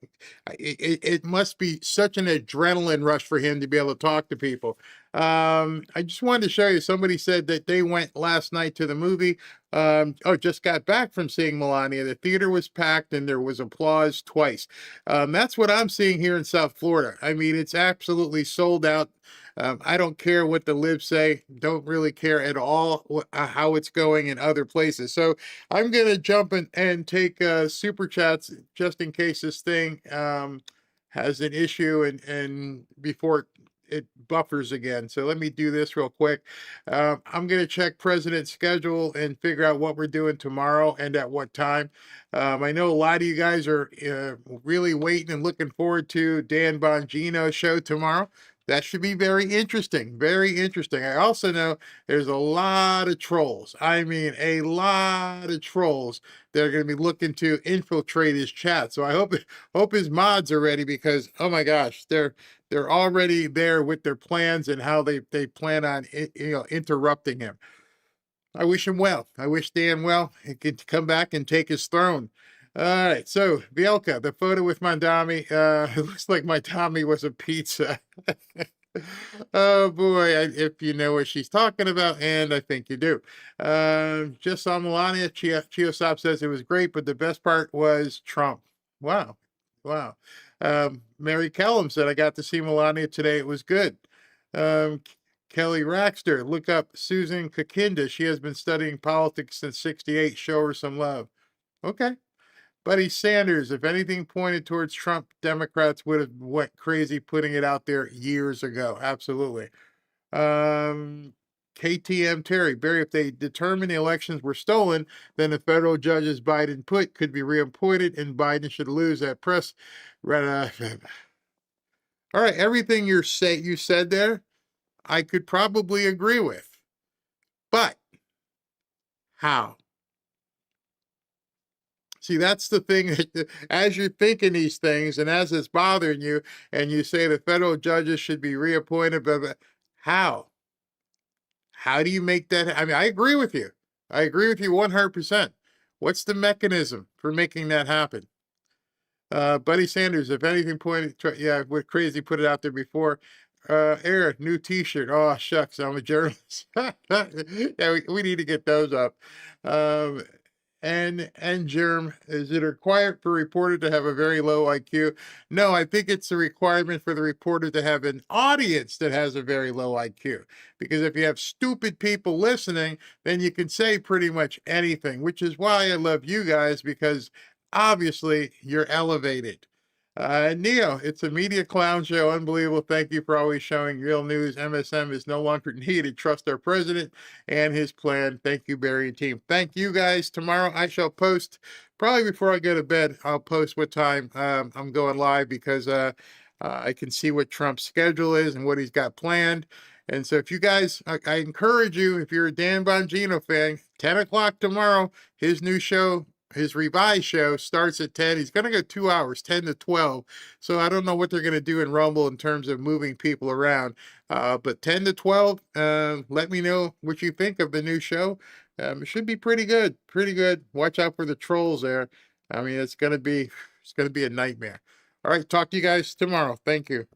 It must be such an adrenaline rush for him to be able to talk to people. I just wanted to show you, somebody said that they went last night to the movie. Just got back from seeing Melania. The theater was packed and there was applause twice. That's what I'm seeing here in South Florida. I mean, it's absolutely sold out. I don't care what the libs say. Don't really care at all how it's going in other places. So I'm going to jump in and take super chats just in case this thing has an issue and before it buffers again. So let me do this real quick. I'm going to check President's schedule and figure out what we're doing tomorrow and at what time. I know a lot of you guys are really waiting and looking forward to Dan Bongino's show tomorrow. That should be very interesting. Very interesting. I also know there's a lot of trolls. I mean, a lot of trolls that are going to be looking to infiltrate his chat. So I hope his mods are ready, because oh my gosh, they're already there with their plans and how they plan on interrupting him. I wish him well. I wish Dan well. He could come back and take his throne. All right, so Bielka, the photo with Mandami, it looks like my Tommy was a pizza. Oh boy, if you know what she's talking about, and I think you do. Just saw Melania. Chiosop says it was great, but the best part was Trump. Wow. Mary Kellum said, I got to see Melania today. It was good. Kelly Raxter, look up Susan Kakinda. She has been studying politics since 68. Show her some love. Okay. Buddy Sanders, if anything pointed towards Trump, Democrats would have went crazy putting it out there years ago. Absolutely. KTM Terry, Barry, if they determine the elections were stolen, then the federal judges Biden put could be reappointed and Biden should lose that press. All right, everything you said there, I could probably agree with. But how? See, that's the thing that as you're thinking these things and as it's bothering you, and you say the federal judges should be reappointed, but how? How do you make that? I mean, I agree with you. I agree with you 100%. What's the mechanism for making that happen? Buddy Sanders, if anything pointed, yeah, what crazy put it out there before. Eric, new T-shirt. Oh shucks, I'm a journalist. Yeah, we need to get those up. And Germ, is it required for a reporter to have a very low IQ? No, I think it's a requirement for the reporter to have an audience that has a very low IQ. Because if you have stupid people listening, then you can say pretty much anything, which is why I love you guys, because obviously you're elevated. Neo, it's a media clown show. Unbelievable. Thank you for always showing real news. MSM is no longer needed. Trust our president and his plan. Thank you, Barry and team. Thank you guys. Tomorrow I shall post, probably before I go to bed, I'll post what time I'm going live, because I can see what Trump's schedule is and what he's got planned. And so if you guys, I encourage you, if you're a Dan Bongino fan, 10 o'clock tomorrow, his new show, his revised show starts at 10. He's going to go 2 hours, 10 to 12. So I don't know what they're going to do in Rumble in terms of moving people around. But 10 to 12, let me know what you think of the new show. It should be pretty good. Pretty good. Watch out for the trolls there. I mean, it's going to be a nightmare. All right. Talk to you guys tomorrow. Thank you.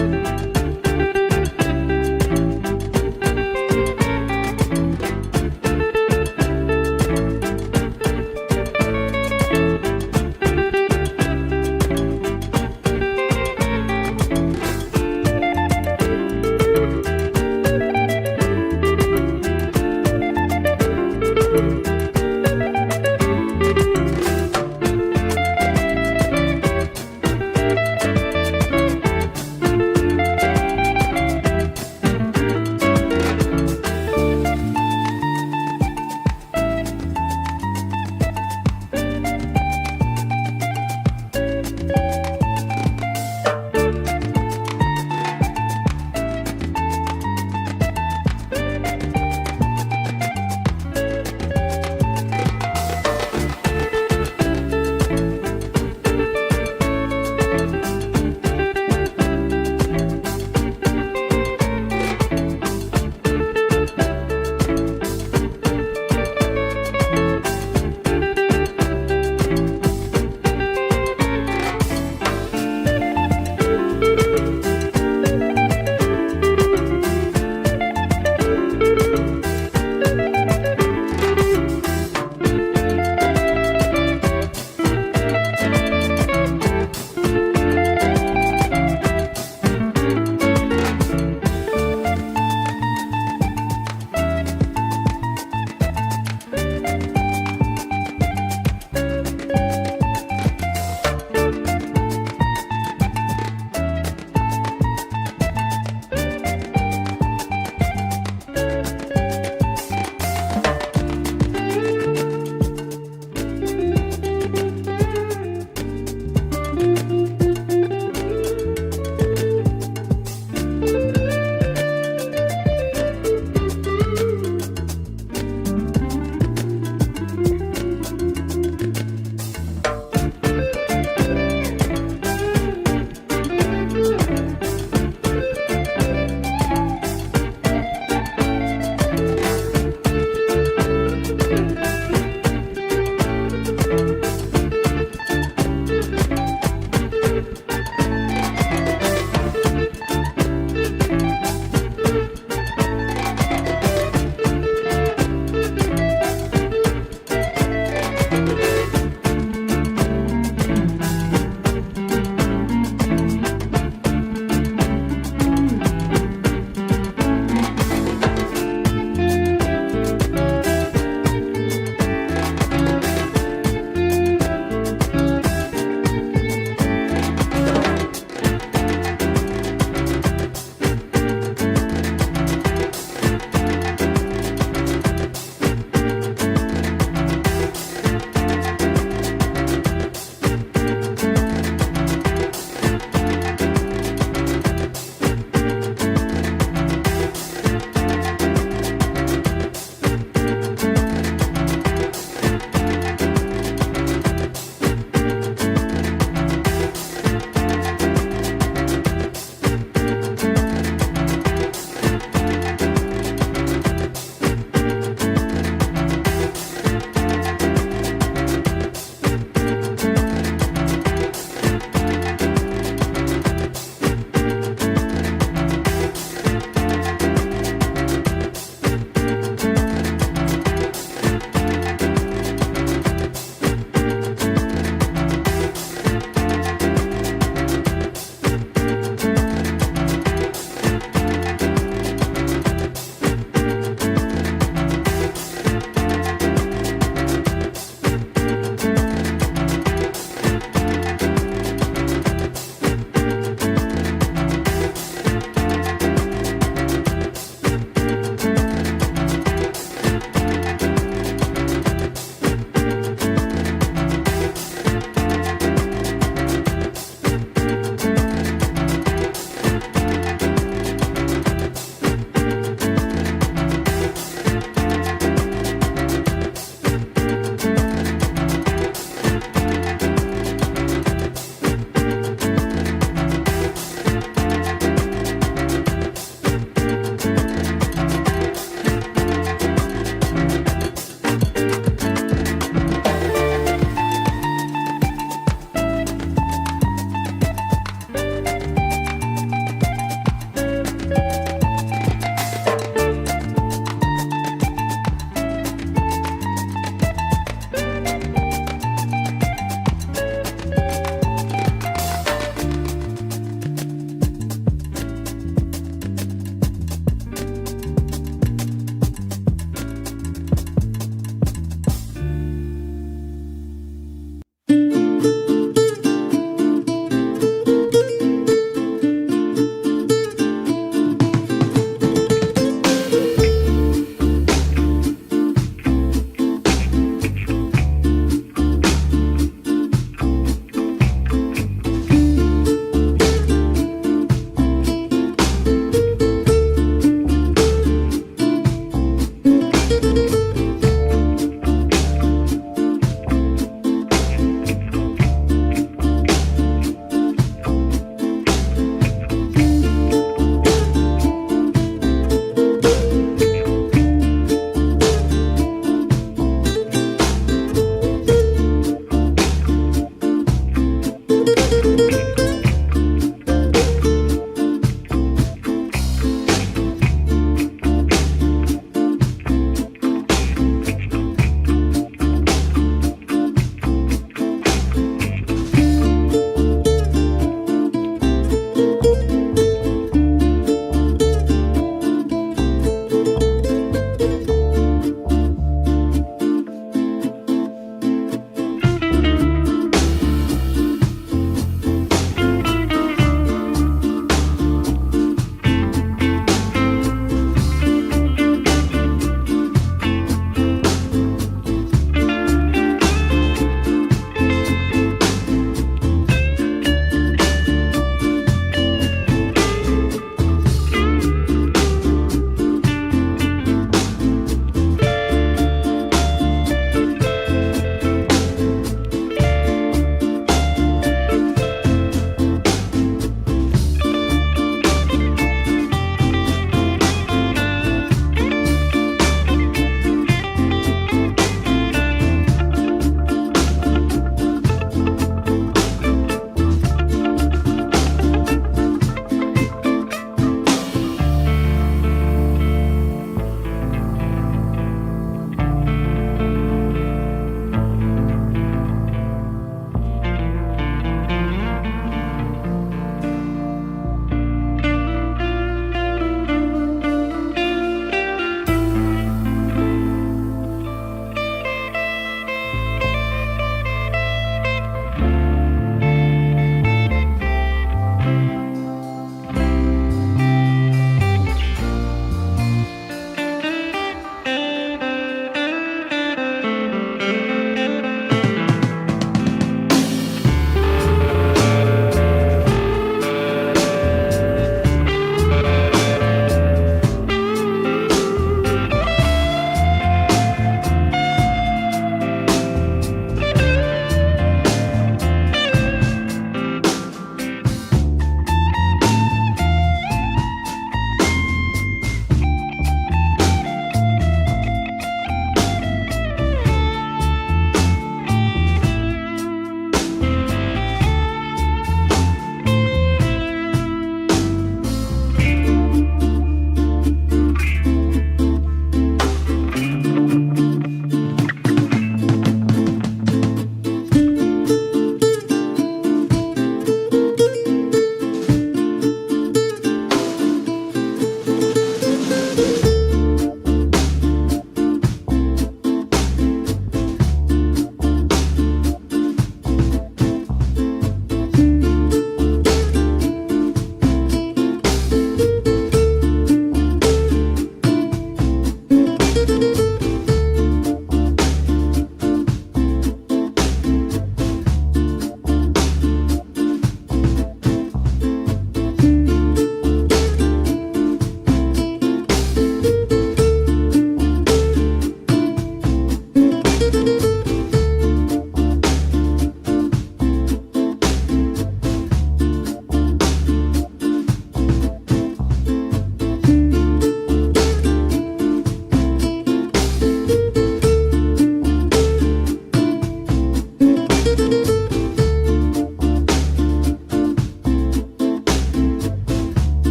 you.